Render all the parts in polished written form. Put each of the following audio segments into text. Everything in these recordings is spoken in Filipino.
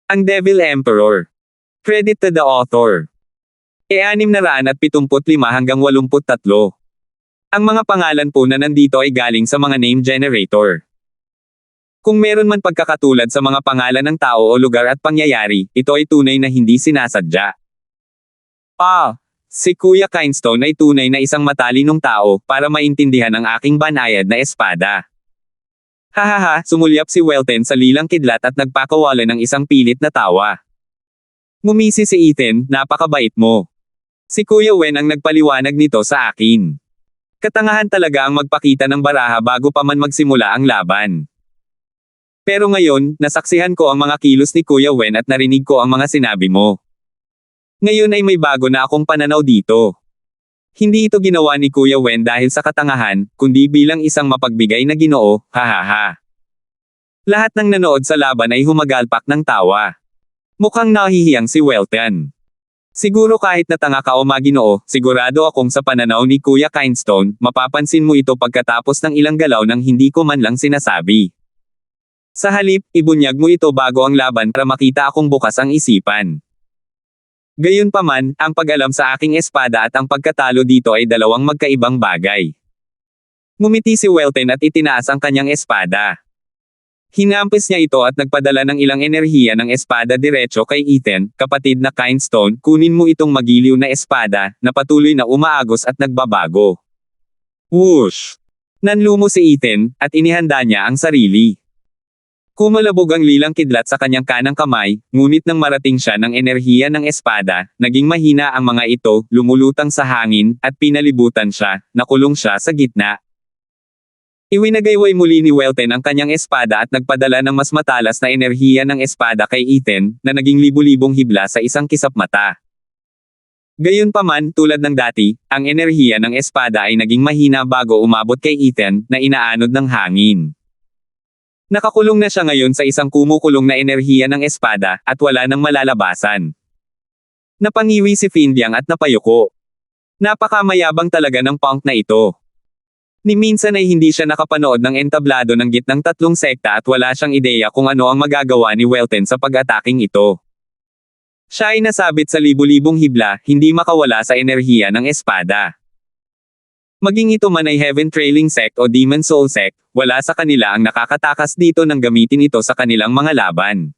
Ang Devil Emperor. Credit to the author. E675 hanggang 83. Ang mga pangalan po na nandito ay galing sa mga name generator. Kung meron man pagkakatulad sa mga pangalan ng tao o lugar at pangyayari, ito ay tunay na hindi sinasadya. Si Kuya Kindstone ay tunay na isang matalinong tao para maintindihan ang aking banayad na espada. Hahaha, sumulyap si Welten sa lilang kidlat at nagpakawalan ng isang pilit na tawa. Ngumisi si Ethan, napakabait mo. Si Kuya Wen ang nagpaliwanag nito sa akin. Katangahan talaga ang magpakita ng baraha bago pa man magsimula ang laban. Pero ngayon, nasaksihan ko ang mga kilos ni Kuya Wen at narinig ko ang mga sinabi mo. Ngayon ay may bago na akong pananaw dito. Hindi ito ginawa ni Kuya Wen dahil sa katangahan, kundi bilang isang mapagbigay na Ginoo, hahaha. Lahat ng nanood sa laban ay humagalpak ng tawa. Mukhang nahihiyang si Welten. Siguro kahit natanga ka o maginoo, sigurado akong sa pananaw ni Kuya Kindstone, mapapansin mo ito pagkatapos ng ilang galaw nang hindi ko man lang sinasabi. Sa halip, ibunyag mo ito bago ang laban para makita akong bukas ang isipan. Gayunpaman, ang pag-alam sa aking espada at ang pagkatalo dito ay dalawang magkaibang bagay. Ngumiti si Welten at itinaas ang kanyang espada. Hinampis niya ito at nagpadala ng ilang enerhiya ng espada diretso kay Ethan, kapatid na Kindstone, kunin mo itong magiliw na espada, na patuloy na umaagos at nagbabago. Whoosh! Nanlumo si Ethan, at inihanda niya ang sarili. Kumalabog ang lilang kidlat sa kanyang kanang kamay, ngunit nang marating siya ng enerhiya ng espada, naging mahina ang mga ito, lumulutang sa hangin, at pinalibutan siya, nakulong siya sa gitna. Iwinagayway muli ni Welten ang kanyang espada at nagpadala ng mas matalas na enerhiya ng espada kay Ethan, na naging libu-libong hibla sa isang kisap mata. Gayunpaman, tulad ng dati, ang enerhiya ng espada ay naging mahina bago umabot kay Ethan, na inaanod ng hangin. Nakakulong na siya ngayon sa isang kumukulong na enerhiya ng espada, at wala nang malalabasan. Napangiwi si Findyang at napayuko. Napakamayabang talaga ng punk na ito. Ni minsan ay hindi siya nakapanood ng entablado ng gitnang tatlong sekta at wala siyang ideya kung ano ang magagawa ni Welten sa pag-ataking ito. Siya ay nasabit sa libu-libong hibla, hindi makawala sa enerhiya ng espada. Maging ito man ay Heaven Trailing Sect o Demon Soul Sect, wala sa kanila ang nakakatakas dito nang gamitin ito sa kanilang mga laban.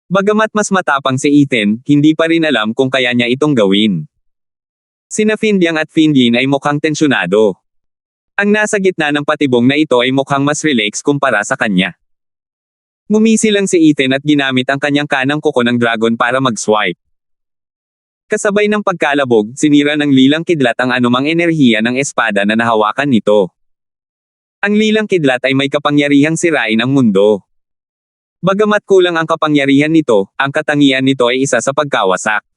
Bagamat mas matapang si Ethan, hindi pa rin alam kung kaya niya itong gawin. Sina Findyang at Findyin ay mukhang tensyonado. Ang nasa gitna ng patibong na ito ay mukhang mas relax kumpara sa kanya. Ngumisi lang si Ethan at ginamit ang kanyang kanang kuko ng dragon para mag-swipe. Kasabay ng pagkalabog, sinira ng lilang kidlat ang anumang enerhiya ng espada na nahawakan nito. Ang lilang kidlat ay may kapangyarihang sirain ang mundo. Bagamat kulang ang kapangyarihan nito, ang katangian nito ay isa sa pagkawasak.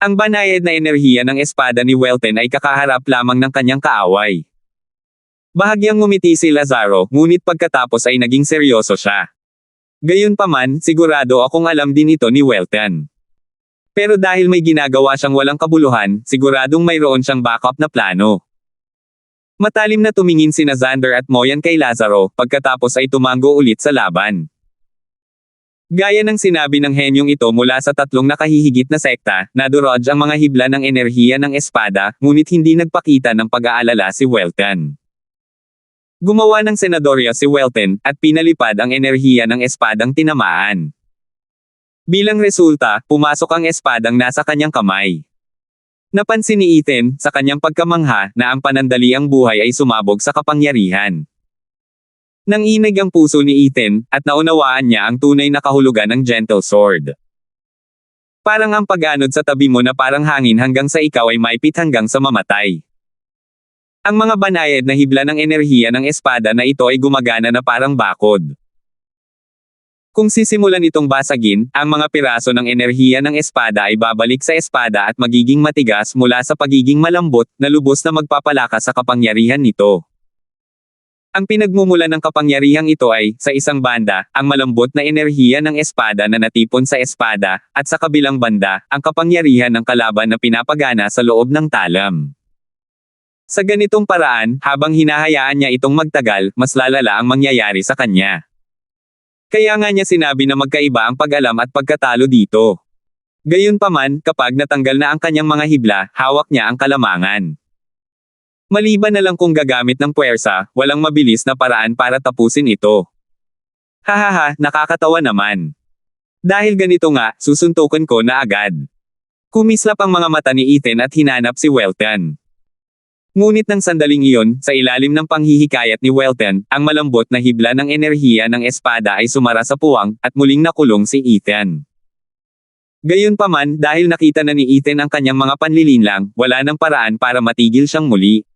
Ang banayad na enerhiya ng espada ni Welten ay kakaharap lamang ng kanyang kaaway. Bahagyang ngumiti si Lazaro, ngunit pagkatapos ay naging seryoso siya. Gayunpaman, sigurado akong alam din ito ni Welten. Pero dahil may ginagawa siyang walang kabuluhan, siguradong mayroon siyang backup na plano. Matalim na tumingin sina Xander at Moyan kay Lazaro, pagkatapos ay tumango ulit sa laban. Gaya ng sinabi ng henyong ito mula sa tatlong nakahihigit na sekta, nadurog ang mga hibla ng enerhiya ng espada, ngunit hindi nagpakita ng pag-aalala si Welten. Gumawa ng senadorya si Welten, at pinalipad ang enerhiya ng espadang tinamaan. Bilang resulta, pumasok ang espadang nasa kanyang kamay. Napansin ni Ethan, sa kanyang pagkamangha, na ang panandaliang buhay ay sumabog sa kapangyarihan. Nanginig ang puso ni Ethan, at naunawaan niya ang tunay na kahulugan ng gentle sword. Parang ang pag-anod sa tabi mo na parang hangin hanggang sa ikaw ay maipit hanggang sa mamatay. Ang mga banayad na hibla ng enerhiya ng espada na ito ay gumagana na parang bakod. Kung sisimulan itong basagin, ang mga piraso ng enerhiya ng espada ay babalik sa espada at magiging matigas mula sa pagiging malambot, na lubos na magpapalakas sa kapangyarihan nito. Ang pinagmumulan ng kapangyarihang ito ay, sa isang banda, ang malambot na enerhiya ng espada na natipon sa espada, at sa kabilang banda, ang kapangyarihan ng kalaban na pinapagana sa loob ng talam. Sa ganitong paraan, habang hinahayaan niya itong magtagal, mas lalala ang mangyayari sa kanya. Kaya nga niya sinabi na magkaiba ang pag-alam at pagkatalo dito. Gayunpaman, kapag natanggal na ang kanyang mga hibla, hawak niya ang kalamangan. Maliban na lang kung gagamit ng puwersa, walang mabilis na paraan para tapusin ito. Hahaha, nakakatawa naman. Dahil ganito nga, susuntukan ko na agad. Kumislap ang mga mata ni Ethan at hinanap si Welton. Ngunit ng sandaling iyon, sa ilalim ng panghihikayat ni Welton, ang malambot na hibla ng enerhiya ng espada ay sumara sa puwang, at muling nakulong si Ethan. Gayunpaman, dahil nakita na ni Ethan ang kanyang mga panlilinlang, wala nang paraan para matigil siyang muli.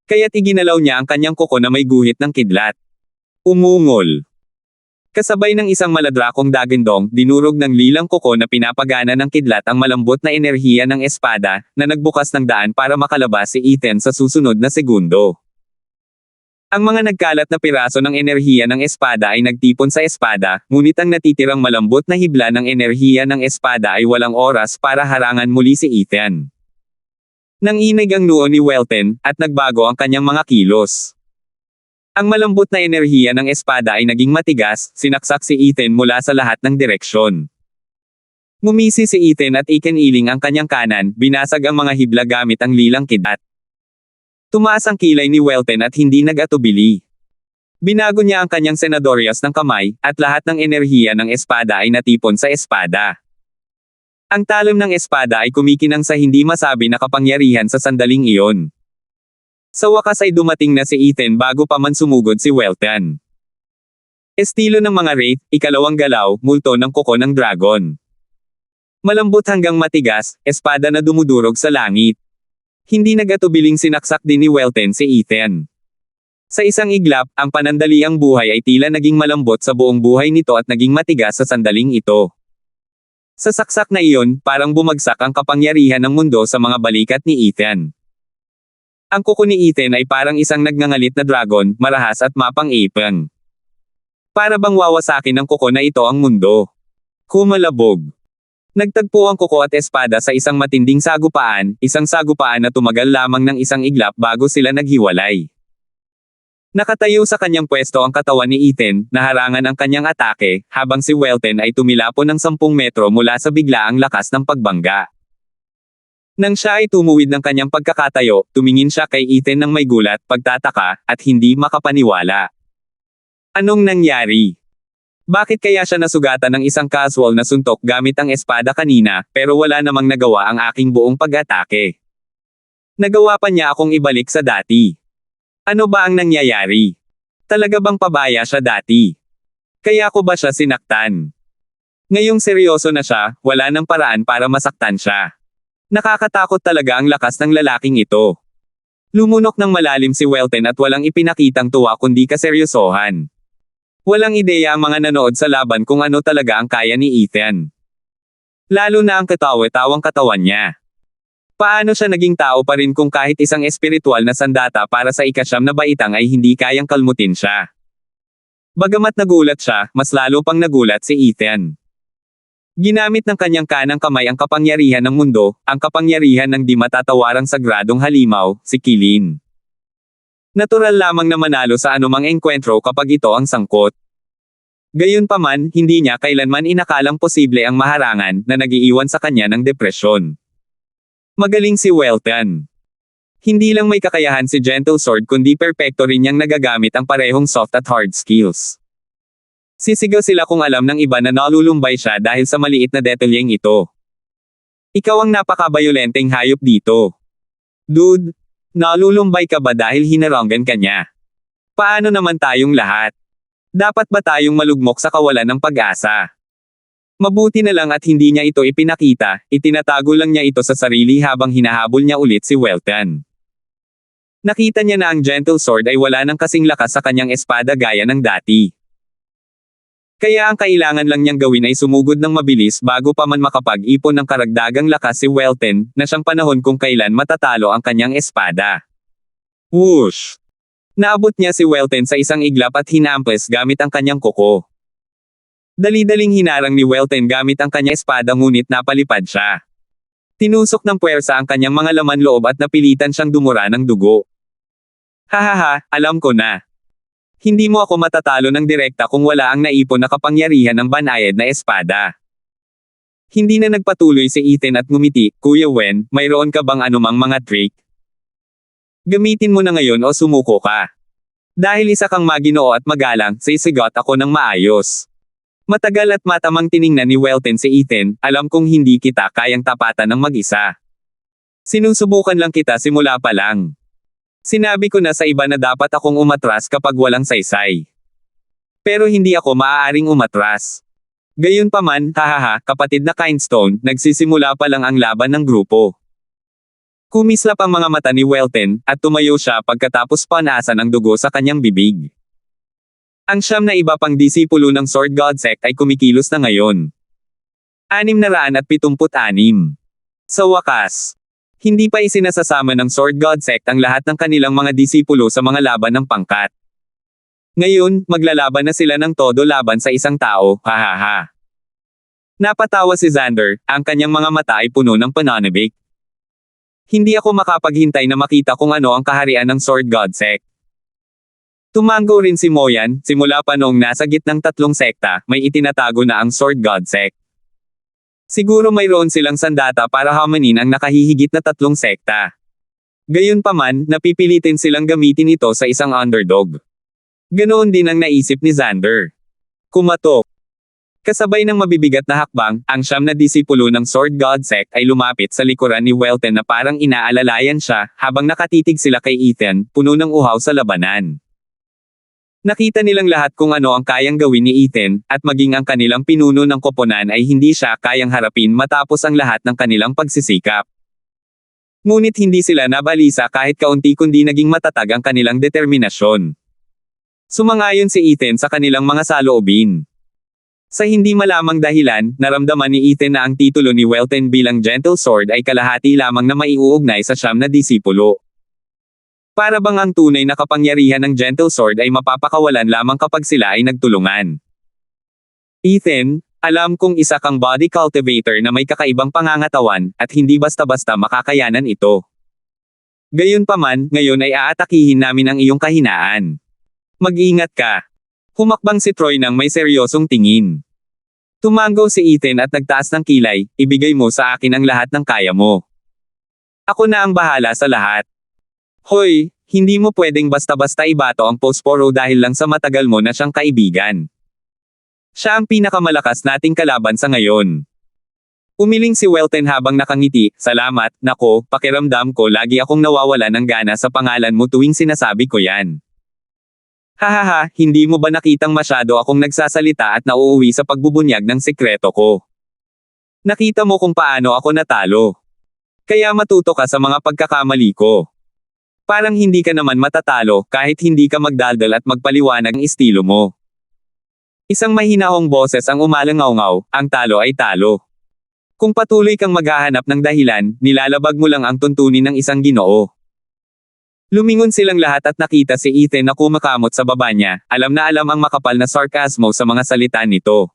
Kaya't iginalaw niya ang kanyang kuko na may guhit ng kidlat. Umungol. Kasabay ng isang maladrakong dagandong, dinurog ng lilang kuko na pinapagana ng kidlat ang malambot na enerhiya ng espada, na nagbukas ng daan para makalabas si Ethan sa susunod na segundo. Ang mga nagkalat na piraso ng enerhiya ng espada ay nagtipon sa espada, ngunit ang natitirang malambot na hibla ng enerhiya ng espada ay walang oras para harangan muli si Ethan. Nanginig ang noo ni Welton, at nagbago ang kanyang mga kilos. Ang malambot na enerhiya ng espada ay naging matigas, sinaksak si Ethan mula sa lahat ng direksyon. Ngumisi si Ethan at ikiniling ang kanyang kanan, binasag ang mga hibla gamit ang lilang kidlat. Tumaas ang kilay ni Welton at hindi nag-atubili. Binago niya ang kanyang senadorias ng kamay, at lahat ng enerhiya ng espada ay natipon sa espada. Ang talim ng espada ay kumikinang sa hindi masabi na kapangyarihan sa sandaling iyon. Sa wakas ay dumating na si Ethan bago pa man sumugod si Welton. Estilo ng mga Wraith, ikalawang galaw, multo ng kuko ng dragon. Malambot hanggang matigas, espada na dumudurog sa langit. Hindi nag-atubiling sinaksak din ni Welton si Ethan. Sa isang iglap, ang panandaliang buhay ay tila naging malambot sa buong buhay nito at naging matigas sa sandaling ito. Sa saksak na iyon, parang bumagsak ang kapangyarihan ng mundo sa mga balikat ni Ethan. Ang kuko ni Ethan ay parang isang nagngangalit na dragon, marahas at mapang-ipang. Para bang wawasakin ng kuko na ito ang mundo. Kumalabog. Nagtagpo ang kuko at espada sa isang matinding sagupaan, isang sagupaan na tumagal lamang ng isang iglap bago sila naghiwalay. Nakatayo sa kanyang pwesto ang katawan ni Ethan, naharangan ang kanyang atake, habang si Welton ay tumilapon ng 10 metro mula sa biglaang lakas ng pagbangga. Nang siya ay tumuwid ng kanyang pagkakatayo, tumingin siya kay Ethan ng may gulat, pagtataka, at hindi makapaniwala. Anong nangyari? Bakit kaya siya nasugatan ng isang casual na suntok gamit ang espada kanina, pero wala namang nagawa ang aking buong pag-atake? Nagawa pa niya akong ibalik sa dati. Ano ba ang nangyayari? Talaga bang pabaya siya dati? Kaya ko ba siya sinaktan? Ngayong seryoso na siya, wala nang paraan para masaktan siya. Nakakatakot talaga ang lakas ng lalaking ito. Lumunok ng malalim si Welton at walang ipinakitang tuwa kundi kaseryosohan. Walang ideya ang mga nanood sa laban kung ano talaga ang kaya ni Ethan. Lalo na ang katawa-tawang katawan niya. Paano siya naging tao pa rin kung kahit isang espiritual na sandata para sa ikasyam na baitang ay hindi kayang kalmutin siya? Bagamat nagulat siya, mas lalo pang nagulat si Ethan. Ginamit ng kanyang kanang kamay ang kapangyarihan ng mundo, ang kapangyarihan ng di matatawarang sagradong halimaw, si Kilin. Natural lamang na manalo sa anumang engkwentro kapag ito ang sangkot. Gayunpaman, hindi niya kailanman inakalang posible ang maharangan na nagiiwan sa kanya ng depresyon. Magaling si Welton. Hindi lang may kakayahan si Gentle Sword kundi perpekto rin niyang nagagamit ang parehong soft at hard skills. Sisigaw sila kung alam ng iba na nalulumbay siya dahil sa maliit na detalyeng ito. Ikaw ang napakabayolenteng hayop dito. Dude, nalulumbay ka ba dahil hinaranggan ka niya? Paano naman tayong lahat? Dapat ba tayong malugmok sa kawalan ng pag-asa? Mabuti na lang at hindi niya ito ipinakita, itinatago lang niya ito sa sarili habang hinahabol niya ulit si Welton. Nakita niya na ang Gentle Sword ay wala nang kasing lakas sa kanyang espada gaya ng dati. Kaya ang kailangan lang niyang gawin ay sumugod ng mabilis bago pa man makapag-ipon ng karagdagang lakas si Welton, na siyang panahon kung kailan matatalo ang kanyang espada. Whoosh! Naabot niya si Welton sa isang iglap at hinampes gamit ang kanyang kuko. Dali-daling hinarang ni Welton gamit ang kanyang espada ngunit napalipad siya. Tinusok ng puwersa ang kanyang mga laman loob at napilitan siyang dumura ng dugo. Hahaha, alam ko na. Hindi mo ako matatalo ng direkta kung wala ang naipon na kapangyarihan ng banayad na espada. Hindi na nagpatuloy si Ethan at ngumiti, Kuya Wen, mayroon ka bang anumang mga trick? Gamitin mo na ngayon o sumuko ka. Dahil isa kang maginoo at magalang, sisigot ako ng maayos. Matagal at matamang tiningnan ni Welton si Ethan, alam kong hindi kita kayang tapatan ng mag-isa. Sinusubukan lang kita simula pa lang. Sinabi ko na sa iba na dapat akong umatras kapag walang saysay. Pero hindi ako maaaring umatras. Gayunpaman, hahaha, kapatid na Kindstone, nagsisimula pa lang ang laban ng grupo. Kumislap ang mga mata ni Welton, at tumayo siya pagkatapos panaasan ang dugo sa kanyang bibig. Ang siyam na iba pang disipulo ng Sword God Sect ay kumikilos na ngayon. 676. Sa wakas, hindi pa isinasasama ng Sword God Sect ang lahat ng kanilang mga disipulo sa mga laban ng pangkat. Ngayon, maglalaban na sila ng todo laban sa isang tao, hahaha. Napatawa si Xander, ang kanyang mga mata ay puno ng pananabik. Hindi ako makapaghintay na makita kung ano ang kaharian ng Sword God Sect. Tumango rin si Moyan, simula pa noong nasa gitnang tatlong sekta, may itinatago na ang Sword God Sect. Siguro mayroon silang sandata para hamanin ang nakahihigit na tatlong sekta. Gayunpaman, napipilitin silang gamitin ito sa isang underdog. Ganoon din ang naisip ni Xander. Kumatok. Kasabay ng mabibigat na hakbang, ang siyam na disipulo ng Sword God Sect ay lumapit sa likuran ni Welton na parang inaalalayan siya, habang nakatitig sila kay Ethan, puno ng uhaw sa labanan. Nakita nilang lahat kung ano ang kayang gawin ni Ethan, at maging ang kanilang pinuno ng koponan ay hindi siya kayang harapin matapos ang lahat ng kanilang pagsisikap. Ngunit hindi sila nabalisa kahit kaunti kundi naging matatag ang kanilang determinasyon. Sumangayon si Ethan sa kanilang mga saloobin. Sa hindi malamang dahilan, naramdaman ni Ethan na ang titulo ni Welton bilang Gentle Sword ay kalahati lamang na maiuugnay sa siyam na disipulo. Para bang ang tunay na kapangyarihan ng Gentle Sword ay mapapakawalan lamang kapag sila ay nagtulungan. Ethan, alam kong isa kang body cultivator na may kakaibang pangangatawan, at hindi basta-basta makakayanan ito. Gayunpaman, ngayon ay aatakihin namin ang iyong kahinaan. Mag-ingat ka. Humakbang si Troy nang may seryosong tingin. Tumango si Ethan at nagtaas ng kilay, ibigay mo sa akin ang lahat ng kaya mo. Ako na ang bahala sa lahat. Hoy, hindi mo pwedeng basta-basta ibato ang Posporo dahil lang sa matagal mo na siyang kaibigan. Siya ang pinakamalakas nating kalaban sa ngayon. Umiling si Welton habang nakangiti, salamat, nako, pakiramdam ko lagi akong nawawalan ng gana sa pangalan mo tuwing sinasabi ko yan. Hahaha, hindi mo ba nakitang masyado akong nagsasalita at nauuwi sa pagbubunyag ng sekreto ko? Nakita mo kung paano ako natalo. Kaya matuto ka sa mga pagkakamali ko. Parang hindi ka naman matatalo kahit hindi ka magdaldal at magpaliwanag ang estilo mo. Isang mahinahong boses ang umalangaw-ngaw, ang talo ay talo. Kung patuloy kang maghahanap ng dahilan, nilalabag mo lang ang tuntunin ng isang Ginoo. Lumingon silang lahat at nakita si Ethan na kumakamot sa baba niya, alam na alam ang makapal na sarkasmo sa mga salita nito.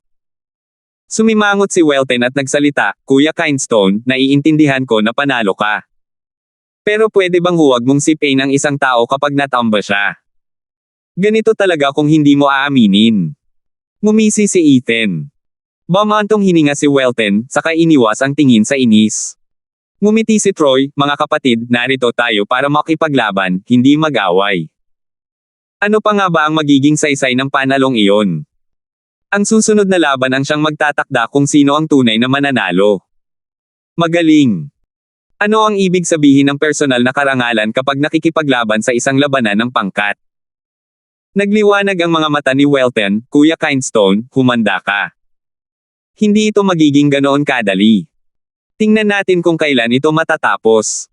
Sumimangot si Welton at nagsalita, Kuya Kindstone, naiintindihan ko na panalo ka. Pero pwede bang huwag mong sipain ang isang tao kapag natamba siya? Ganito talaga kung hindi mo aaminin. Ngumisi si Ethan. Bamantong hininga si Welton, saka iniwas ang tingin sa inis. Ngumiti si Troy, mga kapatid, narito tayo para makipaglaban, hindi mag-away. Ano pa nga ba ang magiging saysay ng panalong iyon? Ang susunod na laban ang siyang magtatakda kung sino ang tunay na mananalo. Magaling. Ano ang ibig sabihin ng personal na karangalan kapag nakikipaglaban sa isang labanan ng pangkat? Nagliwanag ang mga mata ni Welton, Kuya Kindstone, humanda ka. Hindi ito magiging ganoon kadali. Tingnan natin kung kailan ito matatapos.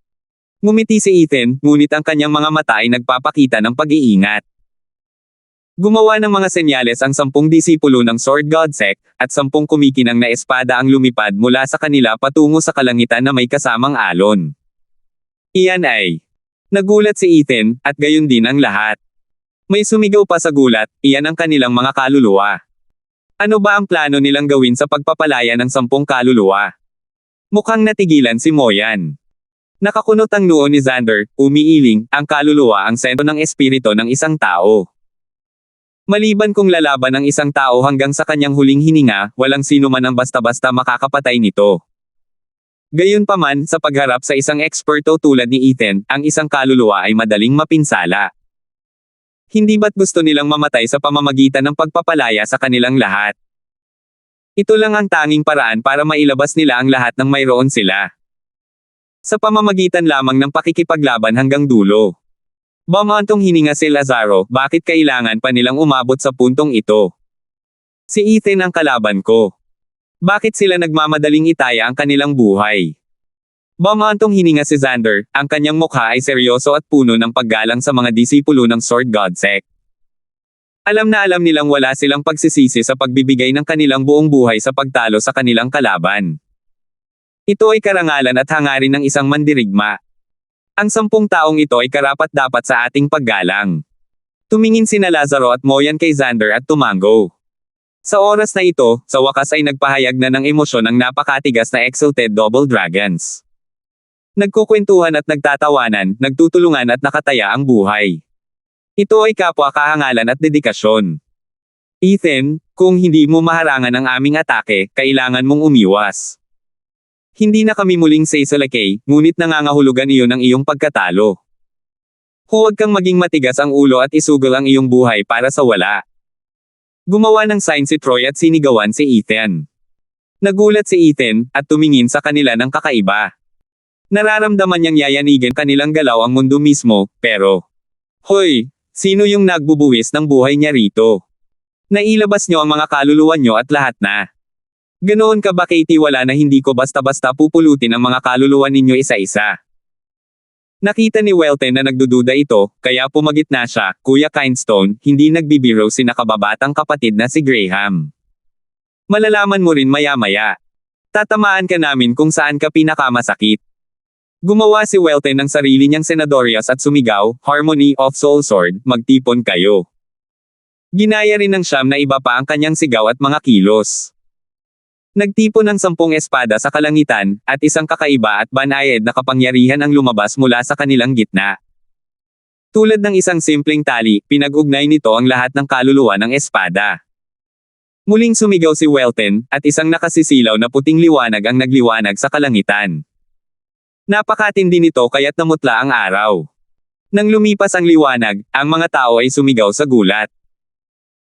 Ngumiti si Ethan, ngunit ang kanyang mga mata ay nagpapakita ng pag-iingat. Gumawa ng mga senyales ang 10 disipulo ng Sword God Sect, at 10 kumikinang na espada ang lumipad mula sa kanila patungo sa kalangitan na may kasamang alon. Iyan ay. Nagulat si Ethan, at gayon din ang lahat. May sumigaw pa sa gulat, iyan ang kanilang mga kaluluwa. Ano ba ang plano nilang gawin sa pagpapalaya ng 10 kaluluwa? Mukhang natigilan si Moyan. Nakakunot ang noo ni Xander, umiiling, ang kaluluwa ang sentro ng espiritu ng isang tao. Maliban kung lalaban ang isang tao hanggang sa kanyang huling hininga, walang sino man ang basta-basta makakapatay nito. Gayunpaman, sa pagharap sa isang eksperto tulad ni Ethan, ang isang kaluluwa ay madaling mapinsala. Hindi ba't gusto nilang mamatay sa pamamagitan ng pagpapalaya sa kanilang lahat? Ito lang ang tanging paraan para mailabas nila ang lahat ng mayroon sila. Sa pamamagitan lamang ng pakikipaglaban hanggang dulo. Bumantong hininga si Lazaro, bakit kailangan pa nilang umabot sa puntong ito? Si Ethan ang kalaban ko. Bakit sila nagmamadaling itaya ang kanilang buhay? Bumantong hininga si Xander, ang kanyang mukha ay seryoso at puno ng paggalang sa mga disipulo ng Sword God Sect. Alam na alam nilang wala silang pagsisisi sa pagbibigay ng kanilang buong buhay sa pagtalo sa kanilang kalaban. Ito ay karangalan at hangarin ng isang mandirigma. Ang 10 taong ito ay karapat-dapat sa ating paggalang. Tumingin sina Lazaro at Moyan kay Xander at tumango. Sa oras na ito, sa wakas ay nagpahayag na ng emosyon ang napakatigas na Exalted Double Dragons. Nagkukwentuhan at nagtatawanan, nagtutulungan at nakataya ang buhay. Ito ay kapwa kahangalan at dedikasyon. Ethan, kung hindi mo maharangan ang aming atake, kailangan mong umiwas. Hindi na kami muling saisalakay, ngunit nangangahulugan iyon ang iyong pagkatalo. Huwag kang maging matigas ang ulo at isugal ang iyong buhay para sa wala. Gumawa ng sign si Troy at sinigawan si Ethan. Nagulat si Ethan, at tumingin sa kanila ng kakaiba. Nararamdaman niyang yayanigan kanilang galaw ang mundo mismo, pero... Hoy! Sino yung nagbubuwis ng buhay niya rito? Nailabas niyo ang mga kaluluwa niyo at lahat na. Ganoon ka ba Katie wala na hindi ko basta-basta pupulutin ang mga kaluluwa ninyo isa-isa? Nakita ni Welten na nagdududa ito, kaya pumagit na siya, Kuya Kindstone, hindi nagbibiro si nakababatang kapatid na si Graham. Malalaman mo rin maya-maya. Tatamaan ka namin kung saan ka pinakamasakit. Gumawa si Welten ng sarili niyang senadorias at sumigaw, Harmony of Soul Sword, magtipon kayo. Ginaya rin ng siyam na iba pa ang kanyang sigaw at mga kilos. Nagtipon ng 10 espada sa kalangitan, at isang kakaiba at banayad na kapangyarihan ang lumabas mula sa kanilang gitna. Tulad ng isang simpleng tali, pinag-ugnay nito ang lahat ng kaluluwa ng espada. Muling sumigaw si Welten, at isang nakasisilaw na puting liwanag ang nagliwanag sa kalangitan. Napakatindi nito kaya't namutla ang araw. Nang lumipas ang liwanag, ang mga tao ay sumigaw sa gulat.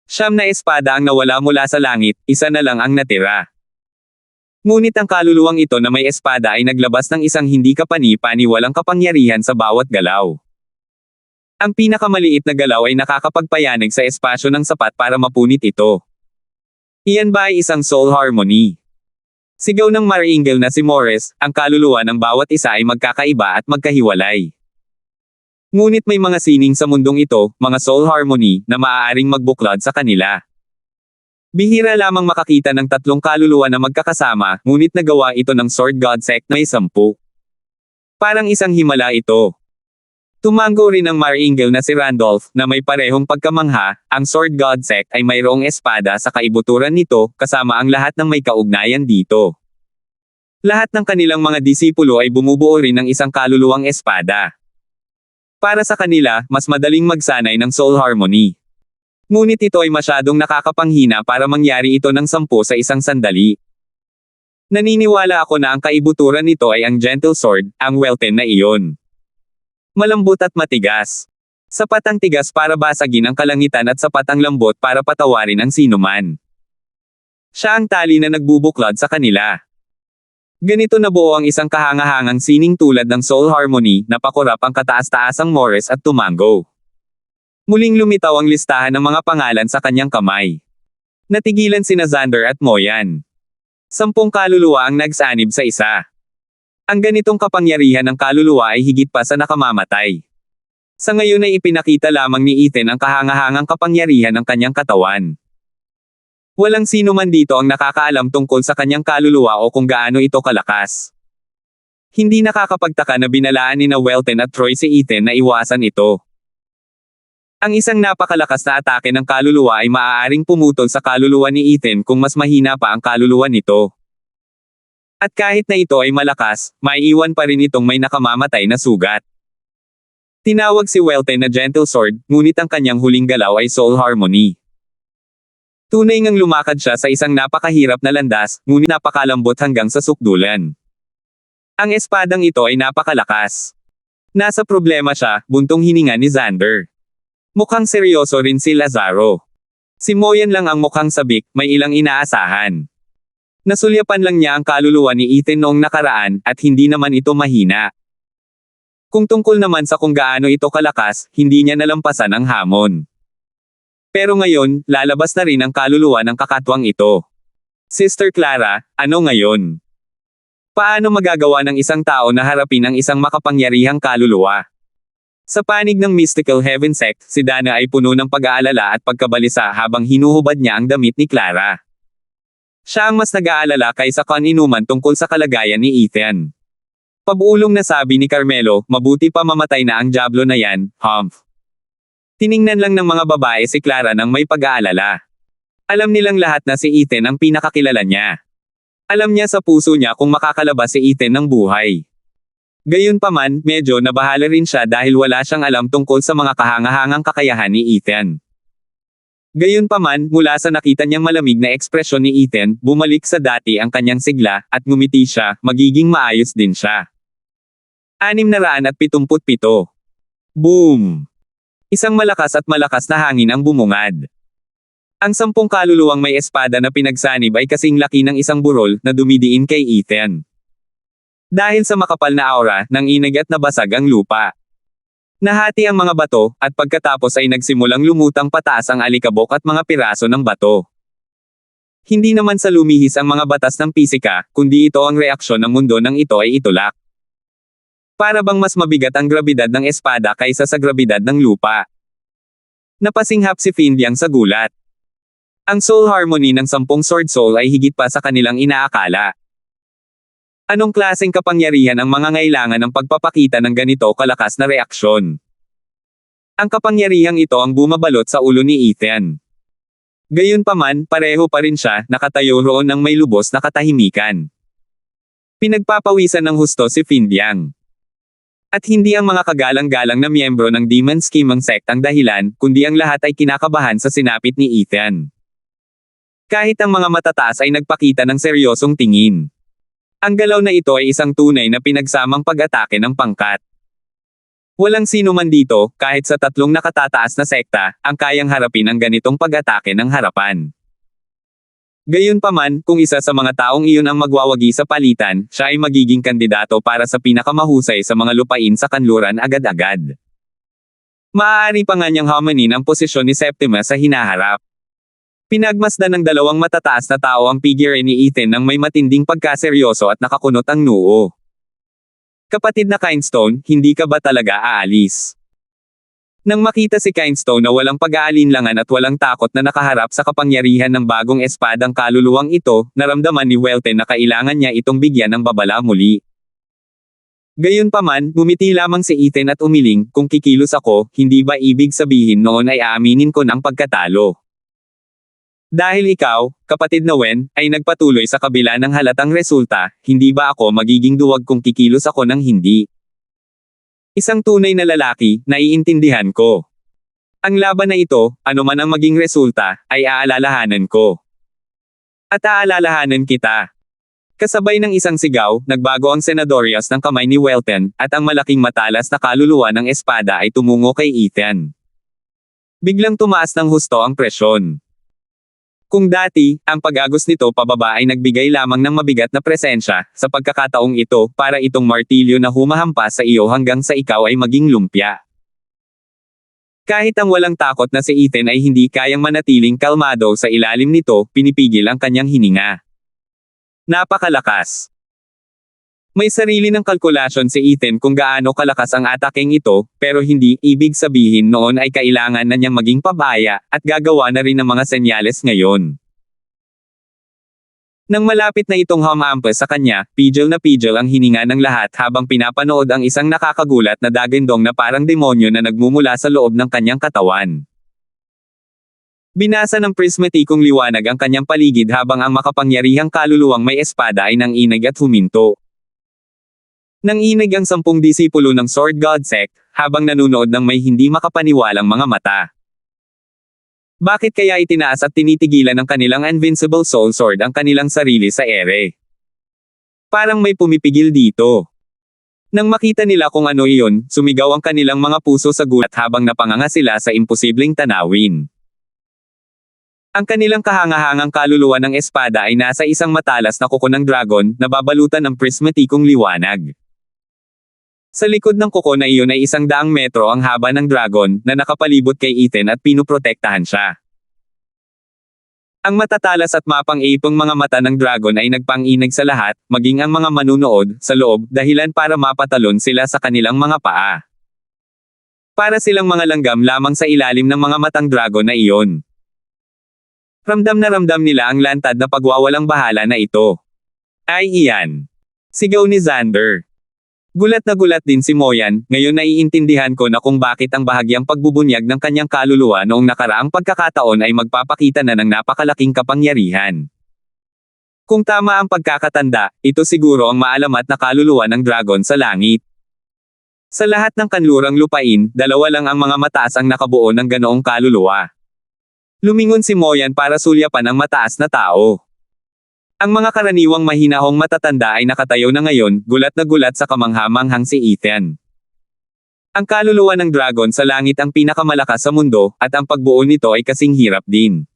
9 na espada ang nawala mula sa langit, isa na lang ang natira. Ngunit ang kaluluwang ito na may espada ay naglabas ng isang hindi kapani-paniwalang kapangyarihan sa bawat galaw. Ang pinakamaliit na galaw ay nakakapagpayanig sa espasyo ng sapat para mapunit ito. Iyan ba ay isang soul harmony? Sigaw ng Marangel na si Morris, ang kaluluwa ng bawat isa ay magkakaiba at magkahiwalay. Ngunit may mga sining sa mundong ito, mga soul harmony, na maaaring magbuklod sa kanila. Bihira lamang makakita ng 3 kaluluwa na magkakasama, ngunit nagawa ito ng Sword God Sect na may 10. Parang isang himala ito. Tumango rin ang Marangel na si Randolph, na may parehong pagkamangha, ang Sword God Sect ay mayroong espada sa kaibuturan nito, kasama ang lahat ng may kaugnayan dito. Lahat ng kanilang mga disipulo ay bumubuo rin ng isang kaluluwang espada. Para sa kanila, mas madaling magsanay ng soul harmony. Ngunit ito ay masyadong nakakapanghina para mangyari ito ng 10 sa isang sandali. Naniniwala ako na ang kaibuturan nito ay ang Gentle Sword, ang Welten na iyon. Malambot at matigas. Sapat ang tigas para basagin ang kalangitan at sapat ang lambot para patawarin ang sinuman. Siya ang tali na nagbubuklod sa kanila. Ganito nabuo ang isang kahangahangang sining tulad ng soul harmony, napakurap ang kataas-taasang Morris at tumango. Muling lumitaw ang listahan ng mga pangalan sa kanyang kamay. Natigilan sina Xander at Moyan. 10 kaluluwa ang nagsanib sa isa. Ang ganitong kapangyarihan ng kaluluwa ay higit pa sa nakamamatay. Sa ngayon ay ipinakita lamang ni Ethan ang kahangahangang kapangyarihan ng kanyang katawan. Walang sino man dito ang nakakaalam tungkol sa kanyang kaluluwa o kung gaano ito kalakas. Hindi nakakapagtaka na binalaan ni Welten at Troy si Ethan na iwasan ito. Ang isang napakalakas na atake ng kaluluwa ay maaaring pumutol sa kaluluwa ni Ethan kung mas mahina pa ang kaluluwa nito. At kahit na ito ay malakas, maiiwan pa rin itong may nakamamatay na sugat. Tinawag si Welten na Gentle Sword, ngunit ang kanyang huling galaw ay soul harmony. Tunay ngang lumakad siya sa isang napakahirap na landas, ngunit napakalambot hanggang sa sukdulan. Ang espadang ito ay napakalakas. Nasa problema siya, buntong hininga ni Xander. Mukhang seryoso rin si Lazaro. Si Moyen lang ang mukhang sabik, may ilang inaasahan. Nasulyapan lang niya ang kaluluwa ni Ethan noong nakaraan, at hindi naman ito mahina. Kung tungkol naman sa kung gaano ito kalakas, hindi niya nalampasan ang hamon. Pero ngayon, lalabas na rin ang kaluluwa ng kakatwang ito. Sister Clara, ano ngayon? Paano magagawa ng isang tao na harapin ang isang makapangyarihang kaluluwa? Sa panig ng Mystical Heaven Sect, si Dana ay puno ng pag-aalala at pagkabalisa habang hinuhubad niya ang damit ni Clara. Siya ang mas nag-aalala kaysa kaninuman tungkol sa kalagayan ni Ethan. Pabulong na sabi ni Carmelo, mabuti pa mamatay na ang diablo na yan, humph. Tiningnan lang ng mga babae si Clara nang may pag-aalala. Alam nilang lahat na si Ethan ang pinakakilala niya. Alam niya sa puso niya kung makakalabas si Ethan ng buhay. Gayunpaman, medyo nabahala rin siya dahil wala siyang alam tungkol sa mga kahangahangang kakayahan ni Ethan. Gayunpaman, mula sa nakita niyang malamig na ekspresyon ni Ethan, bumalik sa dati ang kanyang sigla, at ngumiti siya, magiging maayos din siya. 677. Boom! Isang malakas na hangin ang bumungad. Ang 10 kaluluwang may espada na pinagsanib ay kasing laki ng isang burol na dumidiin kay Ethan. Dahil sa makapal na aura, nanginig at nabasag ang lupa. Nahati ang mga bato, at pagkatapos ay nagsimulang lumutang pataas ang alikabok at mga piraso ng bato. Hindi naman sa lumihis ang mga batas ng pisika, kundi ito ang reaksyon ng mundo nang ito ay itulak. Para bang mas mabigat ang grabidad ng espada kaysa sa grabidad ng lupa. Napasinghap si Findyang sa gulat. Ang soul harmony ng 10 sword soul ay higit pa sa kanilang inaakala. Anong klaseng kapangyarihan ang mangangailangan ng pagpapakita ng ganito kalakas na reaksyon? Ang kapangyarihang ito ang bumabalot sa ulo ni Ethan. Gayunpaman, pareho pa rin siya, nakatayo roon ng may lubos na katahimikan. Pinagpapawisan ng husto si Findyang. At hindi ang mga kagalang-galang na miyembro ng Demon Scheming Sect ang dahilan, kundi ang lahat ay kinakabahan sa sinapit ni Ethan. Kahit ang mga matataas ay nagpakita ng seryosong tingin. Ang galaw na ito ay isang tunay na pinagsamang pag-atake ng pangkat. Walang sino man dito, kahit sa 3 nakatataas na sekta, ang kayang harapin ang ganitong pag-atake ng harapan. Gayunpaman, kung isa sa mga taong iyon ang magwawagi sa palitan, siya ay magiging kandidato para sa pinakamahusay sa mga lupain sa kanluran agad-agad. Maaari pa nga niyang hamanin ang posisyon ni Septima sa hinaharap. Pinagmasdan ng 2 matataas na tao ang figure ni Ethan nang may matinding pagkaseryoso at nakakunot ang noo. Kapatid na Kindstone, hindi ka ba talaga aalis? Nang makita si Kindstone na walang pag-aalinlangan at walang takot na nakaharap sa kapangyarihan ng bagong espadang kaluluwang ito, naramdaman ni Welten na kailangan niya itong bigyan ng babala muli. Gayunpaman, ngumiti lamang si Ethan at umiling, kung kikilos ako, hindi ba ibig sabihin noon ay aaminin ko ng pagkatalo? Dahil ikaw, kapatid na Wen, ay nagpatuloy sa kabila ng halatang resulta, hindi ba ako magiging duwag kung kikilos ako ng hindi? Isang tunay na lalaki, naiintindihan ko. Ang laban na ito, anuman ang maging resulta, ay aalalahanan ko. At aalalahanan kita. Kasabay ng isang sigaw, nagbago ang senadorias ng kamay ni Welten, at ang malaking matalas na kaluluwa ng espada ay tumungo kay Ethan. Biglang tumaas ng husto ang presyon. Kung dati, ang pag-agos nito pababa ay nagbigay lamang ng mabigat na presensya, sa pagkakataong ito, para itong martilyo na humahampas sa iyo hanggang sa ikaw ay maging lumpia. Kahit ang walang takot na si Ethan ay hindi kayang manatiling kalmado sa ilalim nito, pinipigil ang kanyang hininga. Napakalakas. May sarili ng kalkulasyon si Ethan kung gaano kalakas ang ataking ito, pero hindi ibig sabihin noon ay kailangan na niyang maging pabaya, at gagawa na rin ng mga senyales ngayon. Nang malapit na itong humampas sa kanya, pigil na pigil ang hininga ng lahat habang pinapanood ang isang nakakagulat na dagandong na parang demonyo na nagmumula sa loob ng kanyang katawan. Binasa ng prismatikong liwanag ang kanyang paligid habang ang makapangyarihang kaluluwang may espada ay nanginig at huminto. Nanginig ang 10 disipulo ng Sword God Sect, habang nanunood ng may hindi makapaniwalang mga mata. Bakit kaya itinaas at tinitigilan ng kanilang Invincible Soul Sword ang kanilang sarili sa ere? Parang may pumipigil dito. Nang makita nila kung ano iyon, sumigaw ang kanilang mga puso sa gulat habang napanganga sila sa imposibleng tanawin. Ang kanilang kahangahangang kaluluwa ng espada ay nasa isang matalas na kuko ng dragon na babalutan ng prismatikong liwanag. Sa likod ng kuko na iyon ay 100 metro ang haba ng dragon na nakapalibot kay Ethan at pinuprotektahan siya. Ang matatalas at mapang-ipong mga mata ng dragon ay nagpang-inag sa lahat, maging ang mga manunood, sa loob, dahilan para mapatalon sila sa kanilang mga paa. Para silang mga langgam lamang sa ilalim ng mga matang dragon na iyon. Ramdam nila ang lantad na pagwawalang bahala na ito. Ay iyan! Sigaw ni Xander. Gulat na gulat din si Moyan, ngayon naiintindihan ko na kung bakit ang bahagyang pagbubunyag ng kanyang kaluluwa noong nakaraang pagkakataon ay magpapakita na ng napakalaking kapangyarihan. Kung tama ang pagkakatanda, ito siguro ang maalamat na kaluluwa ng dragon sa langit. Sa lahat ng kanlurang lupain, 2 lang ang mga mataas ang nakabuo ng ganoong kaluluwa. Lumingon si Moyan para sulyapan ang mataas na tao. Ang mga karaniwang mahinahong matatanda ay nakatayo na ngayon, gulat na gulat sa kamangha-manghang si Ethan. Ang kaluluwa ng dragon sa langit ang pinakamalakas sa mundo, at ang pagbuo nito ay kasing hirap din.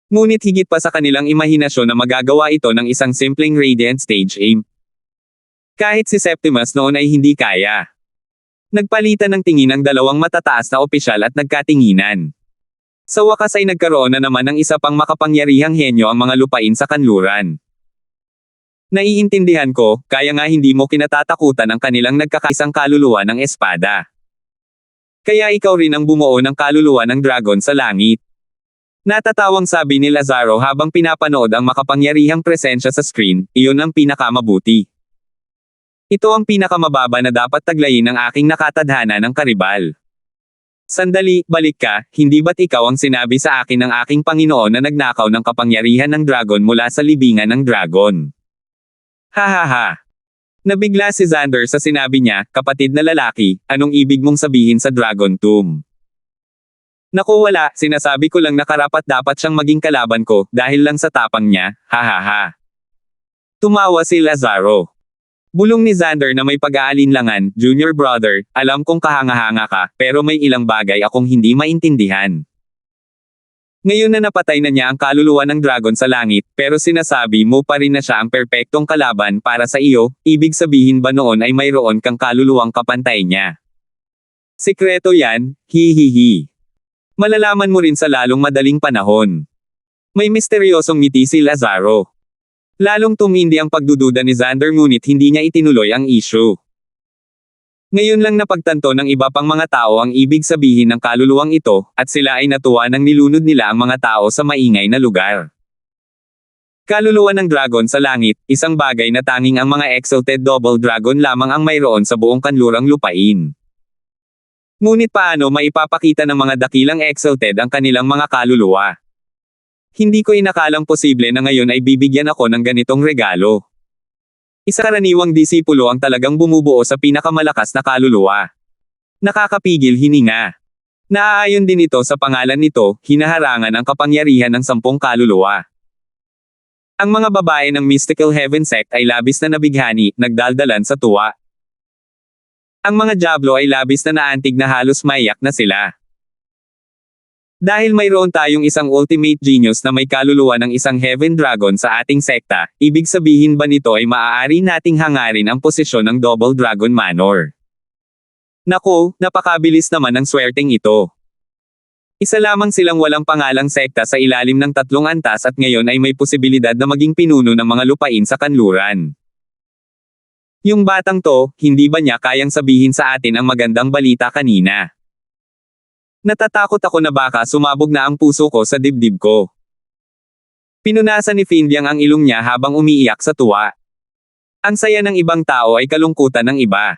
Ngunit higit pa sa kanilang imahinasyon na magagawa ito ng isang simpleng Radiant Stage Aim. Kahit si Septimus noon ay hindi kaya. Nagpalitan ng tingin ang 2 matataas na opisyal at nagkatinginan. Sa wakas ay nagkaroon na naman ng isa pang makapangyarihang henyo ang mga lupain sa kanluran. Naiintindihan ko, kaya nga hindi mo kinatatakutan ang kanilang nagkakaisang kaluluwa ng espada. Kaya ikaw rin ang bumuo ng kaluluwa ng dragon sa langit. Natatawang sabi ni Lazaro habang pinapanood ang makapangyarihang presensya sa screen, iyon ang pinakamabuti. Ito ang pinakamababa na dapat taglayin ng aking nakatadhana ng karibal. Sandali, balik ka, hindi ba't ikaw ang sinabi sa akin ng aking Panginoon na nagnakaw ng kapangyarihan ng dragon mula sa libingan ng dragon? Hahaha. Nabigla si Xander sa sinabi niya, kapatid na lalaki, anong ibig mong sabihin sa Dragon Tomb? Naku wala, sinasabi ko lang na karapat-dapat siyang maging kalaban ko, dahil lang sa tapang niya, hahaha. Tumawa si Lazaro. Bulong ni Xander na may pag-aalinlangan, junior brother, alam kong kahanga-hanga ka, pero may ilang bagay akong hindi maintindihan. Ngayon na napatay na niya ang kaluluwa ng dragon sa langit, pero sinasabi mo pa rin na siya ang perpektong kalaban para sa iyo, ibig sabihin ba noon ay mayroon kang kaluluwang kapantay niya? Sikreto yan, hihihi. Malalaman mo rin sa lalong madaling panahon. May misteryosong ngiti si Lazaro. Lalong tumindi ang pagdududa ni Xander ngunit hindi niya itinuloy ang issue. Ngayon lang napagtanto ng iba pang mga tao ang ibig sabihin ng kaluluwang ito, at sila ay natuwa nang nilunod nila ang mga tao sa maingay na lugar. Kaluluwa ng dragon sa langit, isang bagay na tanging ang mga exalted double dragon lamang ang mayroon sa buong kanlurang lupain. Ngunit paano maipapakita ng mga dakilang exalted ang kanilang mga kaluluwa? Hindi ko inakalang posible na ngayon ay bibigyan ako ng ganitong regalo. Isa karaniwang disipulo ang talagang bumubuo sa pinakamalakas na kaluluwa. Nakakapigil hininga. Naaayon din ito sa pangalan nito, hinaharangan ang kapangyarihan ng 10 kaluluwa. Ang mga babae ng Mystical Heaven Sect ay labis na nabighani, nagdaldalan sa tuwa. Ang mga Diablo ay labis na naantig na halos maiyak na sila. Dahil mayroon tayong isang ultimate genius na may kaluluwa ng isang Heaven Dragon sa ating sekta, ibig sabihin ba nito ay maaari nating hangarin ang posisyon ng Double Dragon Manor? Naku, napakabilis naman ng swerteng ito. Isa lamang silang walang pangalang sekta sa ilalim ng 3 antas at ngayon ay may posibilidad na maging pinuno ng mga lupain sa kanluran. Yung batang to, hindi ba niya kayang sabihin sa atin ang magandang balita kanina? Natatakot ako na baka sumabog na ang puso ko sa dibdib ko. Pinunasan ni Findyang ang ilong niya habang umiiyak sa tuwa. Ang saya ng ibang tao ay kalungkutan ng iba.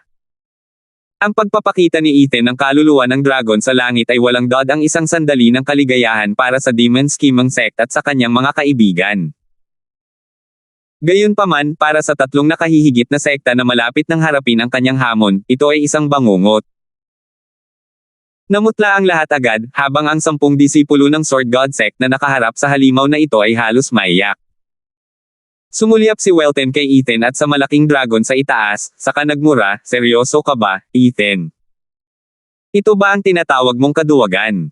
Ang pagpapakita ni Ethan ng kaluluwa ng dragon sa langit ay walang dod ang isang sandali ng kaligayahan para sa Demon Scheming Sect at sa kanyang mga kaibigan. Gayunpaman, para sa 3 nakahihigit na sekta na malapit ng harapin ang kanyang hamon, ito ay isang bangungot. Namutla ang lahat agad, habang ang 10 disipulo ng Sword God Sect na nakaharap sa halimaw na ito ay halos maiyak. Sumulyap si Welten kay Ethan at sa malaking dragon sa itaas, saka nagmura, "Seryoso ka ba, Ethan? Ito ba ang tinatawag mong kaduwagan?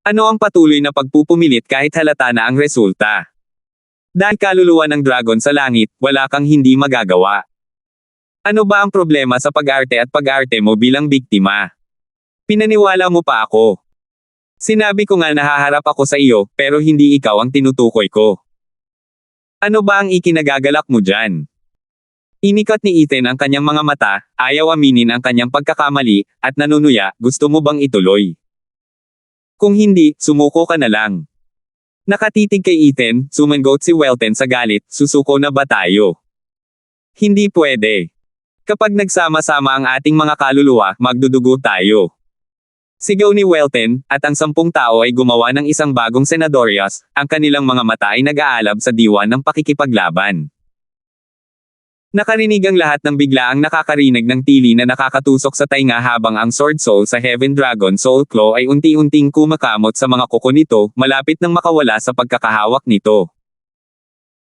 Ano ang patuloy na pagpupumilit kahit halata na ang resulta? Dahil kaluluwa ng dragon sa langit, wala kang hindi magagawa. Ano ba ang problema sa pag-arte at pag-arte mo bilang biktima? Pinaniwala mo pa ako. Sinabi ko nga nahaharap ako sa iyo, pero hindi ikaw ang tinutukoy ko. Ano ba ang ikinagagalak mo dyan?" Inikat ni Ethan ang kanyang mga mata, ayaw aminin ang kanyang pagkakamali, at nanunuya, "Gusto mo bang ituloy? Kung hindi, sumuko ka na lang." Nakatitig kay Ethan, sumangot si Welten sa galit, "Susuko na ba tayo? Hindi pwede. Kapag nagsama-sama ang ating mga kaluluwa, magdudugo tayo." Sigaw ni Welten, at ang 10 tao ay gumawa ng isang bagong senadorias, ang kanilang mga mata ay nag-aalab sa diwa ng pakikipaglaban. Nakarinig ang lahat ng biglaang nakakarinig ng tili na nakakatusok sa tainga habang ang Sword Soul sa Heaven Dragon Soul Claw ay unti-unting kumakamot sa mga kuko nito, malapit nang makawala sa pagkakahawak nito.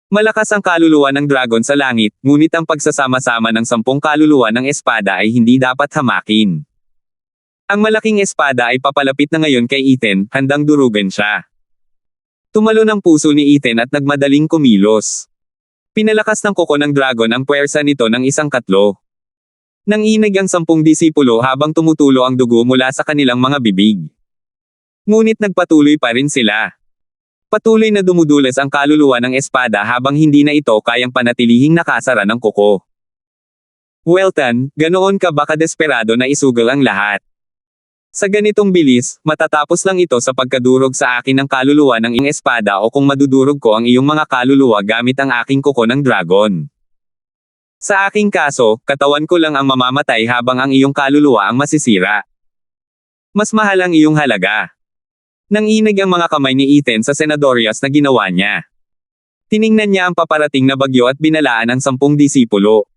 Malakas ang kaluluwa ng dragon sa langit, ngunit ang pagsasama-sama ng 10 kaluluwa ng espada ay hindi dapat hamakin. Ang malaking espada ay papalapit na ngayon kay Ethan, handang durugan siya. Tumalon ang puso ni Ethan at nagmadaling kumilos. Pinalakas ng kuko ng dragon ang puwersa nito ng isang katlo. Nanginig ang 10 disipulo habang tumutulo ang dugo mula sa kanilang mga bibig. Ngunit nagpatuloy pa rin sila. Patuloy na dumudulas ang kaluluwa ng espada habang hindi na ito kayang panatilihing nakasara ng kuko. "Welten, ganoon ka ba kadesperado na isugal ang lahat? Sa ganitong bilis, matatapos lang ito sa pagkadurog sa akin ng kaluluwa ng iyong espada o kung madudurog ko ang iyong mga kaluluwa gamit ang aking kuko ng dragon. Sa aking kaso, katawan ko lang ang mamamatay habang ang iyong kaluluwa ang masisira. Mas mahal ang iyong halaga." Nanginig ang mga kamay ni Ethan sa senadorias na ginawa niya. Tiningnan niya ang paparating na bagyo at binalaan ang 10 disipulo.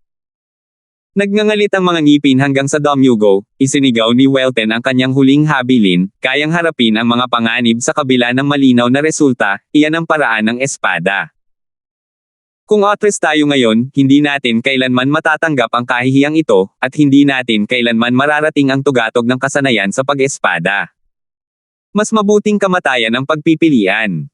Nagngangalit ang mga ngipin hanggang sa damyugo, isinigaw ni Welten ang kanyang huling habilin, kayang harapin ang mga panganib sa kabila ng malinaw na resulta, iyan ang paraan ng espada. Kung otres tayo ngayon, hindi natin kailanman matatanggap ang kahihiyang ito, at hindi natin kailanman mararating ang tugatog ng kasanayan sa pag-espada. Mas mabuting kamatayan ang pagpipilian.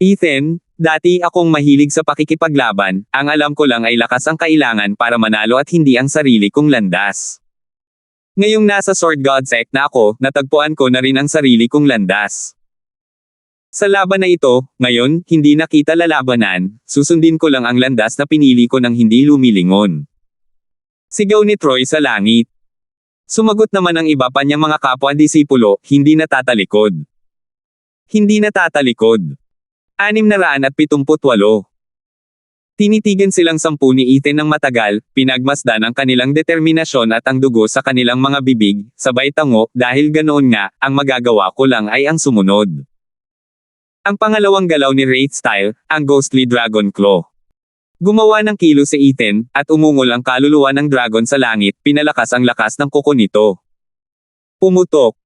Ethan, dati akong mahilig sa pakikipaglaban, ang alam ko lang ay lakas ang kailangan para manalo at hindi ang sarili kong landas. Ngayong nasa Sword God Sect na ako, natagpuan ko na rin ang sarili kong landas. Sa laban na ito, ngayon, hindi na kita lalabanan, susundin ko lang ang landas na pinili ko nang hindi lumilingon. Sigaw ni Troy sa langit. Sumagot naman ang iba pa niyang mga kapwa-disipulo, hindi natatalikod. Hindi natatalikod. 678. Tinitigan silang 10 ni Ethan ng matagal, pinagmasdan ang kanilang determinasyon at ang dugo sa kanilang mga bibig, sabay tango, dahil ganoon nga, ang magagawa ko lang ay ang sumunod. Ang pangalawang galaw ni Wraith Style, ang Ghostly Dragon Claw. Gumawa ng kilos si Ethan, at umungol ang kaluluwa ng dragon sa langit, pinalakas ang lakas ng kuko nito. Pumutok.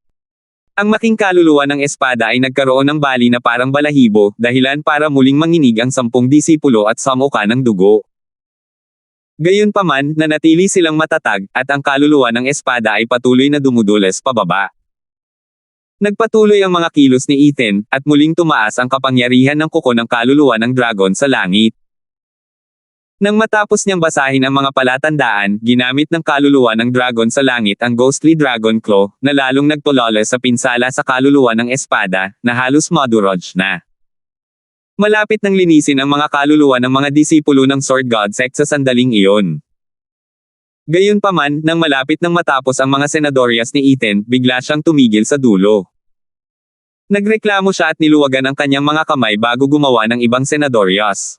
Ang making kaluluwa ng espada ay nagkaroon ng bali na parang balahibo, dahilan para muling manginig ang 10 disipulo at samuka ng dugo. Gayunpaman, nanatili silang matatag, at ang kaluluwa ng espada ay patuloy na dumudulas pababa. Nagpatuloy ang mga kilos ni Ethan, at muling tumaas ang kapangyarihan ng kuko ng kaluluwa ng dragon sa langit. Nang matapos niyang basahin ang mga palatandaan, ginamit ng kaluluwa ng dragon sa langit ang Ghostly Dragon Claw, na lalong nagpulala sa pinsala sa kaluluwa ng espada, na halos madurog na. Malapit nang linisin ang mga kaluluwa ng mga disipulo ng Sword God Sect sa sandaling iyon. Gayunpaman, nang malapit nang matapos ang mga senadorias ni Ethan, bigla siyang tumigil sa dulo. Nagreklamo siya at niluwagan ang kanyang mga kamay bago gumawa ng ibang senadorias.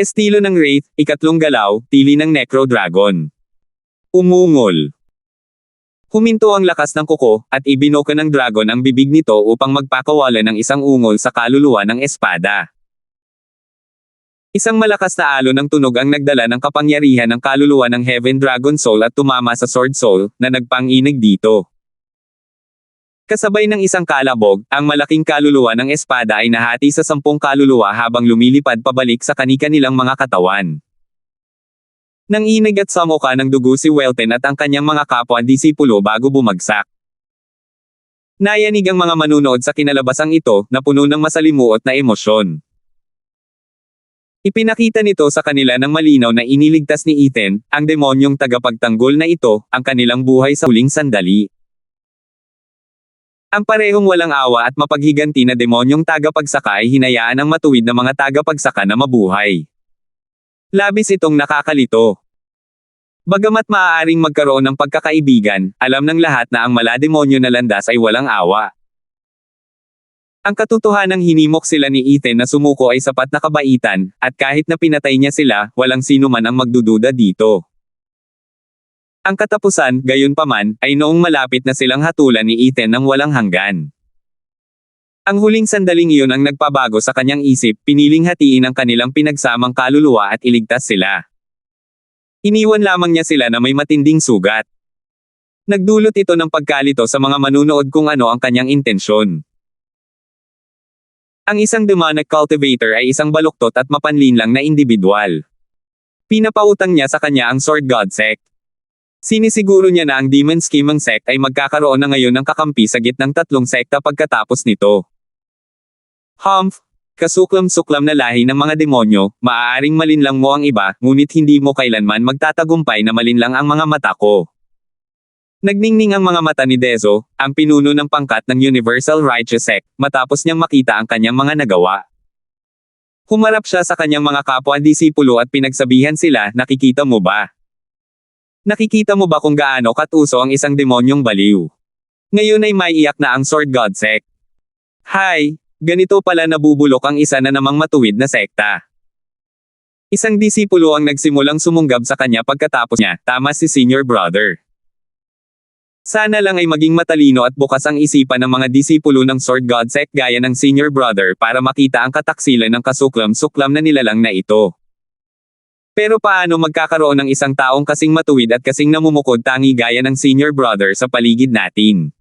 Estilo ng Wraith, ikatlong galaw, tili ng Necro Dragon. Umungol. Huminto ang lakas ng kuko, at ibinoka ng dragon ang bibig nito upang magpakawala ng isang ungol sa kaluluwa ng espada. Isang malakas na alon ng tunog ang nagdala ng kapangyarihan ng kaluluwa ng Heaven Dragon Soul at tumama sa Sword Soul, na nagpanginig dito. Kasabay ng isang kalabog, ang malaking kaluluwa ng espada ay nahati sa 10 kaluluwa habang lumilipad pabalik sa kani-kanilang mga katawan. Nanginig at samuka ng dugo si Welten at ang kanyang mga kapwa-disipulo bago bumagsak. Nayanig ang mga manunood sa kinalabasang ito, na puno ng masalimuot na emosyon. Ipinakita nito sa kanila ng malinaw na iniligtas ni Ethan, ang demonyong tagapagtanggol na ito, ang kanilang buhay sa huling sandali. Ang parehong walang awa at mapaghiganti na demonyong tagapagsaka ay hinayaan ang matuwid na mga tagapagsaka na mabuhay. Labis itong nakakalito. Bagamat maaaring magkaroon ng pagkakaibigan, alam ng lahat na ang malademonyo na landas ay walang awa. Ang katotohanang hinimok sila ni Ethan na sumuko ay sapat na kabaitan, at kahit na pinatay niya sila, walang sino man ang magdududa dito. Ang katapusan, gayunpaman, ay noong malapit na silang hatulan ni Ethan ng walang hanggan. Ang huling sandaling iyon ang nagpabago sa kanyang isip, piniling hatiin ang kanilang pinagsamang kaluluwa at iligtas sila. Iniwan lamang niya sila na may matinding sugat. Nagdulot ito ng pagkalito sa mga manunood kung ano ang kanyang intensyon. Ang isang demonic cultivator ay isang baluktot at mapanlinlang na individual. Pinapautang niya sa kanya ang Sword God Sect. Sinisiguro niya na ang Demon Scheming Sect ay magkakaroon na ngayon ng kakampi sa gitnang 3 sekta pagkatapos nito. Humph! Kasuklam-suklam na lahi ng mga demonyo, maaaring malinlang mo ang iba, ngunit hindi mo kailanman magtatagumpay na malinlang ang mga mata ko. Nagningning ang mga mata ni Dezo, ang pinuno ng pangkat ng Universal Righteous Sect, matapos niyang makita ang kanyang mga nagawa. Humarap siya sa kanyang mga kapwa-disipulo at pinagsabihan sila, nakikita mo ba? Nakikita mo ba kung gaano katuso ang isang demonyong baliw? Ngayon ay may iyak na ang Sword God Sect. Hay! Ganito pala nabubulok ang isa na namang matuwid na sekta. Isang disipulo ang nagsimulang sumunggab sa kanya pagkatapos niya, tama si Senior Brother. Sana lang ay maging matalino at bukas ang isipan ng mga disipulo ng Sword God Sect gaya ng Senior Brother para makita ang kataksilan ng kasuklam-suklam na nilalang na ito. Pero paano magkakaroon ng isang taong kasing matuwid at kasing namumukod tangi gaya ng Senior Brother sa paligid natin?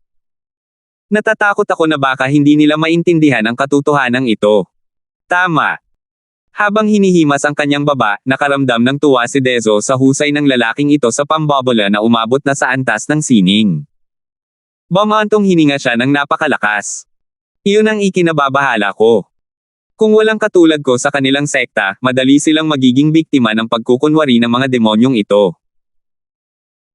Natatakot ako na baka hindi nila maintindihan ang katotohanan ito. Tama. Habang hinihimas ang kanyang baba, nakaramdam ng tuwa si Dezo sa husay ng lalaking ito sa pambobola na umabot na sa antas ng sining. Bumantong hininga siya ng napakalakas. Iyon ang ikinababahala ko. Kung walang katulad ko sa kanilang sekta, madali silang magiging biktima ng pagkukunwari ng mga demonyong ito.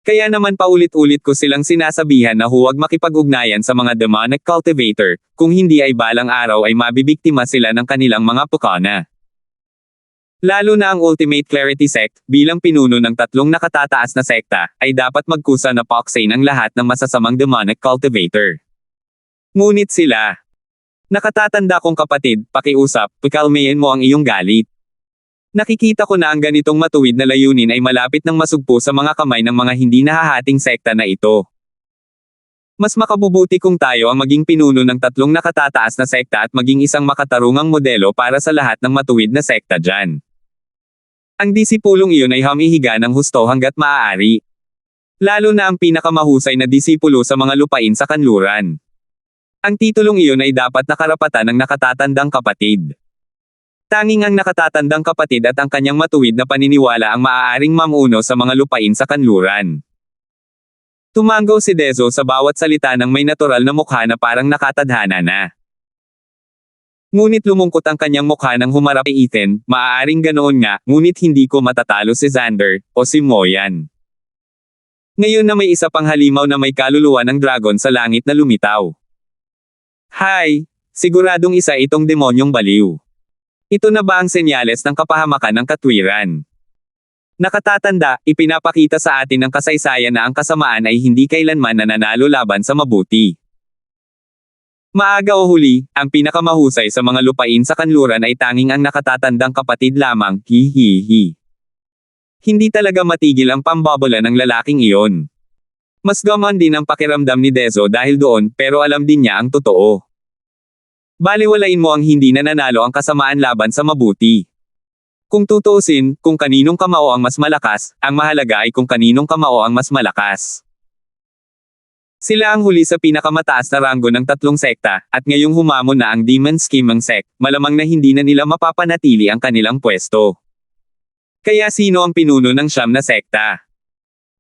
Kaya naman paulit-ulit ko silang sinasabihan na huwag makipag-ugnayan sa mga demonic cultivator, kung hindi ay balang araw ay mabibiktima sila ng kanilang mga pukana. Lalo na ang Ultimate Clarity Sect, bilang pinuno ng 3 nakatataas na sekta, ay dapat magkusa na paksay ng lahat ng masasamang demonic cultivator. Ngunit sila. Nakatatanda kong kapatid, pakiusap, pakalmayin mo ang iyong galit. Nakikita ko na ang ganitong matuwid na layunin ay malapit ng masugpo sa mga kamay ng mga hindi nahahating sekta na ito. Mas makabubuti kung tayo ang maging pinuno ng 3 nakatataas na sekta at maging isang makatarungang modelo para sa lahat ng matuwid na sekta dyan. Ang disipulong iyon ay humihiga ng husto hanggat maaari. Lalo na ang pinakamahusay na disipulo sa mga lupain sa kanluran. Ang titulong iyon ay dapat na karapatan ng nakatatandang kapatid. Tanging ang nakatatandang kapatid at ang kanyang matuwid na paniniwala ang maaaring mamuno sa mga lupain sa kanluran. Tumango si Dezo sa bawat salita ng may natural na mukha na parang nakatadhana na. Ngunit lumungkot ang kanyang mukha nang humarap kay Ethan, maaaring ganoon nga, ngunit hindi ko matatalo si Xander, o si Moyan. Ngayon na may isa pang halimaw na may kaluluwa ng dragon sa langit na lumitaw. Hay! Siguradong isa itong demonyong baliw. Ito na ba ang senyales ng kapahamakan ng katwiran? Nakatatanda, ipinapakita sa atin ng kasaysayan na ang kasamaan ay hindi kailanman nananalo laban sa mabuti. Maaga o huli, ang pinakamahusay sa mga lupain sa kanluran ay tanging ang nakatatandang kapatid lamang, hihihi. Hindi talaga matigil ang pambobola ng lalaking iyon. Mas gaman din ang pakiramdam ni Dezo dahil doon, pero alam din niya ang totoo. Baliwalain mo ang hindi nananalo ang kasamaan laban sa mabuti. Kung tutuusin, kung kaninong kamao ang mas malakas, ang mahalaga ay kung kaninong kamao ang mas malakas. Sila ang huli sa pinakamataas na ranggo ng tatlong sekta, at ngayong humamon na ang Demon Scheming Sect, malamang na hindi na nila mapapanatili ang kanilang pwesto. Kaya sino ang pinuno ng siyam na sekta?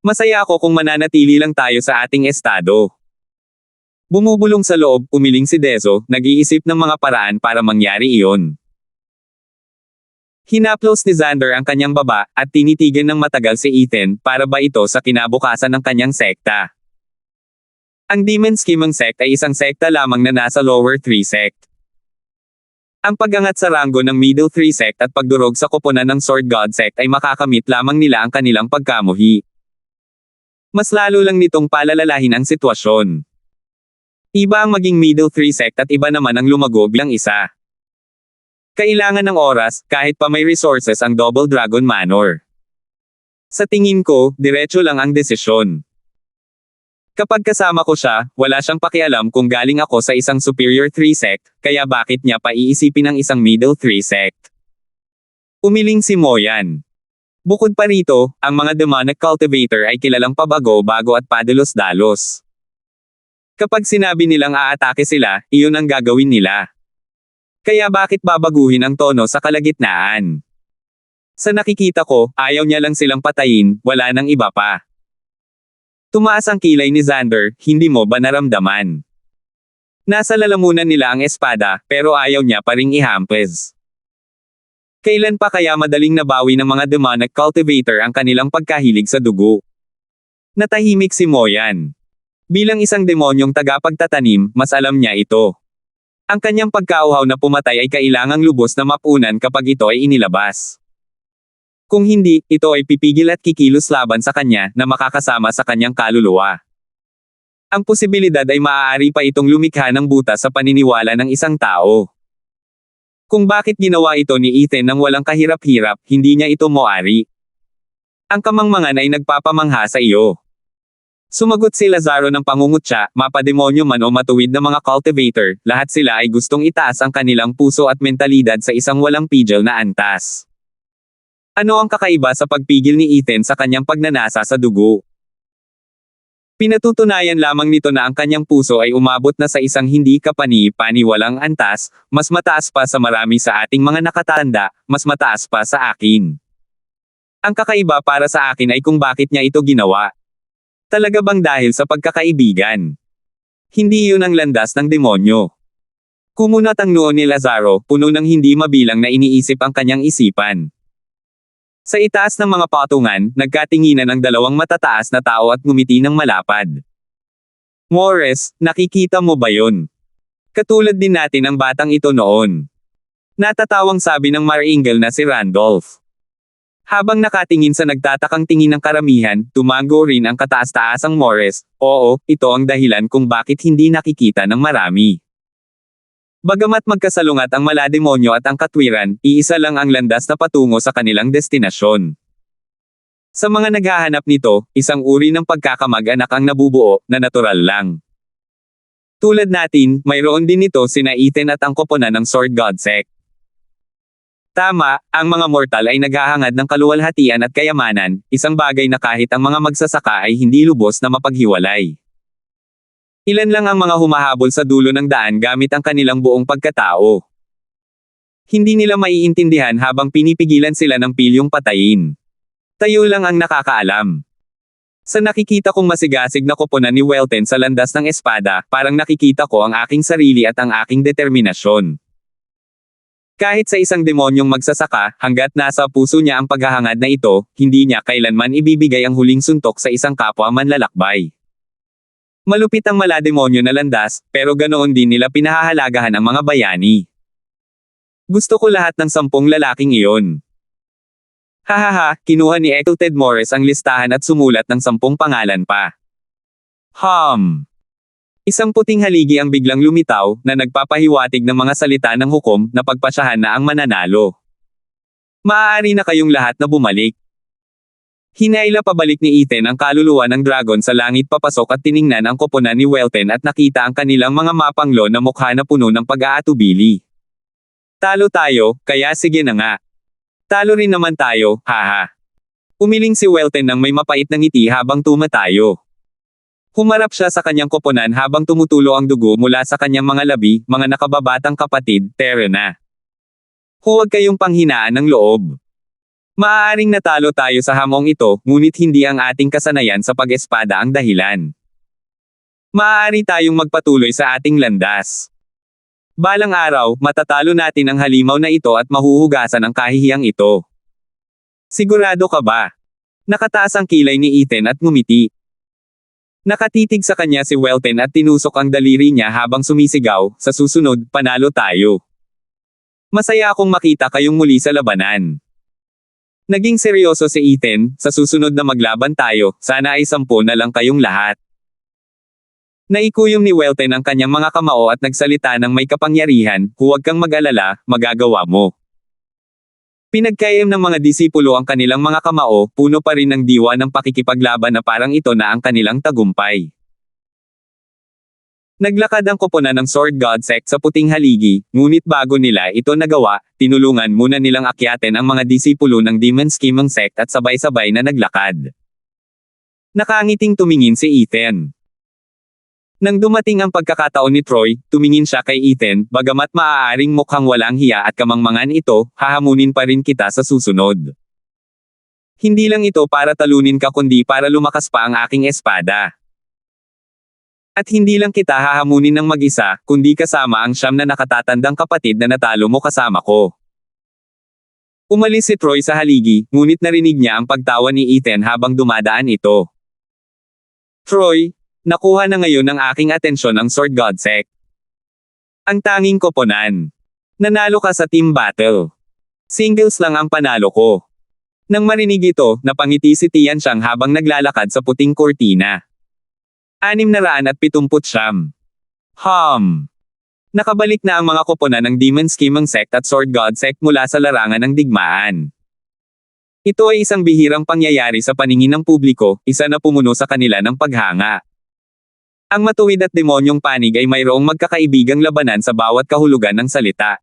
Masaya ako kung mananatili lang tayo sa ating estado. Bumubulong sa loob, umiling si Dezo, nag-iisip ng mga paraan para mangyari iyon. Hinaplos ni Xander ang kanyang baba, at tinitigan ng matagal si Ethan, para ba ito sa kinabukasan ng kanyang sekta. Ang Demon Scheming Sect ay isang sekta lamang na nasa lower 3 sect. Ang pag-angat sa ranggo ng middle 3 sect at pagdurog sa koponan ng Sword God Sect ay makakamit lamang nila ang kanilang pagkamuhi. Mas lalo lang nitong palalalahin ang sitwasyon. Iba ang maging middle 3 sect at iba naman ang lumago bilang isa. Kailangan ng oras, kahit pa may resources ang Double Dragon Manor. Sa tingin ko, diretso lang ang desisyon. Kapag kasama ko siya, wala siyang pakialam kung galing ako sa isang superior 3 sect, kaya bakit niya pa iisipin ang isang middle 3 sect? Umiling si Moyan. Bukod pa rito, ang mga demonic cultivator ay kilalang pabago-bago at padalos-dalos. Kapag sinabi nilang aatake sila, iyon ang gagawin nila. Kaya bakit babaguhin ang tono sa kalagitnaan? Sa nakikita ko, ayaw niya lang silang patayin, wala nang iba pa. Tumaas ang kilay ni Xander, hindi mo ba naramdaman? Nasa lalamunan nila ang espada, pero ayaw niya pa ring ihampes. Kailan pa kaya madaling nabawi ng mga demonic cultivator ang kanilang pagkahilig sa dugo? Natahimik si Moyan. Bilang isang demonyong tagapagtatanim, mas alam niya ito. Ang kanyang pagkauhaw na pumatay ay kailangang lubos na mapunan kapag ito ay inilabas. Kung hindi, ito ay pipigil at kikilos laban sa kanya na makakasama sa kanyang kaluluwa. Ang posibilidad ay maaari pa itong lumikha ng butas sa paniniwala ng isang tao. Kung bakit ginawa ito ni Ethan nang walang kahirap-hirap, hindi niya ito moari. Ang kamangmangan ay nagpapamangha sa iyo. Sumagot si Lazaro ng pangungutya, mapademonyo man o matuwid na mga cultivator, lahat sila ay gustong itaas ang kanilang puso at mentalidad sa isang walang pigil na antas. Ano ang kakaiba sa pagpigil ni Ethan sa kanyang pagnanasa sa dugo? Pinatutunayan lamang nito na ang kanyang puso ay umabot na sa isang hindi kapani-paniwalang antas, mas mataas pa sa marami sa ating mga nakatanda, mas mataas pa sa akin. Ang kakaiba para sa akin ay kung bakit niya ito ginawa. Talaga bang dahil sa pagkakaibigan? Hindi iyon ang landas ng demonyo. Kumunat ang noo ni Lazaro, puno ng hindi mabilang na iniisip ang kanyang isipan. Sa itaas ng mga patungan, nagkatinginan ang dalawang matataas na tao at ngumiti ng malapad. Morris, nakikita mo ba yun? Katulad din natin ang batang ito noon. Natatawang sabi ng Maringal na si Randolph. Habang nakatingin sa nagtatakang tingin ng karamihan, tumago rin ang kataas-taasang Morris, oo, ito ang dahilan kung bakit hindi nakikita ng marami. Bagamat magkasalungat ang malademonyo at ang katwiran, iisa lang ang landas na patungo sa kanilang destinasyon. Sa mga naghahanap nito, isang uri ng pagkakamag-anak ang nabubuo, na natural lang. Tulad natin, mayroon din nito sina Ethan at ang koponan ng Sword God Sect. Tama, ang mga mortal ay naghahangad ng kaluwalhatian at kayamanan, isang bagay na kahit ang mga magsasaka ay hindi lubos na mapaghiwalay. Ilan lang ang mga humahabol sa dulo ng daan gamit ang kanilang buong pagkatao. Hindi nila maiintindihan habang pinipigilan sila ng pilyong patayin. Tayo lang ang nakakaalam. Sa nakikita kong masigasig na koponan ni Welten sa landas ng espada, parang nakikita ko ang aking sarili at ang aking determinasyon. Kahit sa isang demonyong magsasaka, hanggat nasa puso niya ang paghahangad na ito, hindi niya kailanman ibibigay ang huling suntok sa isang kapwa manlalakbay. Malupit ang malademonyo na landas, pero ganoon din nila pinahahalagahan ang mga bayani. Gusto ko lahat ng 10 lalaking iyon. Hahaha, kinuha ni Ted Morris ang listahan at sumulat ng 10 pangalan pa. Isang puting haligi ang biglang lumitaw, na nagpapahiwatig ng mga salita ng hukom, na pagpasyahan na ang mananalo. Maaari na kayong lahat na bumalik. Hinaila pabalik ni Ethan ang kaluluwa ng dragon sa langit papasok at tiningnan ang koponan ni Welten at nakita ang kanilang mga mapanglo na mukha na puno ng pag-aatubili. Talo tayo, kaya sige na nga. Talo rin naman tayo, haha. Umiling si Welten ng may mapait na ngiti habang tumatayo. Humarap siya sa kanyang koponan habang tumutulo ang dugo mula sa kanyang mga labi, mga nakababatang kapatid, tero na. Huwag kayong panghinaan ng loob. Maaaring natalo tayo sa hamong ito, ngunit hindi ang ating kasanayan sa pag-espada ang dahilan. Maaari tayong magpatuloy sa ating landas. Balang araw, matatalo natin ang halimaw na ito at mahuhugasan ang kahihiyang ito. Sigurado ka ba? Nakataas ang kilay ni Ethan at ngumiti. Nakatitig sa kanya si Welton at tinusok ang daliri niya habang sumisigaw, sa susunod, panalo tayo. Masaya akong makita kayong muli sa labanan. Naging seryoso si Ethan, sa susunod na maglaban tayo, sana ay 10 na lang kayong lahat. Naikuyom ni Welton ang kanyang mga kamao at nagsalita ng may kapangyarihan, huwag kang mag-alala, magagawa mo. Pinagkayam ng mga disipulo ang kanilang mga kamao, puno pa rin ng diwa ng pakikipaglaban na parang ito na ang kanilang tagumpay. Naglakad ang koponan ng Sword God Sect sa puting haligi, ngunit bago nila ito nagawa, tinulungan muna nilang akyatin ang mga disipulo ng Demon Scheming Sect at sabay-sabay na naglakad. Nakangiting tumingin si Ethan. Nang dumating ang pagkakataon ni Troy, tumingin siya kay Ethan, bagamat maaaring mukhang walang hiya at kamangmangan ito, hahamunin pa rin kita sa susunod. Hindi lang ito para talunin ka kundi para lumakas pa ang aking espada. At hindi lang kita hahamunin ng mag-isa, kundi kasama ang 9 na nakatatandang kapatid na natalo mo kasama ko. Umalis si Troy sa haligi, ngunit narinig niya ang pagtawa ni Ethan habang dumadaan ito. Troy, nakuha na ngayon ng aking atensyon ang Sword God Sect. Ang tanging koponan. Nanalo ka sa team battle. Singles lang ang panalo ko. Nang marinig ito, napangiti si Tian Xiang habang naglalakad sa puting kortina. 679. Nakabalik na ang mga koponan ng Demon Scheming Sect at Sword God Sect mula sa larangan ng digmaan. Ito ay isang bihirang pangyayari sa paningin ng publiko, isa na pumuno sa kanila ng paghanga. Ang matuwid at demonyong panig ay mayroong magkakaibigang labanan sa bawat kahulugan ng salita.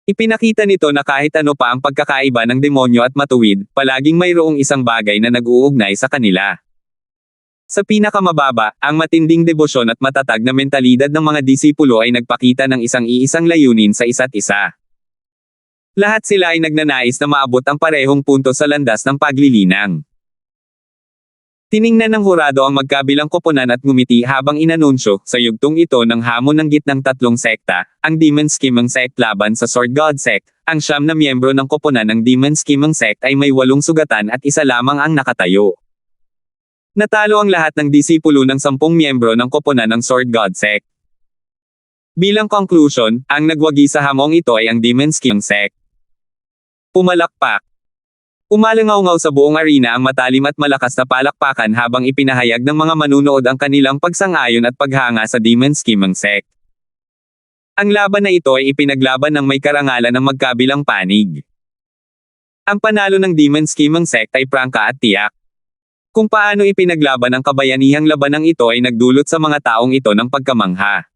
Ipinakita nito na kahit ano pa ang pagkakaiba ng demonyo at matuwid, palaging mayroong isang bagay na nag-uugnay sa kanila. Sa pinakamababa, ang matinding debosyon at matatag na mentalidad ng mga disipulo ay nagpakita ng isang layunin sa isa't isa. Lahat sila ay nagnanais na maabot ang parehong punto sa landas ng paglilinang. Tiningnan ng hurado ang magkabilang koponan at ngumiti habang inanunsyo, sa yugtong ito ng hamon ng gitnang 3 sekta, ang Demon Scheming Sect laban sa Sword God Sect, ang 9 na miyembro ng koponan ng Demon Scheming Sect ay may 8 sugatan at isa lamang ang nakatayo. Natalo ang lahat ng disipulo ng 10 miyembro ng koponan ng Sword God Sect. Bilang conclusion, ang nagwagi sa hamong ito ay ang Demon Scheming Sect. Pumalakpak. Umalangaw-ngaw sa buong arena ang matalim at malakas na palakpakan habang ipinahayag ng mga manunood ang kanilang pagsang-ayon at paghanga sa Demon Scheming Sect. Ang laban na ito ay ipinaglaban ng may karangalan ng magkabilang panig. Ang panalo ng Demon Scheming Sect ay prangka at tiyak. Kung paano ipinaglaban ang kabayanihang labanang ito ay nagdulot sa mga taong ito ng pagkamangha.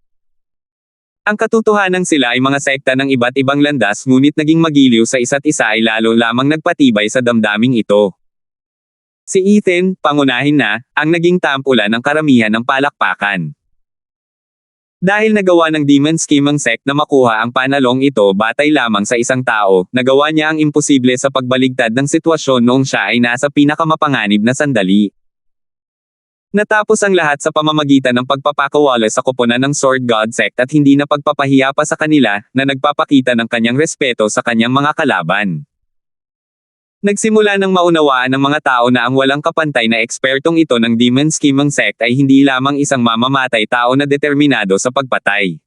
Ang katotohanan sila ay mga sekta ng iba't ibang landas ngunit naging magiliw sa isa't isa ay lalo lamang nagpatibay sa damdaming ito. Si Ethan, pangunahin na, ang naging tampulan ng karamihan ng palakpakan. Dahil nagawa ng Demon Scheming Sect na makuha ang panalong ito batay lamang sa isang tao, nagawa niya ang imposible sa pagbaligtad ng sitwasyon noong siya ay nasa pinakamapanganib na sandali. Natapos ang lahat sa pamamagitan ng pagpapakawala sa koponan ng Sword God Sect at hindi na pagpapahiya pa sa kanila, na nagpapakita ng kanyang respeto sa kanyang mga kalaban. Nagsimula ng maunawaan ng mga tao na ang walang kapantay na ekspertong ito ng Demon Scheming Sect ay hindi lamang isang mamamatay tao na determinado sa pagpatay.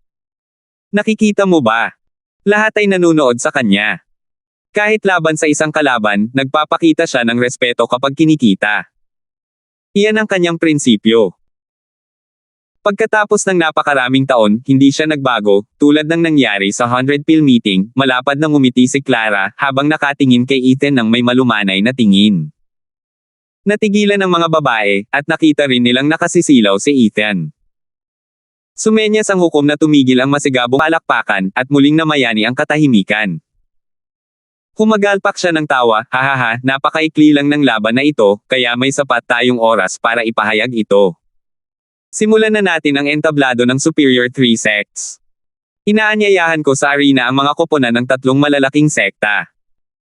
Nakikita mo ba? Lahat ay nanunood sa kanya. Kahit laban sa isang kalaban, nagpapakita siya ng respeto kapag kinikita. Iyan ang kanyang prinsipyo. Pagkatapos ng napakaraming taon, hindi siya nagbago, tulad ng nangyari sa 100 Pill Meeting, malapad na ngumiti si Clara, habang nakatingin kay Ethan ng may malumanay na tingin. Natigilan ang mga babae, at nakita rin nilang nakasisilaw si Ethan. Sumenyas ang hukom na tumigil ang masigabong palakpakan, at muling namayani ang katahimikan. Humagalpak siya ng tawa, hahaha, napakaikli lang ng laban na ito, kaya may sapat tayong oras para ipahayag ito. Simulan na natin ang entablado ng Superior 3 Sects. Inaanyayahan ko sa arena ang mga koponan ng tatlong malalaking sekta.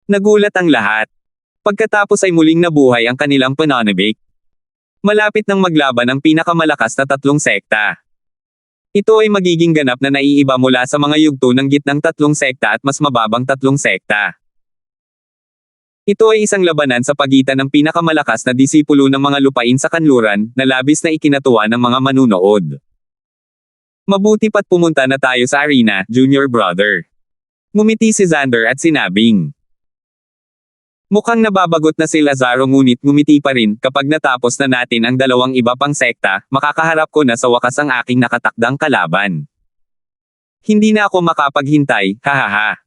Nagulat ang lahat. Pagkatapos ay muling nabuhay ang kanilang pananabik. Malapit nang maglaban ang pinakamalakas na tatlong sekta. Ito ay magiging ganap na naiiba mula sa mga yugto ng gitnang tatlong sekta at mas mababang tatlong sekta. Ito ay isang labanan sa pagitan ng pinakamalakas na disipulo ng mga lupain sa kanluran, na labis na ikinatuwa ng mga manunood. Mabuti pa't pumunta na tayo sa arena, junior brother. Ngumiti si Xander at sinabing. Mukhang nababagot na si Lazaro ngunit ngumiti pa rin. Kapag natapos na natin ang dalawang iba pang sekta, makakaharap ko na sa wakas ang aking nakatakdang kalaban. Hindi na ako makapaghintay, hahaha.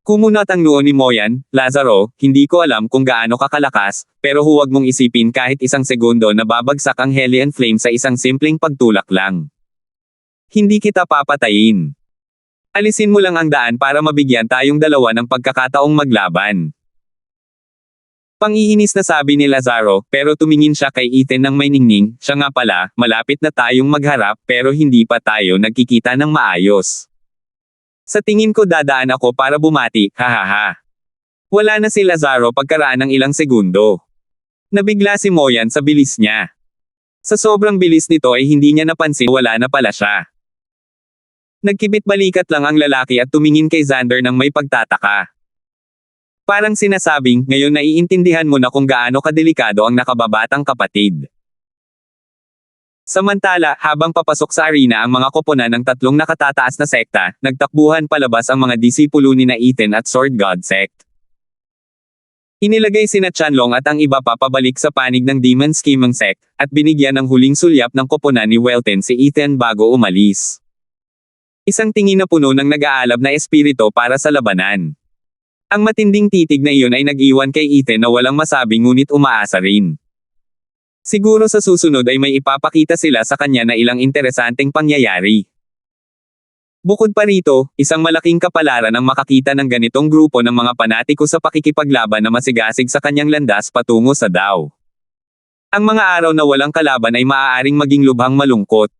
Kumunot ang noo ni Moyan. Lazaro, hindi ko alam kung gaano kakalakas, pero huwag mong isipin kahit isang segundo na babagsak ang Hellion Flame sa isang simpleng pagtulak lang. Hindi kita papatayin. Alisin mo lang ang daan para mabigyan tayong dalawa ng pagkakataong maglaban. Pangiinis na sabi ni Lazaro, pero tumingin siya kay Ethan ng may ningning. Siya nga pala, malapit na tayong magharap pero hindi pa tayo nagkikita ng maayos. Sa tingin ko dadaan ako para bumati, hahaha. Wala na si Lazaro pagkaraan ng ilang segundo. Nabigla si Moyan sa bilis niya. Sa sobrang bilis nito ay hindi niya napansin wala na pala siya. Nagkibit balikat lang ang lalaki at tumingin kay Xander ng may pagtataka. Parang sinasabing, ngayon naiintindihan mo na kung gaano kadelikado ang nakababatang kapatid. Samantala, habang papasok sa arena ang mga koponan ng tatlong nakatataas na sekta, nagtakbuhan palabas ang mga disipulo ni na Ethan at Sword God Sect. Inilagay sina Chanlong at ang iba pa pabalik sa panig ng Demon Scheming Sect, at binigyan ng huling sulyap ng koponan ni Welten si Ethan bago umalis. Isang tingin na puno ng nag-aalab na espirito para sa labanan. Ang matinding titig na iyon ay nag-iwan kay Ethan na walang masabi ngunit umaasa rin. Siguro sa susunod ay may ipapakita sila sa kanya na ilang interesanteng pangyayari. Bukod pa rito, isang malaking kapalaran ang makakita ng ganitong grupo ng mga panatiko sa pakikipaglaban na masigasig sa kanyang landas patungo sa Dao. Ang mga araw na walang kalaban ay maaaring maging lubhang malungkot.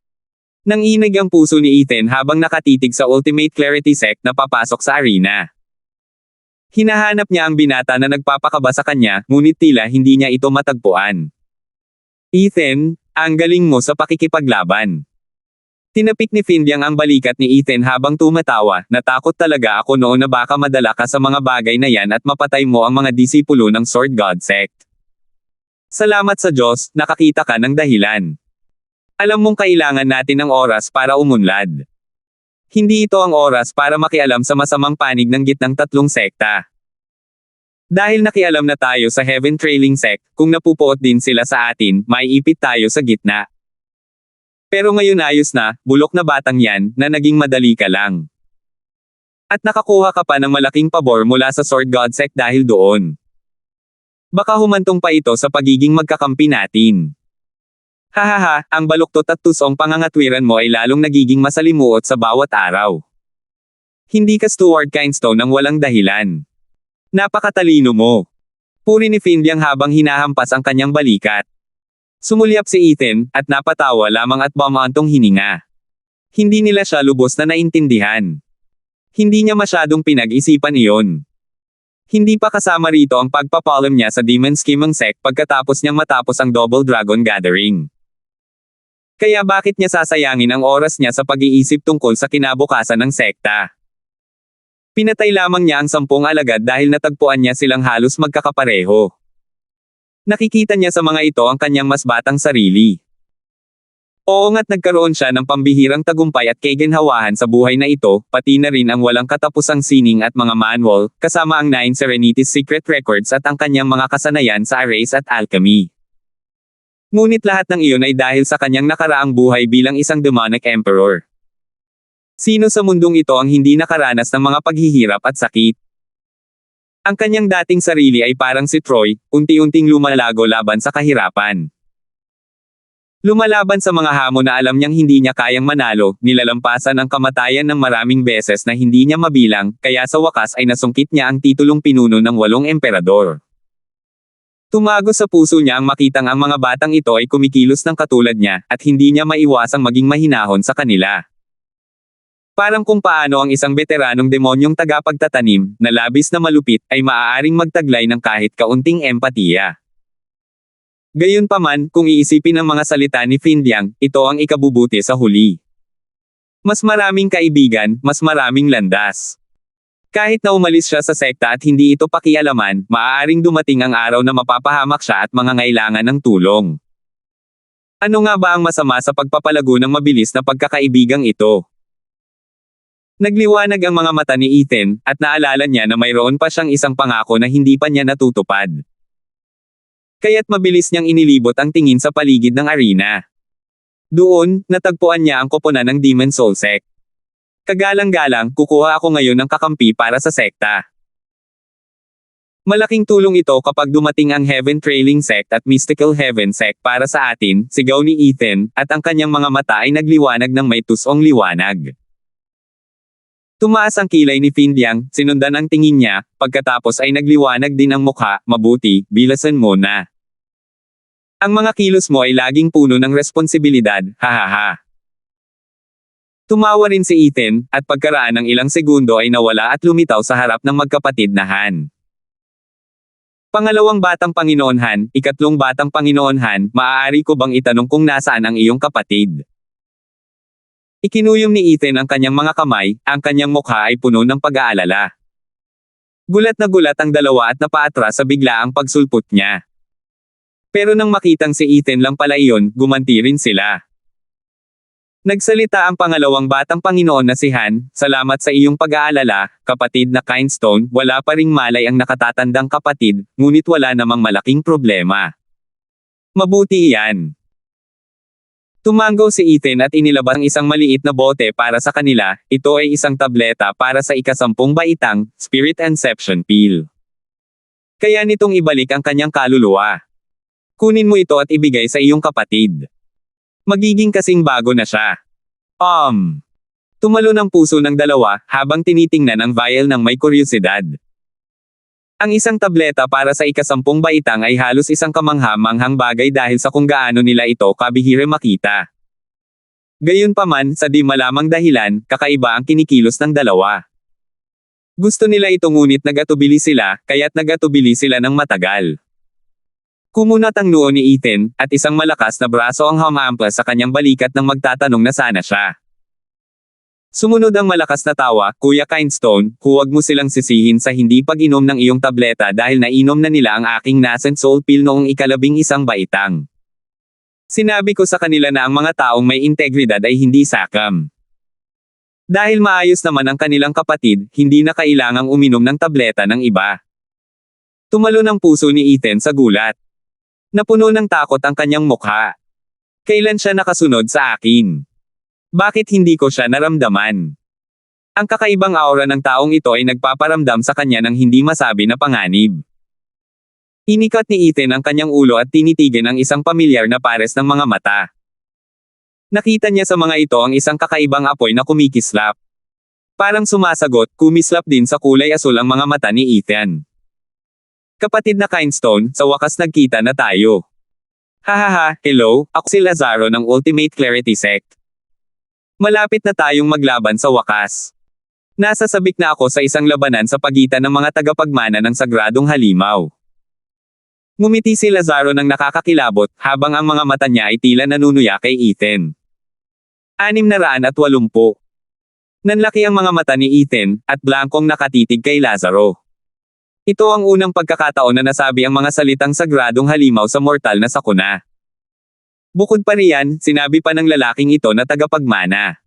Nanginig ang puso ni Ethan habang nakatitig sa Ultimate Clarity Sect na papasok sa arena. Hinahanap niya ang binata na nagpapakaba sa kanya, ngunit tila hindi niya ito matagpuan. Ethan, ang galing mo sa pakikipaglaban. Tinapik ni Findyang ang balikat ni Ethan habang tumatawa. Natakot talaga ako noon na baka madala ka sa mga bagay na yan at mapatay mo ang mga disipulo ng Sword God Sect. Salamat sa Diyos, nakakita ka ng dahilan. Alam mong kailangan natin ng oras para umunlad. Hindi ito ang oras para makialam sa masamang panig ng gitnang tatlong sekta. Dahil nakialam na tayo sa Heaven Trailing Sect, kung napupuot din sila sa atin, maiipit tayo sa gitna. Pero ngayon ayos na, bulok na batang yan, na naging madali ka lang. At nakakuha ka pa ng malaking pabor mula sa Sword God Sect dahil doon. Baka humantong pa ito sa pagiging magkakampi natin. Hahaha, ang baluktot at tusong pangangatwiran mo ay lalong nagiging masalimuot sa bawat araw. Hindi ka Stuart Kindstone ng walang dahilan. Napakatalino mo. Puri ni Findyang habang hinahampas ang kanyang balikat. Sumulyap si Ethan, at napatawa lamang at bumantong hininga. Hindi nila siya lubos na naintindihan. Hindi niya masyadong pinag-isipan iyon. Hindi pa kasama rito ang pagpapalam niya sa Demon Scheming Sect pagkatapos niyang matapos ang Double Dragon Gathering. Kaya bakit niya sasayangin ang oras niya sa pag-iisip tungkol sa kinabukasan ng sekta? Pinatay lamang niya ang 10 alagad dahil natagpuan niya silang halos magkakapareho. Nakikita niya sa mga ito ang kanyang mas batang sarili. Oo nga't nagkaroon siya ng pambihirang tagumpay at kaginhawahan sa buhay na ito, pati na rin ang walang katapusang sining at mga manual, kasama ang 9 Serenity's Secret Records at ang kanyang mga kasanayan sa Arrays at Alchemy. Ngunit lahat ng iyon ay dahil sa kanyang nakaraang buhay bilang isang demonic emperor. Sino sa mundong ito ang hindi nakaranas ng mga paghihirap at sakit? Ang kanyang dating sarili ay parang si Troy, unti-unting lumalago laban sa kahirapan. Lumalaban sa mga hamon na alam niyang hindi niya kayang manalo, nilalampasan ang kamatayan ng maraming beses na hindi niya mabilang, kaya sa wakas ay nasungkit niya ang titulong pinuno ng 8 emperador. Tumago sa puso niya ang makitang ang mga batang ito ay kumikilos ng katulad niya, at hindi niya maiwasang maging mahinahon sa kanila. Parang kung paano ang isang veteranong demonyong tagapagtatanim, na labis na malupit, ay maaaring magtaglay ng kahit kaunting empatiya. Gayunpaman, kung iisipin ang mga salita ni Findyang, ito ang ikabubuti sa huli. Mas maraming kaibigan, mas maraming landas. Kahit na umalis siya sa sekta at hindi ito pakialaman, maaaring dumating ang araw na mapapahamak siya at mangangailangan ng tulong. Ano nga ba ang masama sa pagpapalago ng mabilis na pagkakaibigang ito? Nagliwanag ang mga mata ni Ethan, at naalala niya na mayroon pa siyang isang pangako na hindi pa niya natutupad. Kaya't mabilis niyang inilibot ang tingin sa paligid ng arena. Doon, natagpuan niya ang koponan ng Demon Soul Sect. Kagalang-galang, kukuha ako ngayon ng kakampi para sa sekta. Malaking tulong ito kapag dumating ang Heaven Trailing Sect at Mystical Heaven Sect para sa atin, sigaw ni Ethan, at ang kanyang mga mata ay nagliwanag ng may tusong liwanag. Tumaas ang kilay ni Findyang, sinundan ang tingin niya, pagkatapos ay nagliwanag din ang mukha, mabuti, bilasan mo na. Ang mga kilos mo ay laging puno ng responsibilidad, hahaha. Tumawa rin si Ethan, at pagkaraan ng ilang segundo ay nawala at lumitaw sa harap ng magkapatid na Han. Pangalawang batang Panginoon Han, ikatlong batang Panginoon Han, maaari ko bang itanong kung nasaan ang iyong kapatid? Ikinuyom ni Ethan ang kanyang mga kamay, ang kanyang mukha ay puno ng pag-aalala. Gulat na gulat ang dalawa at napaatras sa biglaang pagsulpot niya. Pero nang makitang si Ethan lang pala iyon, gumanti rin sila. Nagsalita ang pangalawang batang Panginoon na si Han, salamat sa iyong pag-aalala, kapatid na Kindstone, wala pa ring malay ang nakatatandang kapatid, ngunit wala namang malaking problema. Mabuti iyan. Tumango si Ethan at inilabas ang isang maliit na bote para sa kanila, ito ay isang tableta para sa ika-10 baitang, Spirit Inception Pill. Kaya nitong ibalik ang kanyang kaluluwa. Kunin mo ito at ibigay sa iyong kapatid. Magiging kasing bago na siya. Tumalo ng puso ng dalawa, habang tinitingnan ang vial ng may kuryosidad. Ang isang tableta para sa ika-10 baitang ay halos isang kamangha-manghang bagay dahil sa kung gaano nila ito kabihira makita. Gayunpaman, sa di malamang dahilan, kakaiba ang kinikilos ng dalawa. Gusto nila ito ngunit nagatubili sila, kaya't nagatubili sila ng matagal. Kumunat ang noo ni Ethan, at isang malakas na braso ang humahampas sa kanyang balikat nang magtatanong na sana siya. Sumunod ang malakas na tawa, Kuya Kindstone, huwag mo silang sisihin sa hindi pag-inom ng iyong tableta dahil nainom na nila ang aking Nascent Soul Pill noong ika-11 baitang. Sinabi ko sa kanila na ang mga taong may integridad ay hindi sakam. Dahil maayos naman ang kanilang kapatid, hindi na kailangang uminom ng tableta ng iba. Tumalo ng puso ni Ethan sa gulat. Napuno ng takot ang kanyang mukha. Kailan siya nakasunod sa akin? Bakit hindi ko siya naramdaman? Ang kakaibang aura ng taong ito ay nagpaparamdam sa kanya ng hindi masabi na panganib. Inikat ni Ethan ang kanyang ulo at tinitigan ang isang pamilyar na pares ng mga mata. Nakita niya sa mga ito ang isang kakaibang apoy na kumikislap. Parang sumasagot, kumislap din sa kulay asul ang mga mata ni Ethan. Kapatid na Kindstone, sa wakas nagkita na tayo. Hahaha, hello, ako si Lazaro ng Ultimate Clarity Sect. Malapit na tayong maglaban sa wakas. Nasasabik na ako sa isang labanan sa pagitan ng mga tagapagmana ng sagradong halimaw. Ngumiti si Lazaro ng nakakakilabot, habang ang mga mata niya ay tila nanunuya kay Ethan. 680. Nanlaki ang mga mata ni Ethan, at blankong nakatitig kay Lazaro. Ito ang unang pagkakataon na nasabi ang mga salitang sagradong halimaw sa mortal na sakuna. Bukod pa riyan, sinabi pa ng lalaking ito na tagapagmana.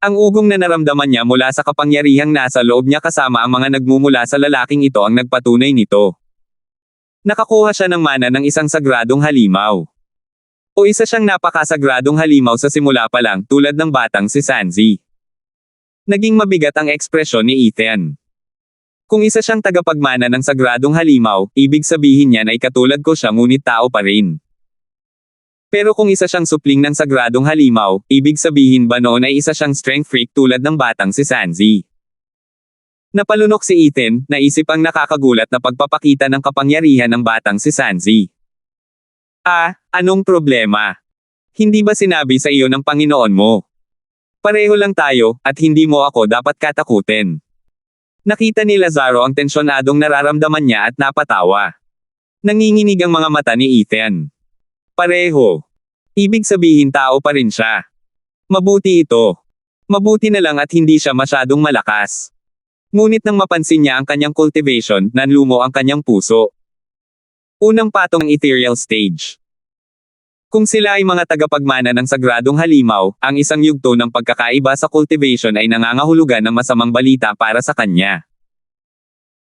Ang ugong na naramdaman niya mula sa kapangyarihang nasa loob niya kasama ang mga nagmumula sa lalaking ito ang nagpatunay nito. Nakakuha siya ng mana ng isang sagradong halimaw. O isa siyang napakasagradong halimaw sa simula pa lang, tulad ng batang si Sanzi. Naging mabigat ang ekspresyon ni Ethan. Kung isa siyang tagapagmana ng sagradong halimaw, ibig sabihin niya na katulad ko siya ngunit tao pa rin. Pero kung isa siyang supling ng sagradong halimaw, ibig sabihin ba noon ay isa siyang strength freak tulad ng batang si Sanzi? Napalunok si Ethan, naisip ang nakakagulat na pagpapakita ng kapangyarihan ng batang si Sanzi. Anong problema? Hindi ba sinabi sa iyo ng Panginoon mo? Pareho lang tayo, at hindi mo ako dapat katakutin. Nakita ni Lazaro ang tensyonadong nararamdaman niya at napatawa. Nanginginig ang mga mata ni Ethan. Pareho. Ibig sabihin tao pa rin siya. Mabuti ito. Mabuti na lang at hindi siya masyadong malakas. Ngunit nang mapansin niya ang kanyang cultivation, nanlumo ang kanyang puso. Unang patong ng ethereal stage. Kung sila ay mga tagapagmana ng sagradong halimaw, ang isang yugto ng pagkakaiba sa cultivation ay nangangahulugan ng masamang balita para sa kanya.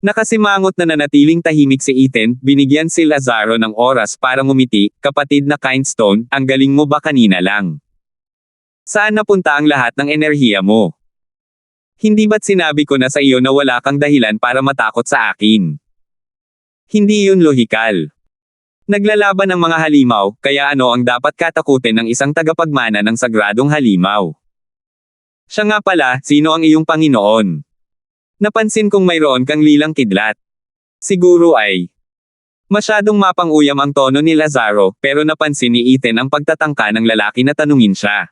Nakasimangot na nanatiling tahimik si Ethan, binigyan si Lazaro ng oras para ngumiti. Kapatid na Kindstone, ang galing mo ba kanina lang? Saan napunta ang lahat ng enerhiya mo? Hindi ba't sinabi ko na sa iyo na wala kang dahilan para matakot sa akin? Hindi yun lohikal. Naglalaban ang mga halimaw, kaya ano ang dapat katakutin ng isang tagapagmana ng sagradong halimaw? Siya nga pala, sino ang iyong Panginoon? Napansin kong mayroon kang lilang kidlat. Siguro ay. Masyadong mapang-uyam ang tono ni Lazaro, pero napansin ni Ethan ang pagtatangka ng lalaki na tanungin siya.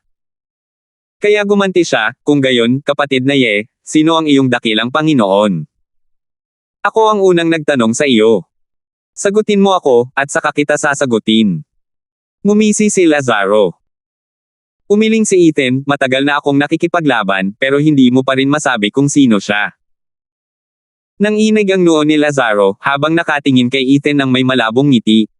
Kaya gumanti siya, kung gayon, kapatid na Ye, sino ang iyong dakilang Panginoon? Ako ang unang nagtanong sa iyo. Sagutin mo ako, at saka kita sasagutin. Ngumisi si Lazaro. Umiling si Ethan, matagal na akong nakikipaglaban, pero hindi mo pa rin masabi kung sino siya. Nanginig ang noo ni Lazaro, habang nakatingin kay Ethan ng may malabong ngiti.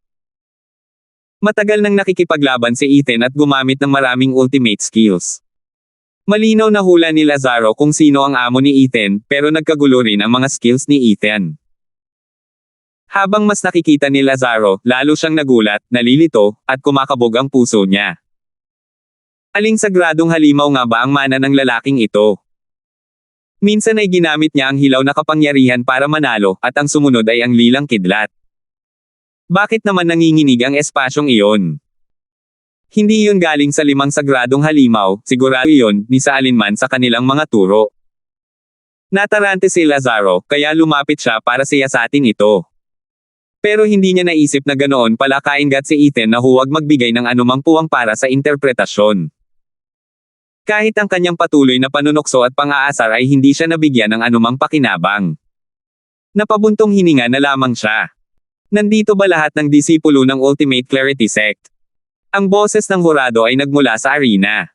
Matagal nang nakikipaglaban si Ethan at gumamit ng maraming ultimate skills. Malinaw na hula ni Lazaro kung sino ang amo ni Ethan, pero nagkagulo rin ang mga skills ni Ethan. Habang mas nakikita ni Lazaro, lalo siyang nagulat, nalilito, at kumakabog ang puso niya. Aling sagradong halimaw nga ba ang mana ng lalaking ito? Minsan ay ginamit niya ang hilaw na kapangyarihan para manalo, at ang sumunod ay ang lilang kidlat. Bakit naman nanginginig ang espasyong iyon? Hindi yun galing sa 5 sagradong halimaw, sigurado yun, ni sa alinman sa kanilang mga turo. Natarante si Lazaro, kaya lumapit siya para siyasatin ito. Pero hindi niya naisip na ganoon pala kaingat si Ethan na huwag magbigay ng anumang puwang para sa interpretasyon. Kahit ang kanyang patuloy na panunukso at pang-aasar ay hindi siya nabigyan ng anumang pakinabang. Napabuntong hininga na lamang siya. Nandito ba lahat ng disipulo ng Ultimate Clarity Sect? Ang boses ng hurado ay nagmula sa arena.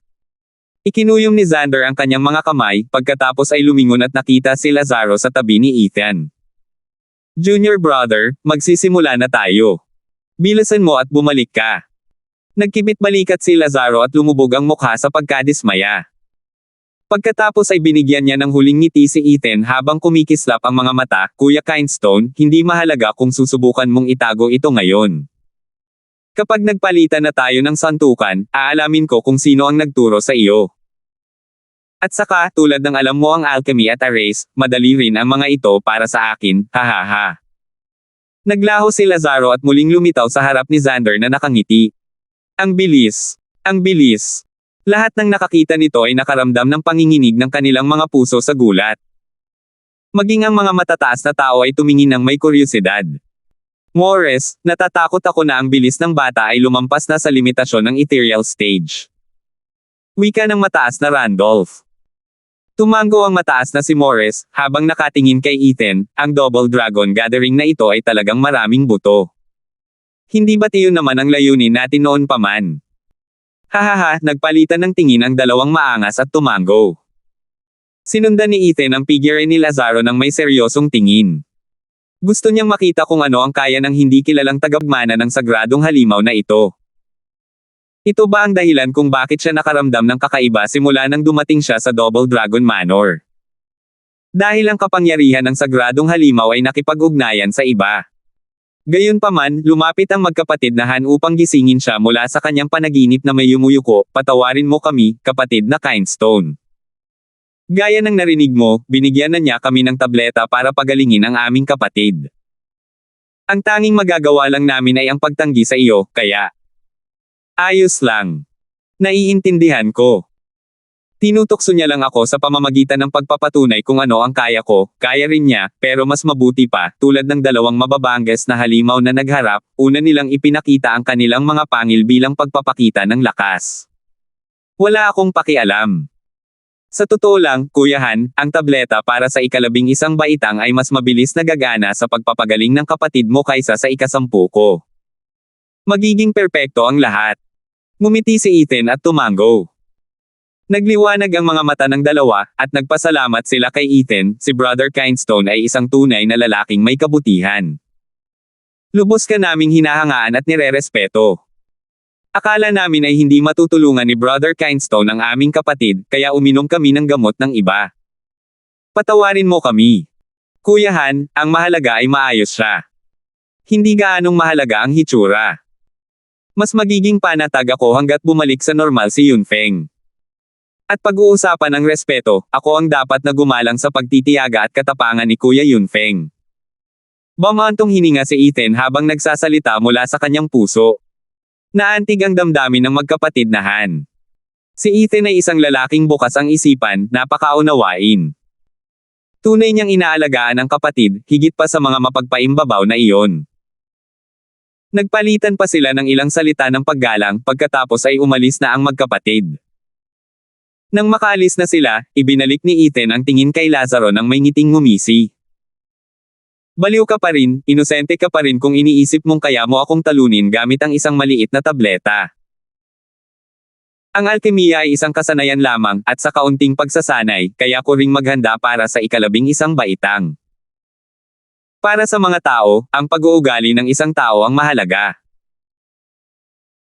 Ikinuyom ni Xander ang kanyang mga kamay, pagkatapos ay lumingon at nakita si Lazaro sa tabi ni Ethan. Junior brother, magsisimula na tayo. Bilisan mo at bumalik ka. Nagkibit-balikat si Lazaro at lumubog ang mukha sa pagkadismaya. Pagkatapos ay binigyan niya ng huling ngiti si Ethan habang kumikislap ang mga mata. Kuya Kindstone, hindi mahalaga kung susubukan mong itago ito ngayon. Kapag nagpalitan na tayo ng santukan, aalamin ko kung sino ang nagturo sa iyo. At saka, tulad ng alam mo ang alchemy at arrays, madali rin ang mga ito para sa akin, hahaha. Naglaho si Lazaro at muling lumitaw sa harap ni Xander na nakangiti. Ang bilis! Ang bilis! Lahat ng nakakita nito ay nakaramdam ng panginginig ng kanilang mga puso sa gulat. Maging ang mga matataas na tao ay tumingin ng may kuryosidad. Morris, natatakot ako na ang bilis ng bata ay lumampas na sa limitasyon ng ethereal stage. Wika ng mataas na Randolph. Tumango ang mataas na si Morris, habang nakatingin kay Ethan, ang Double Dragon Gathering na ito ay talagang maraming buto. Hindi ba't iyon naman ang layunin natin noon pa man? Hahaha, nagpalitan ng tingin ang dalawang maangas at tumango. Sinundan ni Ethan ang figure ni Lazaro ng may seryosong tingin. Gusto niyang makita kung ano ang kaya ng hindi kilalang tagapagmana ng sagradong halimaw na ito. Ito ba ang dahilan kung bakit siya nakaramdam ng kakaiba simula nang dumating siya sa Double Dragon Manor? Dahil ang kapangyarihan ng sagradong halimaw ay nakipag-ugnayan sa iba. Gayunpaman, lumapit ang magkapatid na Han upang gisingin siya mula sa kanyang panaginip na may yumuyuko. Patawarin mo kami, kapatid na Kindstone. Gaya ng narinig mo, binigyan na niya kami ng tableta para pagalingin ang aming kapatid. Ang tanging magagawa lang namin ay ang pagtanggi sa iyo, kaya ayos lang. Naiintindihan ko. Tinutokso niya lang ako sa pamamagitan ng pagpapatunay kung ano ang kaya ko, kaya rin niya, pero mas mabuti pa, tulad ng dalawang mababanges na halimaw na nagharap, una nilang ipinakita ang kanilang mga pangil bilang pagpapakita ng lakas. Wala akong pakialam. Sa totoo lang, kuyahan, ang tableta para sa ika-11 baitang ay mas mabilis na gagana sa pagpapagaling ng kapatid mo kaysa sa ika-10 ko. Magiging perpekto ang lahat. Ngumiti si Ethan at tumango. Nagliwanag ang mga mata ng dalawa, at nagpasalamat sila kay Ethan. Si Brother Kindstone ay isang tunay na lalaking may kabutihan. Lubos ka naming hinahangaan at nirerespeto. Akala namin ay hindi matutulungan ni Brother Kindstone ang aming kapatid, kaya uminom kami ng gamot ng iba. Patawarin mo kami. Kuyahan, ang mahalaga ay maayos siya. Hindi gaanong mahalaga ang hitsura. Mas magiging panatag ako hanggat bumalik sa normal si Yunfeng. At pag-uusapan ng respeto, ako ang dapat na gumalang sa pagtitiyaga at katapangan ni Kuya Yunfeng. Bumantong hininga si Ethan habang nagsasalita mula sa kanyang puso. Naantig ang damdamin ng magkapatid na Han. Si Ethan ay isang lalaking bukas ang isipan, napakaunawain. Tunay niyang inaalagaan ang kapatid, higit pa sa mga mapagpaimbabaw na iyon. Nagpalitan pa sila ng ilang salita ng paggalang, pagkatapos ay umalis na ang magkapatid. Nang makaalis na sila, ibinalik ni Ethan ang tingin kay Lazaro nang may ngiting ngumisi. Baliw ka pa rin, inosente ka pa rin kung iniisip mong kaya mo akong talunin gamit ang isang maliit na tableta. Ang alkemiya ay isang kasanayan lamang, at sa kaunting pagsasanay, kaya ko ring maghanda para sa ika-11 baitang. Para sa mga tao, ang pag-uugali ng isang tao ang mahalaga.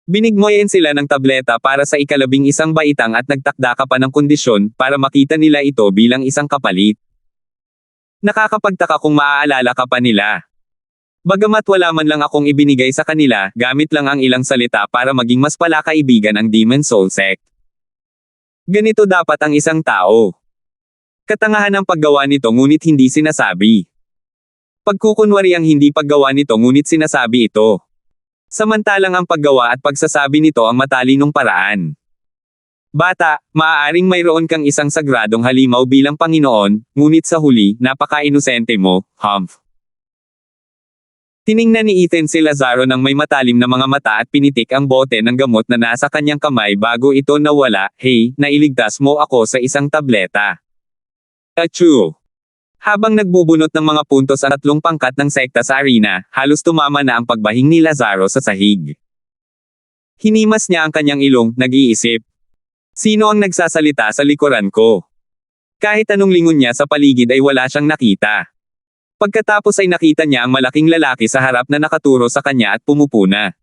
Binigmoyen sila ng tableta para sa ika-11 baitang at nagtakda ka pa ng kondisyon para makita nila ito bilang isang kapalit. Nakakapagtaka kung maaalala ka pa nila. Bagamat wala man lang akong ibinigay sa kanila, gamit lang ang ilang salita para maging mas palakaibigan ang Demon Soul Sect. Ganito dapat ang isang tao. Katangahan ang paggawa nito ngunit hindi sinasabi. Pagkukunwari ang hindi paggawa nito ngunit sinasabi ito. Samantalang ang paggawa at pagsasabi nito ang matalinong paraan. Bata, maaaring mayroon kang isang sagradong halimaw bilang Panginoon, ngunit sa huli, napaka-inosente mo, humph. Tiningnan ni Ethan si Lazaro nang may matalim na mga mata at pinitik ang bote ng gamot na nasa kanyang kamay bago ito nawala. Hey, nailigtas mo ako sa isang tableta. Achoo! Habang nagbubunot ng mga puntos ang 3 pangkat ng sekta sa arena, halos tumama na ang pagbahing ni Lazaro sa sahig. Hinimas niya ang kanyang ilong, nag-iisip. Sino ang nagsasalita sa likuran ko? Kahit anong lingon niya sa paligid ay wala siyang nakita. Pagkatapos ay nakita niya ang malaking lalaki sa harap na nakaturo sa kanya at pumupuna.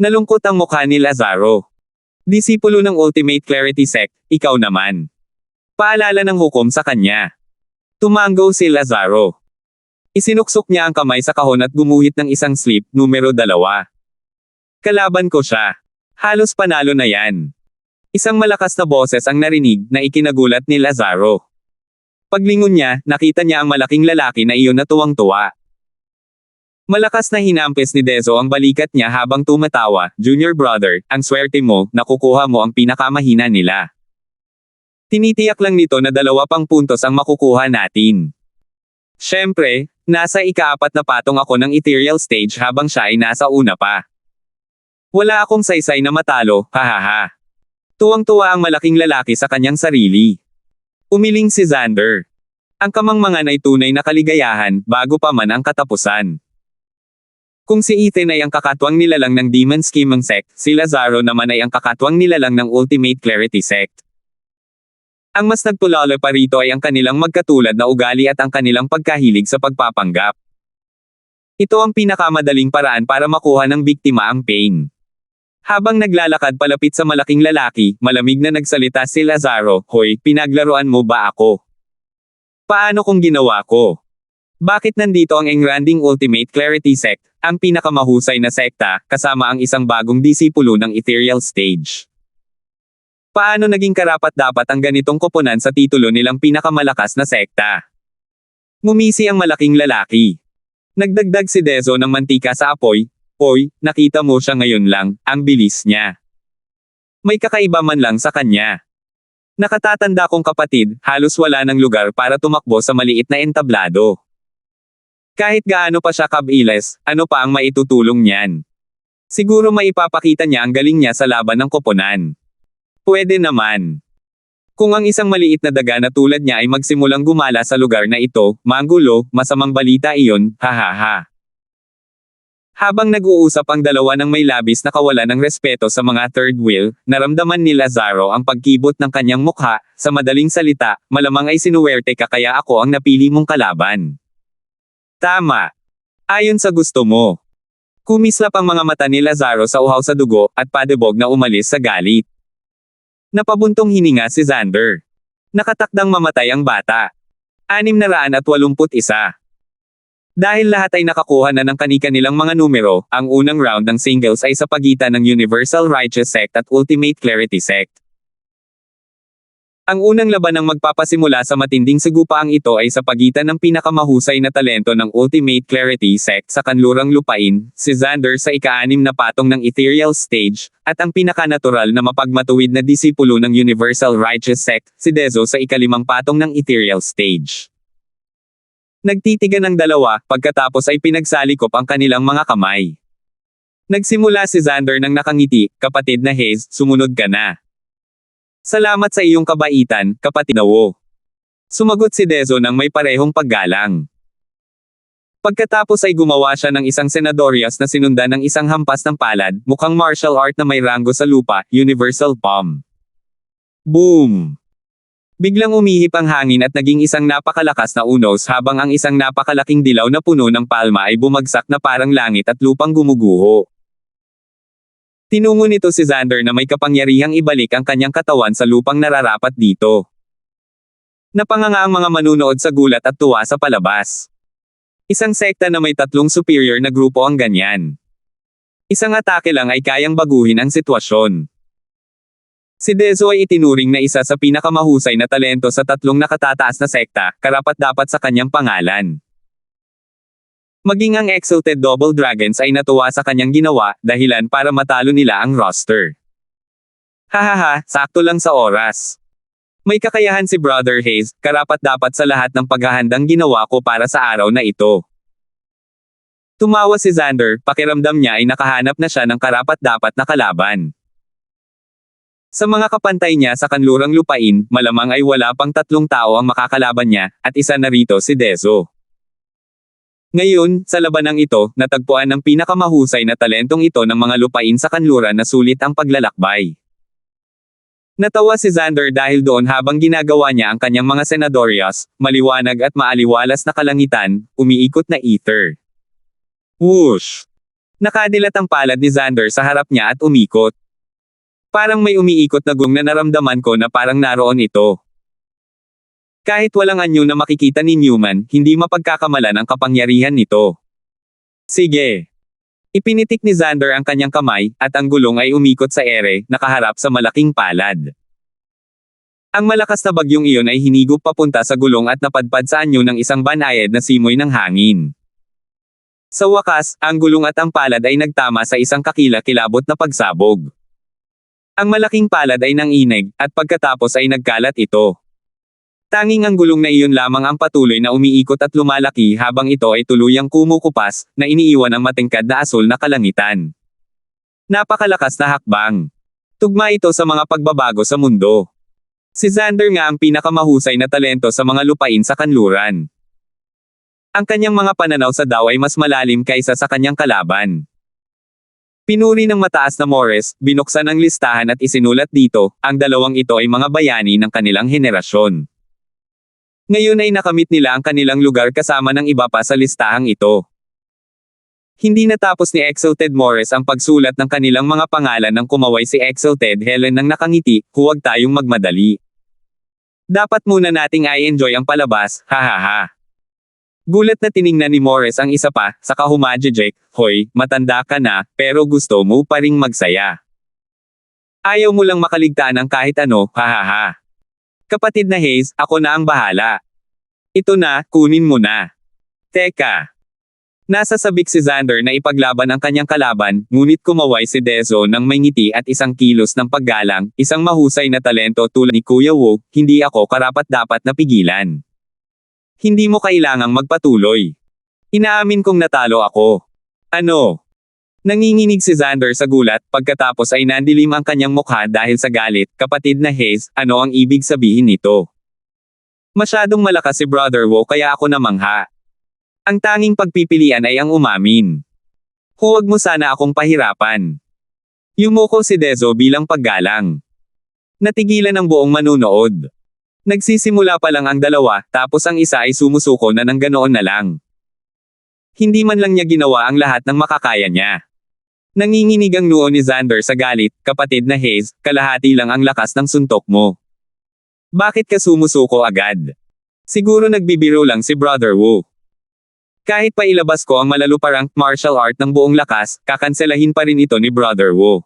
Nalungkot ang mukha ni Lazaro. Disipulo ng Ultimate Clarity Sect, ikaw naman. Paalala ng hukom sa kanya. Tumango si Lazaro. Isinuksok niya ang kamay sa kahon at gumuhit ng isang slip, numero 2. Kalaban ko siya. Halos panalo na yan. Isang malakas na boses ang narinig na ikinagulat ni Lazaro. Paglingon niya, nakita niya ang malaking lalaki na iyon na tuwang-tuwa. Malakas na hinampes ni Dezo ang balikat niya habang tumatawa. Junior brother, ang swerte mo, nakukuha mo ang pinakamahina nila. Tinitiyak lang nito na 2 pang puntos ang makukuha natin. Siyempre, nasa ika-4 na patong ako ng ethereal stage habang siya ay nasa una pa. Wala akong saysay na matalo, hahaha. Tuwang-tuwa ang malaking lalaki sa kanyang sarili. Umiling si Xander. Ang kamangmangan ay tunay na kaligayahan, bago pa man ang katapusan. Kung si Ethan ay ang kakatwang nilalang ng Demon Scheming Sect, si Lazaro naman ay ang kakatwang nilalang ng Ultimate Clarity Sect. Ang mas nagtulala pa rito ay ang kanilang magkatulad na ugali at ang kanilang pagkahilig sa pagpapanggap. Ito ang pinakamadaling paraan para makuha ng biktima ang pain. Habang naglalakad palapit sa malaking lalaki, malamig na nagsalita si Lazaro, "Hoy, pinaglaruan mo ba ako? Paano kung ginawa ko? Bakit nandito ang Engranding Ultimate Clarity Sect, ang pinakamahusay na sekta, kasama ang isang bagong disipulo ng ethereal stage? Paano naging karapat-dapat ang ganitong koponan sa titulo nilang pinakamalakas na sekta?" Ngumisi ang malaking lalaki. Nagdagdag si Dezo ng mantika sa apoy. "Hoy, nakita mo siya ngayon lang, ang bilis niya. May kakaiba man lang sa kanya. Nakatatanda kong kapatid, halos wala ng lugar para tumakbo sa maliit na entablado. Kahit gaano pa siya kabiles, ano pa ang maitutulong niyan? Siguro maipapakita niya ang galing niya sa laban ng koponan. Pwede naman. Kung ang isang maliit na daga na tulad niya ay magsimulang gumala sa lugar na ito, manggulo, masamang balita iyon, hahaha. Habang nag-uusap ang dalawa ng may labis na kawalan ng respeto sa mga third wheel, naramdaman ni Lazaro ang pagkibot ng kanyang mukha, sa madaling salita, malamang ay sinuwerte ka kaya ako ang napili mong kalaban. Tama. Ayon sa gusto mo. Kumislap ang mga mata ni Lazaro sa uhaw sa dugo, at padebog na umalis sa galit. Napabuntong hininga si Xander. Nakatakdang mamatay ang bata. 681. Dahil lahat ay nakakuha na ng kani-kanilang mga numero, ang unang round ng singles ay sa pagitan ng Universal Righteous Sect at Ultimate Clarity Sect. Ang unang laban ng magpapasimula sa matinding sagupaang ito ay sa pagitan ng pinakamahusay na talento ng Ultimate Clarity Sect sa kanlurang lupain, si Xander sa ika-6 na patong ng Ethereal Stage, at ang pinakanatural na mapagmatuwid na disipulo ng Universal Righteous Sect, si Dezo sa ika-5 patong ng Ethereal Stage. Nagtitigan ng dalawa, pagkatapos ay pinagsalikop ang kanilang mga kamay. Nagsimula si Xander ng nakangiti, kapatid na Hayes, sumunod ka na. Salamat sa iyong kabaitan, kapatid na Wo. Sumagot si Dezo nang may parehong paggalang. Pagkatapos ay gumawa siya ng isang senadorias na sinundan ng isang hampas ng palad, mukhang martial art na may ranggo sa lupa, Universal Palm. Boom! Biglang umihip ang hangin at naging isang napakalakas na unos habang ang isang napakalaking dilaw na puno ng palma ay bumagsak na parang langit at lupang gumuguho. Tinungo nito si Xander na may kapangyarihang ibalik ang kanyang katawan sa lupang nararapat dito. Napanganga ang mga manunood sa gulat at tuwa sa palabas. Isang sekta na may 3 superior na grupo ang ganyan. Isang atake lang ay kayang baguhin ang sitwasyon. Si Dezo ay itinuring na isa sa pinakamahusay na talento sa 3 nakatataas na sekta, karapat-dapat sa kanyang pangalan. Maging ang Exalted Double Dragons ay natuwa sa kanyang ginawa, dahilan para matalo nila ang roster. Hahaha, sakto lang sa oras. May kakayahan si Brother Hayes, karapat-dapat sa lahat ng paghahandang ginawa ko para sa araw na ito. Tumawa si Xander, pakiramdam niya ay nakahanap na siya ng karapat-dapat na kalaban. Sa mga kapantay niya sa kanlurang lupain, malamang ay wala pang 3 tao ang makakalaban niya, at isa na rito si Dezo. Ngayon, sa labanang ito, natagpuan ng pinakamahusay na talentong ito ng mga lupain sa kanluran na sulit ang paglalakbay. Natawa si Xander dahil doon habang ginagawa niya ang kanyang mga senadorias, maliwanag at maaliwalas na kalangitan, umiikot na ether. Whoosh! Nakadilat ang palad ni Xander sa harap niya at umikot. Parang may umiikot na gung na naramdaman ko na parang naroon ito. Kahit walang anyo na makikita ni Newman, hindi mapagkakamalan ang kapangyarihan nito. Sige. Ipinitik ni Xander ang kanyang kamay, at ang gulong ay umikot sa ere, nakaharap sa malaking palad. Ang malakas na bagyong iyon ay hinigop papunta sa gulong at napadpad sa anyo ng isang banayad na simoy ng hangin. Sa wakas, ang gulong at ang palad ay nagtama sa isang kakilakilabot na pagsabog. Ang malaking palad ay nanginig, at pagkatapos ay nagkalat ito. Tanging ang gulong na iyon lamang ang patuloy na umiikot at lumalaki habang ito ay tuluyang kumukupas, na iniiwan ang matingkad na asul na kalangitan. Napakalakas na hakbang. Tugma ito sa mga pagbabago sa mundo. Si Xander nga ang pinakamahusay na talento sa mga lupain sa kanluran. Ang kanyang mga pananaw sa Dao ay mas malalim kaysa sa kanyang kalaban. Pinuri ng mataas na Morris, binuksan ang listahan at isinulat dito, ang dalawang ito ay mga bayani ng kanilang henerasyon. Ngayon ay nakamit nila ang kanilang lugar kasama ng iba pa sa listahang ito. Hindi natapos ni Exalted Morris ang pagsulat ng kanilang mga pangalan nang kumaway si Exalted Helen nang nakangiti, huwag tayong magmadali. Dapat muna nating i-enjoy ang palabas, hahaha. Gulat na tiningnan ni Morris ang isa pa, saka humajejek, hoy, matanda ka na, pero gusto mo pa ring magsaya. Ayaw mo lang makaligtaan ng kahit ano, hahaha. Kapatid na Hayes, ako na ang bahala. Ito na, kunin mo na. Teka. Nasa sabik si Xander na ipaglaban ang kanyang kalaban, ngunit kumaway si Dezo ng may ngiti at isang kilos ng paggalang, isang mahusay na talento tulad ni Kuya Wu, hindi ako karapat-dapat na pigilan. Hindi mo kailangang magpatuloy. Inaamin kong natalo ako. Ano? Nanginginig si Xander sa gulat, pagkatapos ay nandilim ang kanyang mukha dahil sa galit, kapatid na Haze, ano ang ibig sabihin nito? Masyadong malakas si Brother Wu kaya ako namangha. Ang tanging pagpipilian ay ang umamin. Huwag mo sana akong pahirapan. Yumuko si Dezo bilang paggalang. Natigilan ang buong manunood. Nagsisimula pa lang ang dalawa, tapos ang isa ay sumusuko na ng ganoon na lang. Hindi man lang niya ginawa ang lahat ng makakaya niya. Nanginginig ang noo ni Xander sa galit, kapatid na Haze, kalahati lang ang lakas ng suntok mo. Bakit ka sumusuko agad? Siguro nagbibiro lang si Brother Wu. Kahit pa ilabas ko ang malaluparang martial art ng buong lakas, kakanselahin pa rin ito ni Brother Wu.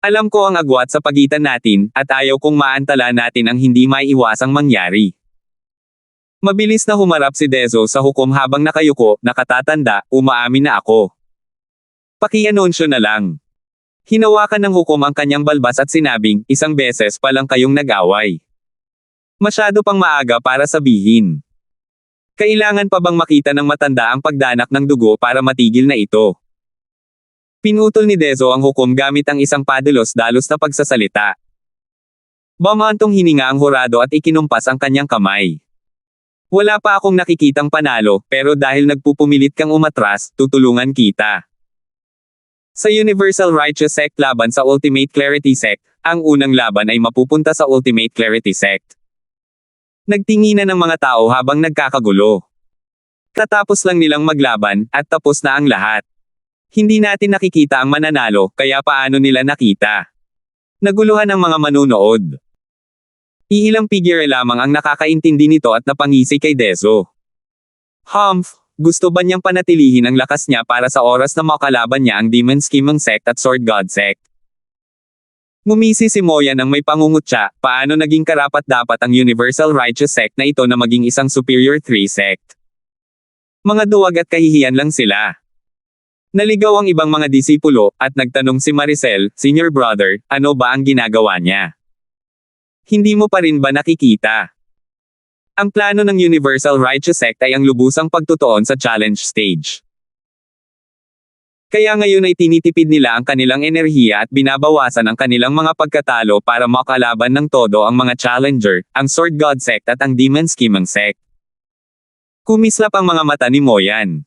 Alam ko ang agwat sa pagitan natin, at ayaw kong maantala natin ang hindi maiiwasang mangyari. Mabilis na humarap si Dezo sa hukom habang nakayuko, nakatatanda, umaamin na ako. Pakianunsyo na lang. Hinawakan ng hukom ang kanyang balbas at sinabing, isang beses pa lang kayong nag-away. Masyado pang maaga para sabihin. Kailangan pa bang makita ng matanda ang pagdanak ng dugo para matigil na ito? Pinutol ni Dezo ang hukom gamit ang isang padalos-dalos na pagsasalita. Bumantong hininga ang hurado at ikinumpas ang kanyang kamay. Wala pa akong nakikitang panalo, pero dahil nagpupumilit kang umatras, tutulungan kita. Sa Universal Righteous Sect laban sa Ultimate Clarity Sect, ang unang laban ay mapupunta sa Ultimate Clarity Sect. Nagtinginan ng mga tao habang nagkakagulo. Tatapos lang nilang maglaban, at tapos na ang lahat. Hindi natin nakikita ang mananalo, kaya paano nila nakita? Naguluhan ang mga manunood. Iilang figure lamang ang nakakaintindi nito at napangisi kay Dezo. Humph, gusto ba niyang panatilihin ang lakas niya para sa oras na makalaban niya ang Demon Scheming Sect at Sword God Sect? Ngumisi si Moya nang may pangungutya, paano naging karapat-dapat ang Universal Righteous Sect na ito na maging isang Superior 3 Sect? Mga duwag at kahihiyan lang sila. Naligaw ang ibang mga disipulo, at nagtanong si Maricel, Senior Brother, ano ba ang ginagawa niya? Hindi mo pa rin ba nakikita? Ang plano ng Universal Righteous Sect ay ang lubusang pagtutuon sa challenge stage. Kaya ngayon ay tinitipid nila ang kanilang enerhiya at binabawasan ang kanilang mga pagkatalo para makalaban ng todo ang mga challenger, ang Sword God Sect at ang Demon Scheming Sect. Kumislap ang mga mata ni Moyan.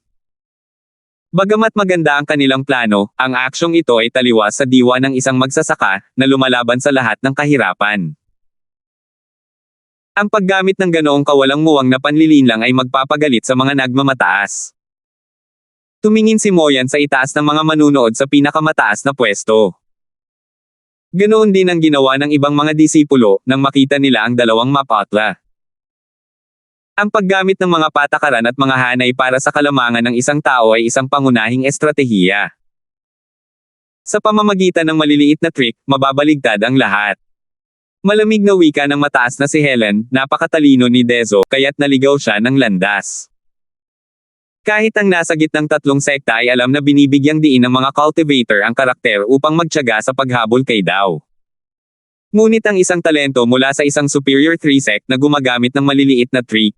Bagamat maganda ang kanilang plano, ang aksyong ito ay taliwas sa diwa ng isang magsasaka, na lumalaban sa lahat ng kahirapan. Ang paggamit ng ganoong kawalang muwang na panlilinlang ay magpapagalit sa mga nagmamataas. Tumingin si Moyan sa itaas ng mga manunood sa pinakamataas na pwesto. Ganoon din ang ginawa ng ibang mga disipulo, nang makita nila ang dalawang mapatla. Ang paggamit ng mga patakaran at mga hanay para sa kalamangan ng isang tao ay isang pangunahing estratehiya. Sa pamamagitan ng maliliit na trick, mababaligtad ang lahat. Malamig na wika ng mataas na si Helen, napakatalino ni Dezo, kaya't naligaw siya ng landas. Kahit ang nasa gitnang tatlong sekta ay alam na binibigyang diin ng mga cultivator ang karakter upang magtiyaga sa paghabol kay Dao. Ngunit ang isang talento mula sa isang Superior 3 Sect na gumagamit ng maliliit na trick.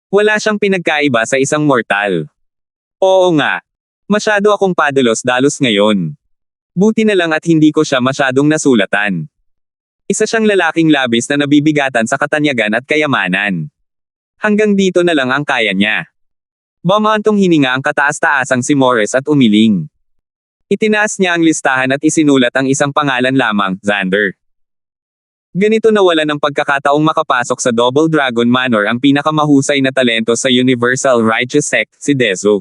Wala siyang pinagkaiba sa isang mortal. Oo nga. Masyado akong padalos-dalos ngayon. Buti na lang at hindi ko siya masyadong nasulatan. Isa siyang lalaking labis na nabibigatan sa katanyagan at kayamanan. Hanggang dito na lang ang kaya niya. Bumantong hininga ang kataas-taasang si Morris at umiling. Itinaas niya ang listahan at isinulat ang isang pangalan lamang, Xander. Ganito nawala ng pagkakataong makapasok sa Double Dragon Manor ang pinakamahusay na talento sa Universal Righteous Sect, si Dezo.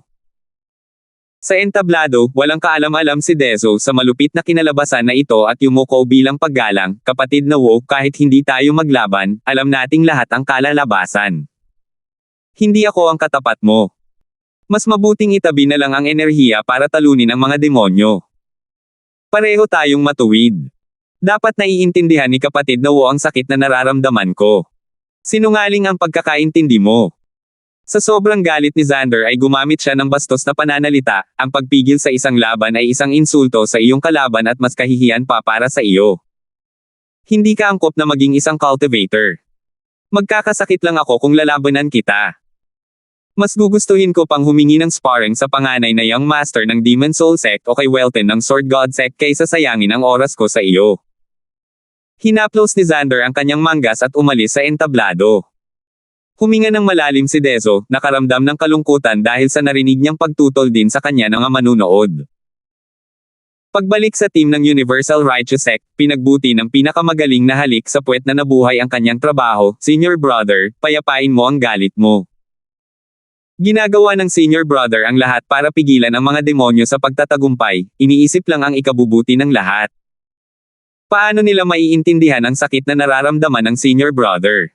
Sa entablado, walang kaalam-alam si Dezo sa malupit na kinalabasan na ito at yumuko bilang paggalang, kapatid na Wu, kahit hindi tayo maglaban, alam nating lahat ang kalalabasan. Hindi ako ang katapat mo. Mas mabuting itabi na lang ang enerhiya para talunin ang mga demonyo. Pareho tayong matuwid. Dapat naiintindihan ni kapatid na Wu ang sakit na nararamdaman ko. Sinungaling ang pagkakaintindi mo. Sa sobrang galit ni Xander ay gumamit siya ng bastos na pananalita, ang pagpigil sa isang laban ay isang insulto sa iyong kalaban at mas kahihiyan pa para sa iyo. Hindi ka angkop na maging isang cultivator. Magkakasakit lang ako kung lalabanan kita. Mas gugustuhin ko pang humingi ng sparring sa panganay na Young Master ng Demon Soul Sect o kay Welten ng Sword God Sect kaysa sayangin ang oras ko sa iyo. Hinaplos ni Xander ang kanyang manggas at umalis sa entablado. Huminga ng malalim si Dezo, nakaramdam ng kalungkutan dahil sa narinig niyang pagtutol din sa kanya ng mga manunood. Pagbalik sa team ng Universal Righteous Sect, pinagbuti ng pinakamagaling na halik sa puwet na nabuhay ang kanyang trabaho, Senior Brother, payapain mo ang galit mo. Ginagawa ng Senior Brother ang lahat para pigilan ang mga demonyo sa pagtatagumpay, iniisip lang ang ikabubuti ng lahat. Paano nila maiintindihan ang sakit na nararamdaman ng Senior Brother?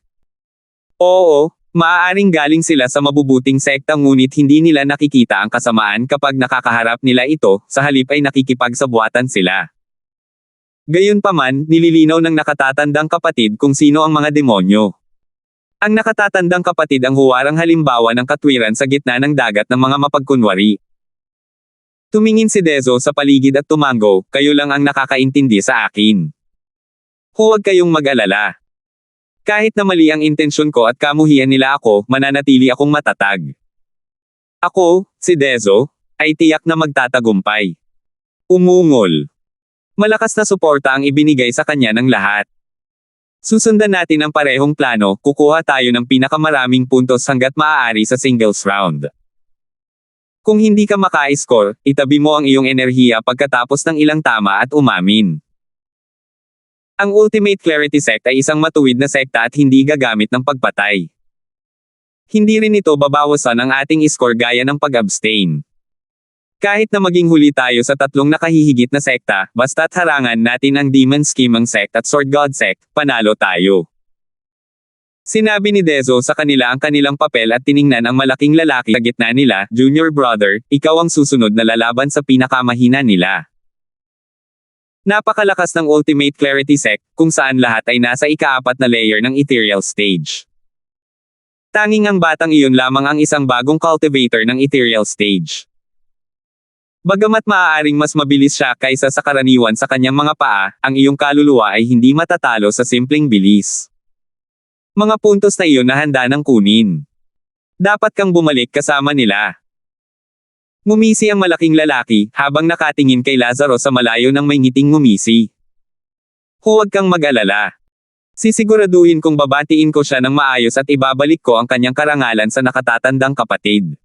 Oo, maaaring galing sila sa mabubuting sekta ngunit hindi nila nakikita ang kasamaan kapag nakakaharap nila ito, sa halip ay nakikipagsabuatan sila. Gayunpaman, nililinaw ng nakatatandang kapatid kung sino ang mga demonyo. Ang nakatatandang kapatid ang huwarang halimbawa ng katwiran sa gitna ng dagat ng mga mapagkunwari. Tumingin si Dezo sa paligid at tumango, kayo lang ang nakakaintindi sa akin. Huwag kayong mag-alala. Kahit na mali ang intensyon ko at kamuhian nila ako, mananatili akong matatag. Ako, si Dezo, ay tiyak na magtatagumpay. Umungol. Malakas na suporta ang ibinigay sa kanya ng lahat. Susundan natin ang parehong plano, kukuha tayo ng pinakamaraming puntos hanggat maaari sa singles round. Kung hindi ka maka-score, itabi mo ang iyong enerhiya pagkatapos ng ilang tama at umamin. Ang Ultimate Clarity Sect ay isang matuwid na sekta at hindi gagamit ng pagpatay. Hindi rin ito babawasan ang ating score gaya ng pag-abstain. Kahit na maging huli tayo sa tatlong nakahihigit na sekta, basta't harangan natin ang Demon Scheming Sect at Sword God Sect, panalo tayo. Sinabi ni Dezo sa kanila ang kanilang papel at tiningnan ang malaking lalaki sa gitna nila, Junior Brother, ikaw ang susunod na lalaban sa pinakamahina nila. Napakalakas ng Ultimate Clarity Sect, kung saan lahat ay nasa ika-4 na layer ng Ethereal Stage. Tanging ang batang iyon lamang ang isang bagong cultivator ng Ethereal Stage. Bagamat maaaring mas mabilis siya kaysa sa karaniwan sa kanyang mga paa, ang iyong kaluluwa ay hindi matatalo sa simpleng bilis. Mga puntos na iyon na handa nang kunin. Dapat kang bumalik kasama nila. Ngumisi ang malaking lalaki, habang nakatingin kay Lazaro sa malayo ng may ngiting ngumisi. Huwag kang mag-alala. Sisiguraduhin kong babatiin ko siya ng maayos at ibabalik ko ang kanyang karangalan sa nakatatandang kapatid.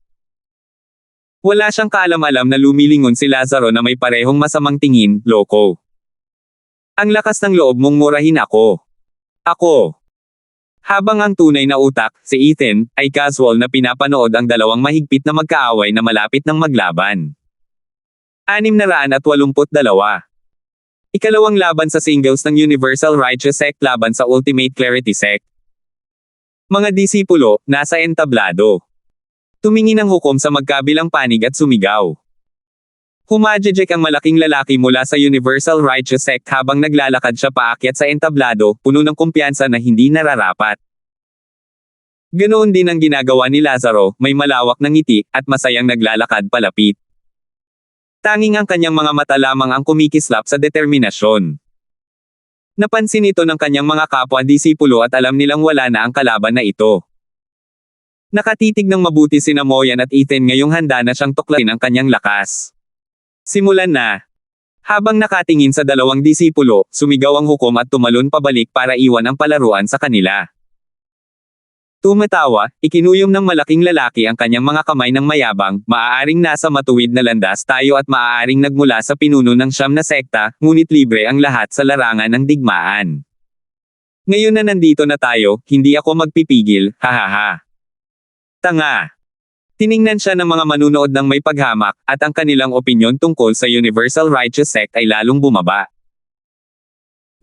Wala siyang kaalam-alam na lumilingon si Lazaro na may parehong masamang tingin, loko. Ang lakas ng loob mong murahin ako. Ako. Habang ang tunay na utak, si Ethan, ay casual na pinapanood ang dalawang mahigpit na magkaaway na malapit ng maglaban. 682. Ikalawang laban sa singles ng Universal Righteous Sect laban sa Ultimate Clarity Sect. Mga disipulo, nasa entablado. Tumingin ang hukom sa magkabilang panig at sumigaw. Humajejek ang malaking lalaki mula sa Universal Righteous Sect habang naglalakad siya paakyat sa entablado, puno ng kumpiyansa na hindi nararapat. Ganoon din ang ginagawa ni Lazaro, may malawak na ngiti, at masayang naglalakad palapit. Tanging ang kanyang mga mata lamang ang kumikislap sa determinasyon. Napansin ito ng kanyang mga kapwa-disipulo at alam nilang wala na ang kalaban na ito. Nakatitig ng mabuti sina Moyan at Ethan ngayong handa na siyang tuklasin ang kanyang lakas. Simulan na. Habang nakatingin sa dalawang disipulo, sumigaw ang hukom at tumalon pabalik para iwan ang palaruan sa kanila. Tumatawa, ikinuyom ng malaking lalaki ang kanyang mga kamay ng mayabang, maaaring nasa matuwid na landas tayo at maaaring nagmula sa pinuno ng siyam na sekta, ngunit libre ang lahat sa larangan ng digmaan. Ngayon na nandito na tayo, hindi ako magpipigil, hahaha. Tanga. Tiningnan siya ng mga manunood ng may paghamak, at ang kanilang opinyon tungkol sa Universal Righteous Sect ay lalong bumaba.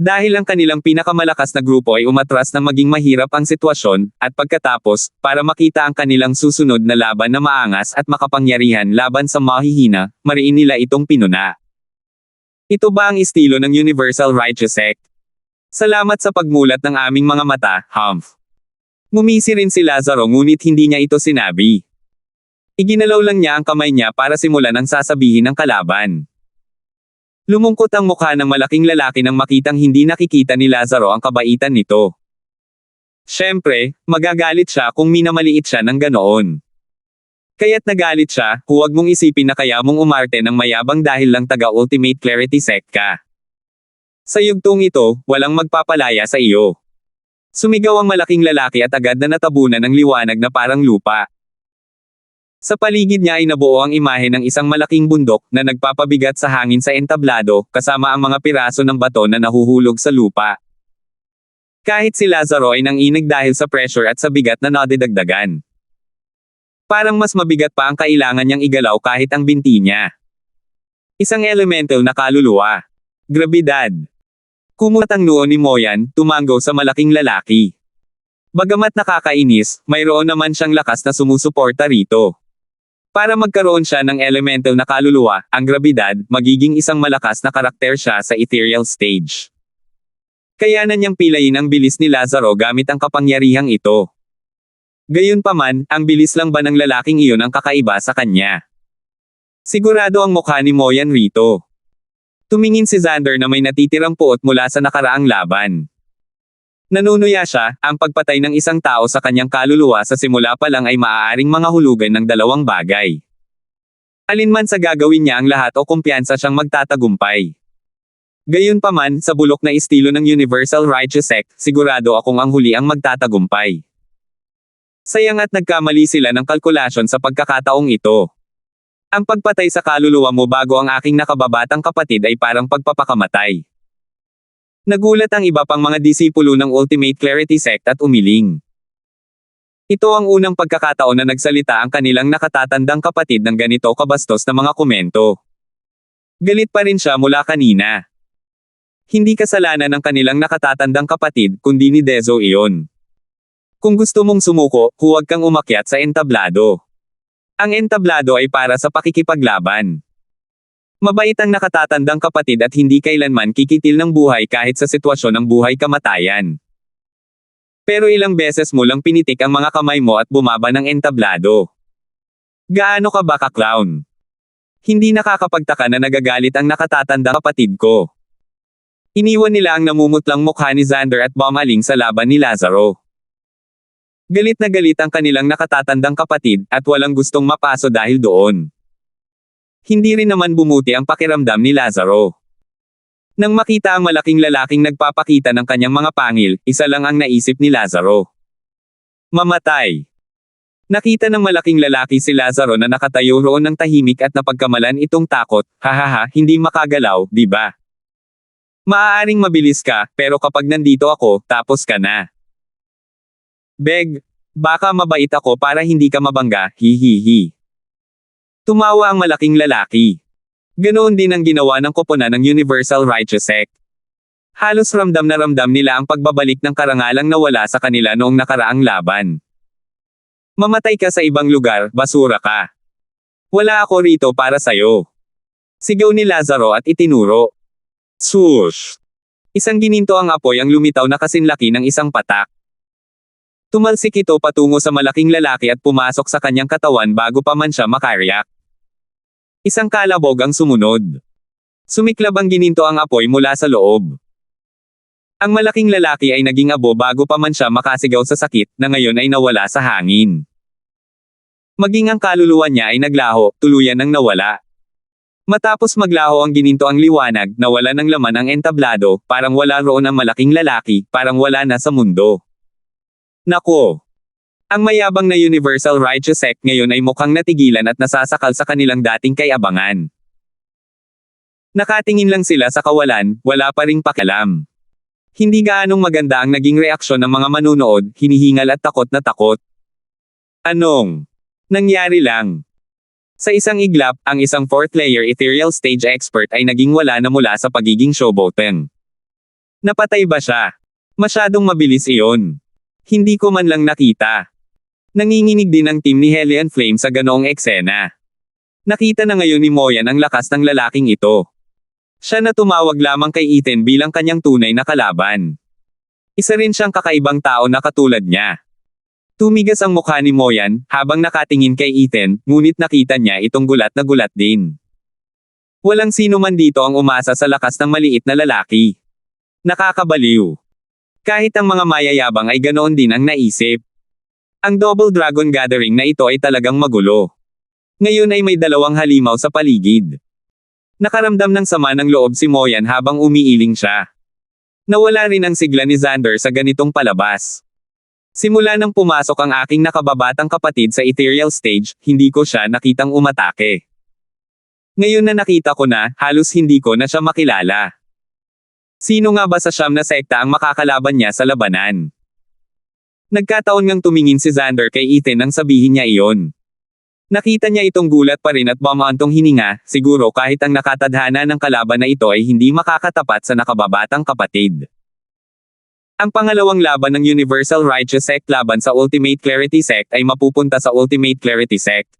Dahil ang kanilang pinakamalakas na grupo ay umatras na maging mahirap ang sitwasyon, at pagkatapos, para makita ang kanilang susunod na laban na maangas at makapangyarihan laban sa mahihina, mariin nila itong pinuna. Ito ba ang estilo ng Universal Righteous Sect? Salamat sa pagmulat ng aming mga mata, Humph. Ngumisi rin si Lazaro ngunit hindi niya ito sinabi. Iginalaw lang niya ang kamay niya para simulan ang sasabihin ng kalaban. Lumungkot ang mukha ng malaking lalaki nang makitang hindi nakikita ni Lazaro ang kabaitan nito. Siyempre, magagalit siya kung minamaliit siya ng ganoon. Kaya't nagalit siya, huwag mong isipin na kaya mong umarte ng mayabang dahil lang taga-Ultimate Clarity Sect ka. Sa yugtong ito, walang magpapalaya sa iyo. Sumigaw ang malaking lalaki at agad na natabunan ng liwanag na parang lupa. Sa paligid niya ay nabuo ang imahe ng isang malaking bundok na nagpapabigat sa hangin sa entablado, kasama ang mga piraso ng bato na nahuhulog sa lupa. Kahit si Lazaro ay nanginig dahil sa pressure at sa bigat na nadidagdagan. Parang mas mabigat pa ang kailangan niyang igalaw kahit ang binti niya. Isang elemental na kaluluwa. Grabidad. Kumot ang noo ni Moyan, tumanggo sa malaking lalaki. Bagamat nakakainis, mayroon naman siyang lakas na sumusuporta rito. Para magkaroon siya ng elemental na kaluluwa, ang grabidad, magiging isang malakas na karakter siya sa ethereal stage. Kayanan niyang pilayin ang bilis ni Lazaro gamit ang kapangyarihang ito. Gayunpaman, ang bilis lang ba ng lalaking iyon ang kakaiba sa kanya? Sigurado ang mukha ni Moyan rito. Tumingin si Xander na may natitirang puot mula sa nakaraang laban. Nanunuya siya, ang pagpatay ng isang tao sa kanyang kaluluwa sa simula pa lang ay maaaring mangahulugan ng dalawang bagay. Alinman sa gagawin niya ang lahat o kumpiyansa siyang magtatagumpay. Gayunpaman, sa bulok na estilo ng Universal Righteous Sect, sigurado akong ang huli ang magtatagumpay. Sayang at nagkamali sila ng kalkulasyon sa pagkakataong ito. Ang pagpatay sa kaluluwa mo bago ang aking nakababatang kapatid ay parang pagpapakamatay. Nagulat ang iba pang mga disipulo ng Ultimate Clarity Sect at umiling. Ito ang unang pagkakataon na nagsalita ang kanilang nakatatandang kapatid ng ganito kabastos na mga komento. Galit pa rin siya mula kanina. Hindi kasalanan ng kanilang nakatatandang kapatid, kundi ni Dezo iyon. Kung gusto mong sumuko, huwag kang umakyat sa entablado. Ang entablado ay para sa pakikipaglaban. Mabait ang nakatatandang kapatid at hindi kailanman kikitil ng buhay kahit sa sitwasyon ng buhay kamatayan. Pero ilang beses mo lang pinitik ang mga kamay mo at bumaba ng entablado. Gaano ka ba ka-clown? Hindi nakakapagtaka na nagagalit ang nakatatandang kapatid ko. Iniwan nila ang namumutlang mukha ni Xander at bumaling sa laban ni Lazaro. Galit na galit ang kanilang nakatatandang kapatid at walang gustong mapaso dahil doon. Hindi rin naman bumuti ang pakiramdam ni Lazaro. Nang makita ang malaking lalaking nagpapakita ng kanyang mga pangil, isa lang ang naisip ni Lazaro. Mamatay. Nakita ng malaking lalaki si Lazaro na nakatayo roon ng tahimik at napagkamalan itong takot, hahaha, hindi makagalaw, di ba? Maaaring mabilis ka, pero kapag nandito ako, tapos ka na. Beg, baka mabait ako para hindi ka mabangga, hihihi. Tumawa ang malaking lalaki. Ganoon din ang ginawa ng koponan ng Universal Righteous Sect. Halos ramdam na ramdam nila ang pagbabalik ng karangalang nawala sa kanila noong nakaraang laban. Mamatay ka sa ibang lugar, basura ka. Wala ako rito para sayo. Sigaw ni Lazaro at itinuro. Swoosh! Isang gininto ang apoy ang lumitaw na kasinlaki ng isang patak. Tumalsik ito patungo sa malaking lalaki at pumasok sa kanyang katawan bago pa man siya makariyak. Isang kalabog ang sumunod. Sumiklab ang gininto ang apoy mula sa loob. Ang malaking lalaki ay naging abo bago pa man siya makasigaw sa sakit na ngayon ay nawala sa hangin. Maging ang kaluluwa niya ay naglaho, tuluyan nang nawala. Matapos maglaho ang gininto ang liwanag, nawala ng laman ang entablado, parang wala roon ang malaking lalaki, parang wala na sa mundo. Nako! Ang mayabang na Universal Righteous Sect ngayon ay mukhang natigilan at nasasakal sa kanilang dating kayabangan. Nakatingin lang sila sa kawalan, wala pa ring pakialam. Hindi gaanong maganda ang naging reaksyon ng mga manunood, hinihingal at takot na takot. Anong nangyari lang? Sa isang iglap, ang isang 4th layer ethereal stage expert ay naging wala na mula sa pagiging showboaten. Napatay ba siya? Masyadong mabilis iyon. Hindi ko man lang nakita. Nanginginig din ang team ni Hellion Flame sa ganoong eksena. Nakita na ngayon ni Moyan ang lakas ng lalaking ito. Siya na tumawag lamang kay Ethan bilang kanyang tunay na kalaban. Isa rin siyang kakaibang tao na katulad niya. Tumigas ang mukha ni Moyan, habang nakatingin kay Ethan, ngunit nakita niya itong gulat na gulat din. Walang sino man dito ang umasa sa lakas ng maliit na lalaki. Nakakabaliw. Kahit ang mga mayayabang ay ganoon din ang naisip. Ang Double Dragon Gathering na ito ay talagang magulo. Ngayon ay may dalawang halimaw sa paligid. Nakaramdam ng sama ng loob si Moyan habang umiiling siya. Nawala rin ang sigla ni Xander sa ganitong palabas. Simula nang pumasok ang aking nakababatang kapatid sa ethereal stage, hindi ko siya nakitang umatake. Ngayon na nakita ko na, halos hindi ko na siya makilala. Sino nga ba sa siyam na sekta ang makakalaban niya sa labanan? Nagkataon ngang tumingin si Xander kay Ethan nang sabihin niya iyon. Nakita niya itong gulat pa rin at bumantong hininga, siguro kahit ang nakatadhana ng kalaban na ito ay hindi makakatapat sa nakababatang kapatid. Ang pangalawang laban ng Universal Righteous Sect laban sa Ultimate Clarity Sect ay mapupunta sa Ultimate Clarity Sect.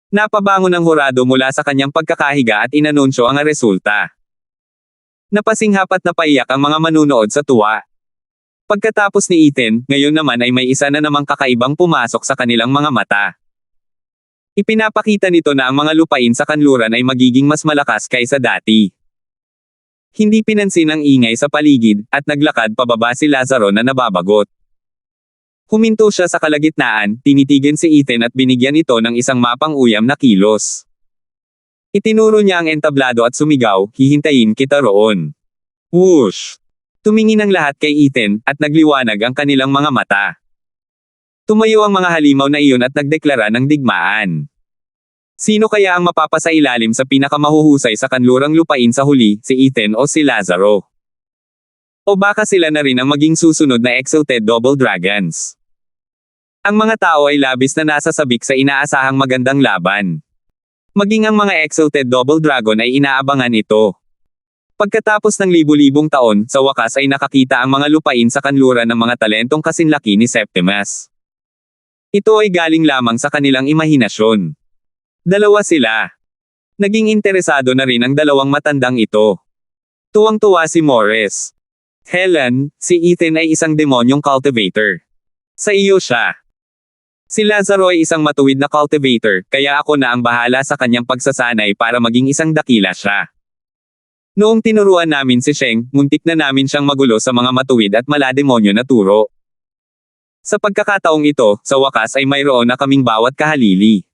Napabangon ang hurado mula sa kanyang pagkakahiga at inanunsyo ang resulta. Napasinghap at napaiyak ang mga manunood sa tuwa. Pagkatapos ni Ethan, ngayon naman ay may isa na namang kakaibang pumasok sa kanilang mga mata. Ipinapakita nito na ang mga lupain sa kanluran ay magiging mas malakas kaysa dati. Hindi pinansin ang ingay sa paligid, at naglakad pababa si Lazaro na nababagot. Huminto siya sa kalagitnaan, tinitigan si Ethan at binigyan ito ng isang mapang uyam na kilos. Itinuro niya ang entablado at sumigaw, hihintayin kita roon. Whoosh! Tumingin ang lahat kay Ethan, at nagliwanag ang kanilang mga mata. Tumayo ang mga halimaw na iyon at nagdeklara ng digmaan. Sino kaya ang mapapasailalim sa pinakamahuhusay sa kanlurang lupain sa huli, si Ethan o si Lazaro? O baka sila na rin ang maging susunod na Exalted Double Dragons? Ang mga tao ay labis na nasasabik sa inaasahang magandang laban. Maging ang mga Exalted Double Dragon ay inaabangan ito. Pagkatapos ng libu-libong taon, sa wakas ay nakakita ang mga lupain sa kanluran ng mga talentong kasinlaki ni Septimus. Ito ay galing lamang sa kanilang imahinasyon. Dalawa sila. Naging interesado na rin ang dalawang matandang ito. Tuwang-tuwa si Morris. Helen, si Ethan ay isang demonyong cultivator. Sa iyo siya. Si Lazaro ay isang matuwid na cultivator, kaya ako na ang bahala sa kanyang pagsasanay para maging isang dakila siya. Noong tinuruan namin si Sheng, muntik na namin siyang magulo sa mga matuwid at malademonyo na turo. Sa pagkakataong ito, sa wakas ay mayroon na kaming bawat kahalili.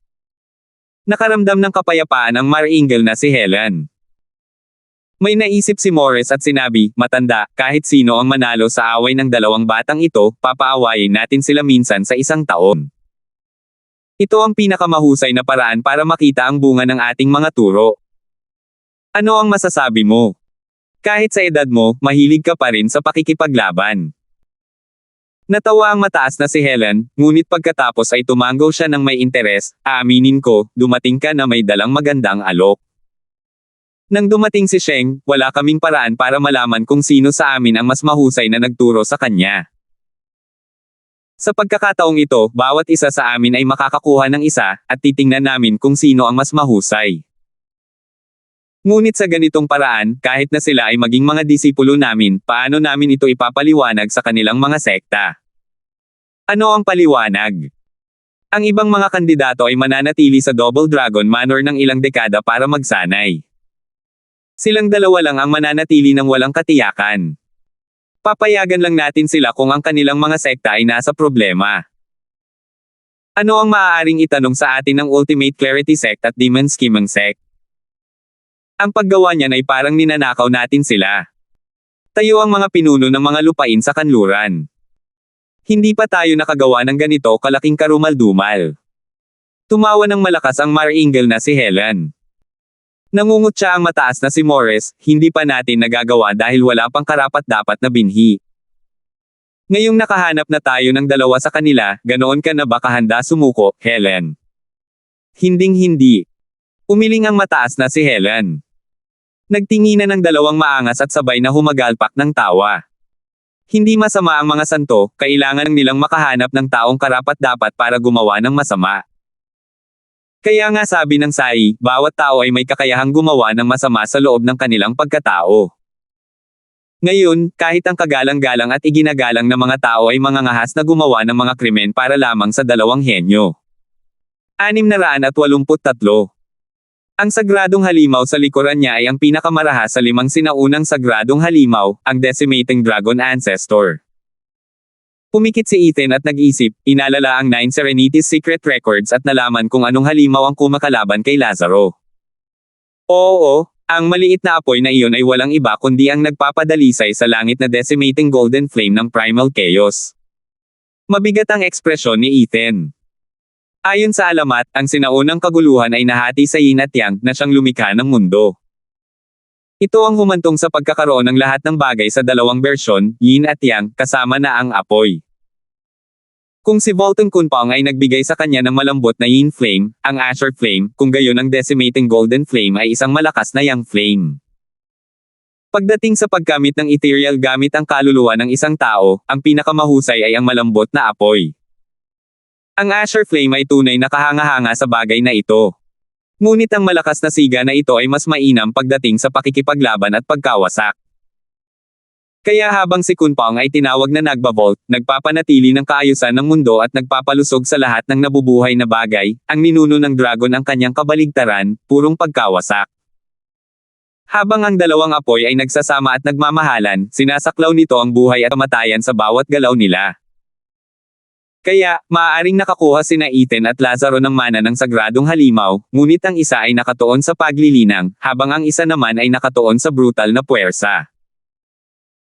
Nakaramdam ng kapayapaan ang Marangel na si Helen. May naisip si Morris at sinabi, matanda, kahit sino ang manalo sa away ng dalawang batang ito, papaawayin natin sila minsan sa isang taon. Ito ang pinakamahusay na paraan para makita ang bunga ng ating mga turo. Ano ang masasabi mo? Kahit sa edad mo, mahilig ka pa rin sa pakikipaglaban. Natawa ang mataas na si Helen, ngunit pagkatapos ay tumanggaw siya ng may interes, aaminin ko, dumating ka na may dalang magandang alok. Nang dumating si Sheng, wala kaming paraan para malaman kung sino sa amin ang mas mahusay na nagturo sa kanya. Sa pagkakataong ito, bawat isa sa amin ay makakakuha ng isa, at titingnan namin kung sino ang mas mahusay. Ngunit sa ganitong paraan, kahit na sila ay maging mga disipulo namin, paano namin ito ipapaliwanag sa kanilang mga sekta? Ano ang paliwanag? Ang ibang mga kandidato ay mananatili sa Double Dragon Manor ng ilang dekada para magsanay. Silang dalawa lang ang mananatili ng walang katiyakan. Papayagan lang natin sila kung ang kanilang mga sekta ay nasa problema. Ano ang maaaring itanong sa atin ng Ultimate Clarity Sect at Demon Scheming Sect? Ang paggawa niyan ay parang ninanakaw natin sila. Tayo ang mga pinuno ng mga lupain sa kanluran. Hindi pa tayo nakagawa ng ganito kalaking karumal-dumal. Tumawa ng malakas ang Marangel na si Helen. Nangungot siya ang mataas na si Morris, hindi pa natin nagagawa dahil wala pang karapat-dapat na binhi. Ngayong nakahanap na tayo ng dalawa sa kanila, ganoon ka na ba kahanda sumuko, Helen? Hinding-hindi. Umiling ang mataas na si Helen. Nagtinginan ng dalawang maangas at sabay na humagalpak ng tawa. Hindi masama ang mga santo, kailangan nilang makahanap ng taong karapat-dapat para gumawa ng masama. Kaya nga sabi ng Sai, bawat tao ay may kakayahang gumawa ng masama sa loob ng kanilang pagkatao. Ngayon, kahit ang kagalang-galang at iginagalang na mga tao ay mga ngahas na gumawa ng mga krimen para lamang sa dalawang henyo. 683. Ang sagradong halimaw sa likuran niya ay ang pinakamarahas sa 5 sinaunang sagradong halimaw, ang Decimating Dragon Ancestor. Pumikit si Ethan at nag-isip, inalala ang 9 Serenity's secret records at nalaman kung anong halimaw ang kumakalaban kay Lazaro. Oo, ang maliit na apoy na iyon ay walang iba kundi ang nagpapadalisay sa langit na decimating golden flame ng primal chaos. Mabigat ang ekspresyon ni Ethan. Ayon sa alamat, ang sinaunang kaguluhan ay nahati sa yin at yang na siyang lumikha ng mundo. Ito ang humantong sa pagkakaroon ng lahat ng bagay sa dalawang bersyon, yin at yang, kasama na ang apoy. Kung si Volton Kunpong ay nagbigay sa kanya ng malambot na yin flame, ang Azure flame, kung gayon ang decimating golden flame ay isang malakas na yang flame. Pagdating sa paggamit ng ethereal gamit ang kaluluwa ng isang tao, ang pinakamahusay ay ang malambot na apoy. Ang Azure flame ay tunay na kahanga-hanga sa bagay na ito. Ngunit ang malakas na siga na ito ay mas mainam pagdating sa pakikipaglaban at pagkawasak. Kaya habang si Kunpong ay tinawag na Nagba-Vault, nagpapanatili ng kaayusan ng mundo at nagpapalusog sa lahat ng nabubuhay na bagay, ang ninuno ng dragon ang kanyang kabaligtaran, purong pagkawasak. Habang ang dalawang apoy ay nagsasama at nagmamahalan, sinasaklaw nito ang buhay at kamatayan sa bawat galaw nila. Kaya, maaaring nakakuha sina Ethan at Lazaro ng mana ng sagradong halimaw, ngunit ang isa ay nakatuon sa paglilinang, habang ang isa naman ay nakatuon sa brutal na puwersa.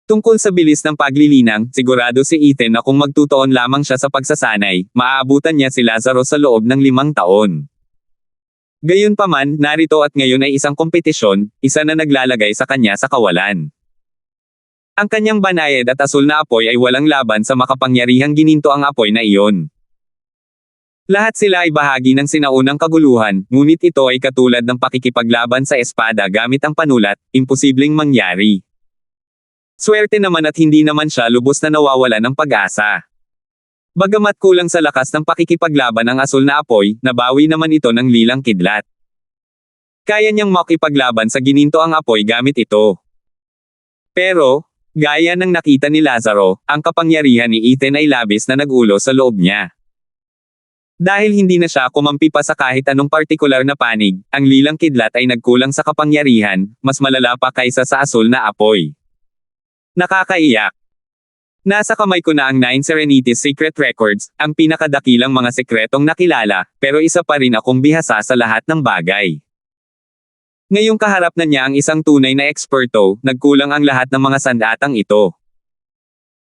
Tungkol sa bilis ng paglilinang, sigurado si Ethan na kung magtutuon lamang siya sa pagsasanay, maaabutan niya si Lazaro sa loob ng 5 taon. Gayunpaman, narito at ngayon ay isang kompetisyon, isa na naglalagay sa kanya sa kawalan. Ang kanyang banayad at asul na apoy ay walang laban sa makapangyarihang gininto ang apoy na iyon. Lahat sila ay bahagi ng sinaunang kaguluhan, ngunit ito ay katulad ng pakikipaglaban sa espada gamit ang panulat, imposibleng mangyari. Swerte naman at hindi naman siya lubos na nawawala ng pag-asa. Bagamat kulang sa lakas ng pakikipaglaban ang asul na apoy, nabawi naman ito ng lilang kidlat. Kaya niyang makipaglaban sa gininto ang apoy gamit ito. Pero, gaya ng nakita ni Lazaro, ang kapangyarihan ni Ethan ay labis na nag-ulo sa loob niya. Dahil hindi na siya kumampi pa sa kahit anong partikular na panig, ang lilang kidlat ay nagkulang sa kapangyarihan, mas malala pa kaysa sa asul na apoy. Nakakaiyak. Nasa kamay ko na ang 9 Serenity's secret records, ang pinakadakilang mga sekretong nakilala, pero isa pa rin akong bihasa sa lahat ng bagay. Ngayong kaharap na niya ang isang tunay na eksperto, nagkulang ang lahat ng mga sandatang ito.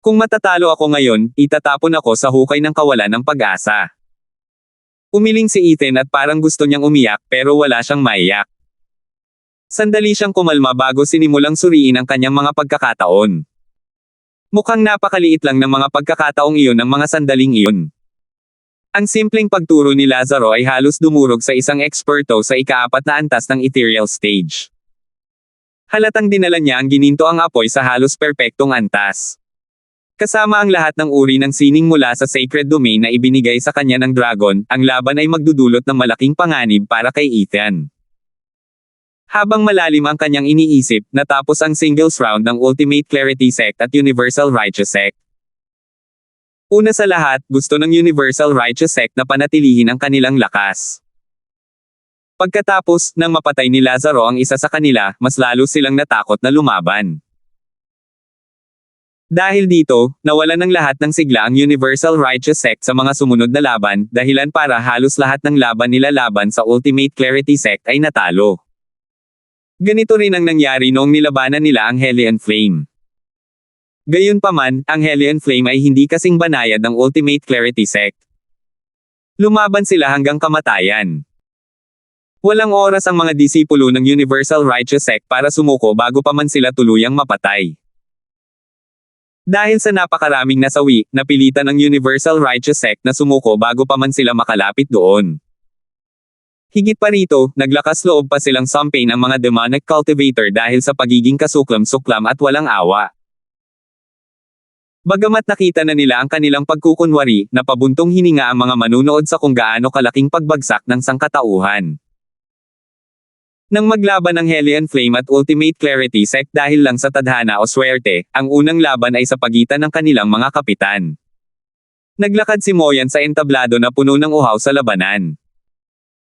Kung matatalo ako ngayon, itatapon ako sa hukay ng kawalan ng pag-asa. Umiling si Ethan at parang gusto niyang umiyak pero wala siyang maiyak. Sandali siyang kumalma bago sinimulang suriin ang kanyang mga pagkakataon. Mukhang napakaliit lang ng mga pagkakataong iyon ng mga sandaling iyon. Ang simpleng pagturo ni Lazaro ay halos dumurog sa isang eksperto sa ika-4 na antas ng ethereal stage. Halatang dinala niya ang gininto ang apoy sa halos perpektong antas. Kasama ang lahat ng uri ng sining mula sa sacred domain na ibinigay sa kanya ng dragon, ang laban ay magdudulot ng malaking panganib para kay Ethan. Habang malalim ang kanyang iniisip, natapos ang singles round ng Ultimate Clarity Sect at Universal Righteous Sect. Una sa lahat, gusto ng Universal Righteous Sect na panatilihin ang kanilang lakas. Pagkatapos, nang mapatay ni Lazaro ang isa sa kanila, mas lalo silang natakot na lumaban. Dahil dito, nawalan ng lahat ng sigla ang Universal Righteous Sect sa mga sumunod na laban, dahilan para halos lahat ng laban nila laban sa Ultimate Clarity Sect ay natalo. Ganito rin ang nangyari noong nilabanan nila ang Hellion Flame. Gayunpaman, ang Hellion Flame ay hindi kasing banayad ng Ultimate Clarity Sect. Lumaban sila hanggang kamatayan. Walang oras ang mga disipulo ng Universal Righteous Sect para sumuko bago pa man sila tuluyang mapatay. Dahil sa napakaraming nasawi, napilitan ng Universal Righteous Sect na sumuko bago pa man sila makalapit doon. Higit pa rito, naglakas loob pa silang sumpain ang mga demonic cultivator dahil sa pagiging kasuklam-suklam at walang awa. Bagamat nakita na nila ang kanilang pagkukunwari, napabuntong hininga ang mga manunood sa kung gaano kalaking pagbagsak ng sangkatauhan. Nang maglaban ng Hellion Flame at Ultimate Clarity Sect dahil lang sa tadhana o swerte, ang unang laban ay sa pagitan ng kanilang mga kapitan. Naglakad si Moyan sa entablado na puno ng uhaw sa labanan.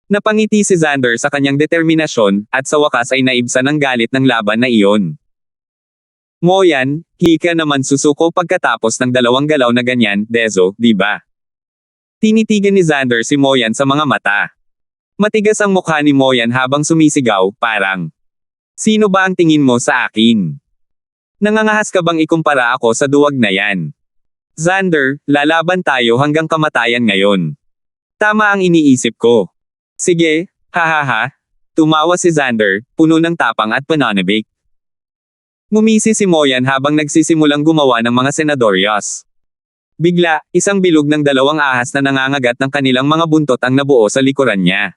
Napangiti si Xander sa kanyang determinasyon, at sa wakas ay naibsan ng galit ng laban na iyon. Moyan, hika naman susuko pagkatapos ng dalawang galaw na ganyan, Dezo, di ba? Tinitigan ni Xander si Moyan sa mga mata. Matigas ang mukha ni Moyan habang sumisigaw, parang, "Sino ba ang tingin mo sa akin? Nangangahas ka bang ikumpara ako sa duwag na yan? Xander, lalaban tayo hanggang kamatayan ngayon. Tama ang iniisip ko." "Sige, hahaha." Tumawa si Xander, puno ng tapang at pananabik. Ngumisi si Moyan habang nagsisimulang gumawa ng mga senadoryos. Bigla, isang bilog ng dalawang ahas na nangangagat ng kanilang mga buntot ang nabuo sa likuran niya.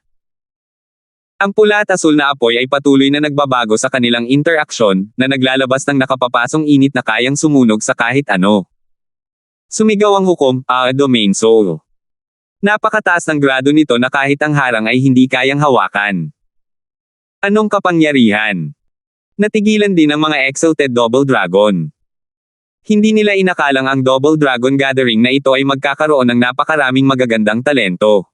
Ang pula at asul na apoy ay patuloy na nagbabago sa kanilang interaksyon, na naglalabas ng nakapapasong init na kayang sumunog sa kahit ano. Sumigaw ang hukom, Domain Soul. Napakataas ng grado nito na kahit ang harang ay hindi kayang hawakan. Anong kapangyarihan? Natigilan din ang mga Exalted Double Dragon. Hindi nila inakalang ang Double Dragon Gathering na ito ay magkakaroon ng napakaraming magagandang talento.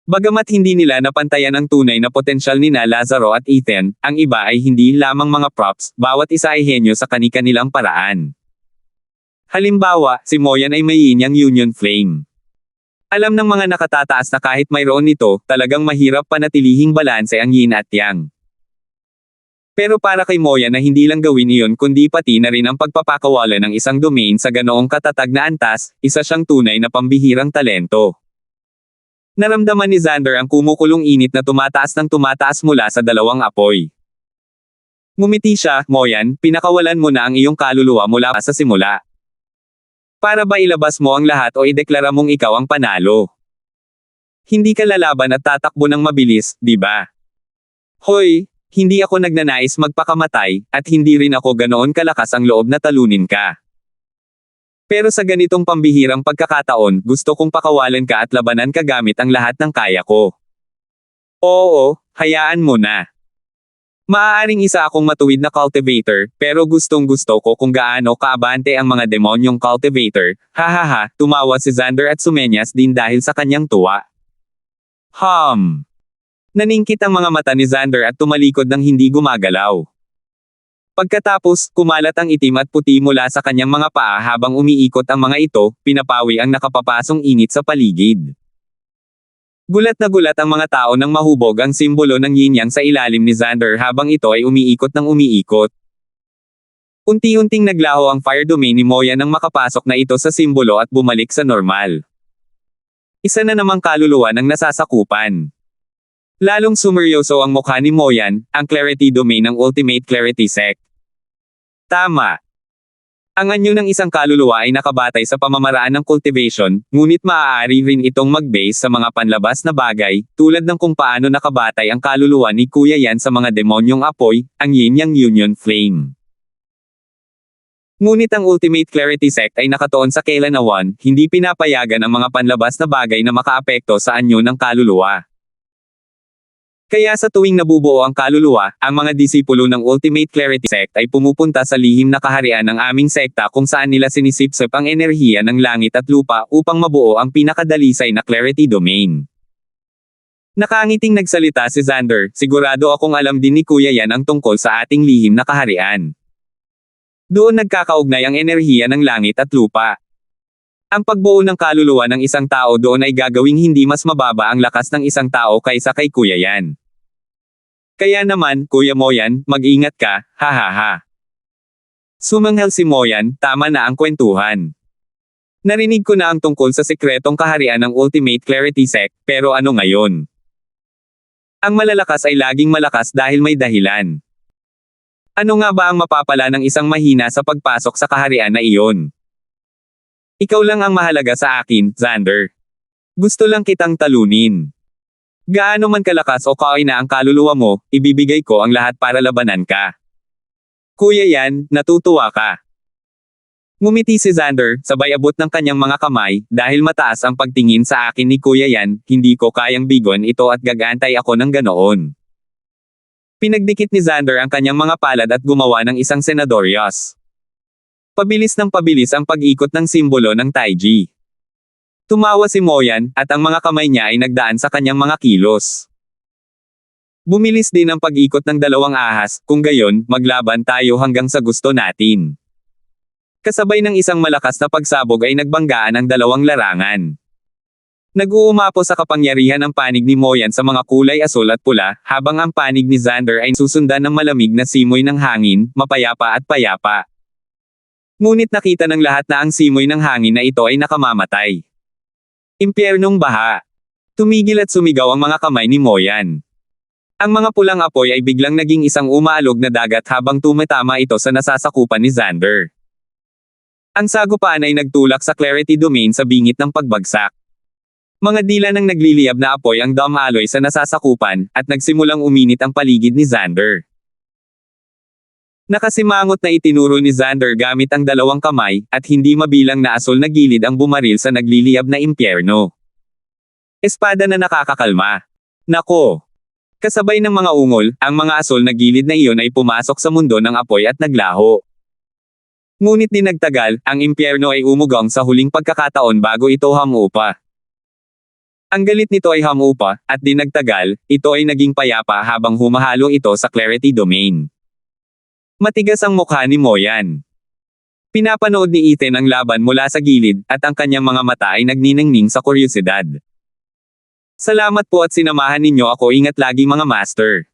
Bagamat hindi nila napantayan ang tunay na potensyal nina Lazaro at Ethan, ang iba ay hindi lamang mga props, bawat isa ay henyo sa kani-kanilang paraan. Halimbawa, si Moyan ay may yin yang Union Flame. Alam ng mga nakatataas na kahit mayroon nito, talagang mahirap panatilihing balanse ang yin at yang. Pero para kay Moyan na hindi lang gawin iyon kundi pati na rin ang pagpapakawala ng isang domain sa ganoong katatag na antas, isa siyang tunay na pambihirang talento. Naramdaman ni Xander ang kumukulong init na tumataas ng tumataas mula sa dalawang apoy. Ngumiti siya, "Moyan, pinakawalan mo na ang iyong kaluluwa mula pa sa simula. Para ba ilabas mo ang lahat o ideklara mong ikaw ang panalo? Hindi ka lalaban at tatakbo ng mabilis, di ba? Hoy, hindi ako nagnanais magpakamatay, at hindi rin ako ganoon kalakas ang loob na talunin ka. Pero sa ganitong pambihirang pagkakataon, gusto kong pakawalan ka at labanan ka gamit ang lahat ng kaya ko. Oo, hayaan mo na. Maaaring isa akong matuwid na cultivator, pero gustong gusto ko kung gaano kaabante ang mga demonyong cultivator." Hahaha, tumawa si Xander at sumenyas din dahil sa kanyang tuwa. Naningkit ang mga mata ni Xander at tumalikod ng hindi gumagalaw. Pagkatapos, kumalat ang itim at puti mula sa kanyang mga paa habang umiikot ang mga ito, pinapawi ang nakapapasong init sa paligid. Gulat na gulat ang mga tao nang mahubog ang simbolo ng yin-yang sa ilalim ni Xander habang ito ay umiikot ng umiikot. Unti-unting naglaho ang fire domain ni Moyan nang makapasok na ito sa simbolo at bumalik sa normal. Isa na namang kaluluwa ng nasasakupan. Lalong sumeryoso ang mukha ni Moyan, ang Clarity Domain ng Ultimate Clarity Sect. Tama. Ang anyo ng isang kaluluwa ay nakabatay sa pamamaraan ng cultivation, ngunit maaari rin itong mag-base sa mga panlabas na bagay, tulad ng kung paano nakabatay ang kaluluwa ni Kuya Yan sa mga demonyong apoy, ang Yin-Yang Union Flame. Ngunit ang Ultimate Clarity Sect ay nakatuon sa kailanawan, hindi pinapayagan ang mga panlabas na bagay na makaapekto sa anyo ng kaluluwa. Kaya sa tuwing nabubuo ang kaluluwa, ang mga disipulo ng Ultimate Clarity Sect ay pumupunta sa lihim na kaharian ng aming sekta kung saan nila sinisipsip ang enerhiya ng langit at lupa upang mabuo ang pinakadalisay na Clarity Domain. Nakangiting nagsalita si Xander, sigurado akong alam din ni Kuya Yan ang tungkol sa ating lihim na kaharian. Doon nagkakaugnay ang enerhiya ng langit at lupa. Ang pagbuo ng kaluluwa ng isang tao doon ay gagawing hindi mas mababa ang lakas ng isang tao kaysa kay Kuya Yan. Kaya naman, Kuya Moyan, mag-ingat ka, hahaha. Sumanghel si Moyan, tama na ang kwentuhan. Narinig ko na ang tungkol sa sekretong kaharian ng Ultimate Clarity Sect, pero ano ngayon? Ang malalakas ay laging malakas dahil may dahilan. Ano nga ba ang mapapala ng isang mahina sa pagpasok sa kaharian na iyon? Ikaw lang ang mahalaga sa akin, Xander. Gusto lang kitang talunin. Gaano man kalakas o kaina ang kaluluwa mo, ibibigay ko ang lahat para labanan ka. Kuya Yan, natutuwa ka. Ngumiti si Xander, sabay abot ng kanyang mga kamay, dahil mataas ang pagtingin sa akin ni Kuya Yan, hindi ko kayang bigon ito at gagantay ako ng ganoon. Pinagdikit ni Xander ang kanyang mga palad at gumawa ng isang senadorios. Pabilis ng pabilis ang pag-ikot ng simbolo ng Taiji. Tumawa si Moyan, at ang mga kamay niya ay nagdaan sa kanyang mga kilos. Bumilis din ang pag-ikot ng dalawang ahas, kung gayon, maglaban tayo hanggang sa gusto natin. Kasabay ng isang malakas na pagsabog ay nagbanggaan ang dalawang larangan. Nag-uumapo sa kapangyarihan ng panig ni Moyan sa mga kulay asul at pula, habang ang panig ni Xander ay susundan ng malamig na simoy ng hangin, mapayapa at payapa. Ngunit nakita ng lahat na ang simoy ng hangin na ito ay nakamamatay. Impyernong baha. Tumigil at sumigaw ang mga kamay ni Moyan. Ang mga pulang apoy ay biglang naging isang umaalog na dagat habang tumatama ito sa nasasakupan ni Xander. Ang sagupaan ay nagtulak sa Clarity Domain sa bingit ng pagbagsak. Mga dila ng nagliliyab na apoy ang dumaloy sa nasasakupan, at nagsimulang uminit ang paligid ni Xander. Nakasimangot na itinuro ni Xander gamit ang dalawang kamay, at hindi mabilang na asul na gilid ang bumaril sa nagliliyab na impyerno. Espada na nakakakalma. Nako! Kasabay ng mga ungol, ang mga asul na gilid na iyon ay pumasok sa mundo ng apoy at naglaho. Ngunit di nagtagal, ang impyerno ay umugong sa huling pagkakataon bago ito hamupa. Ang galit nito ay hamupa, at di nagtagal, ito ay naging payapa habang humahalo ito sa Clarity Domain. Matigas ang mukha ni Moyan. Pinapanood ni Ethan ang laban mula sa gilid, at ang kanyang mga mata ay nagniningning sa kuryosidad. Salamat po at sinamahan ninyo ako, ingat lagi mga master.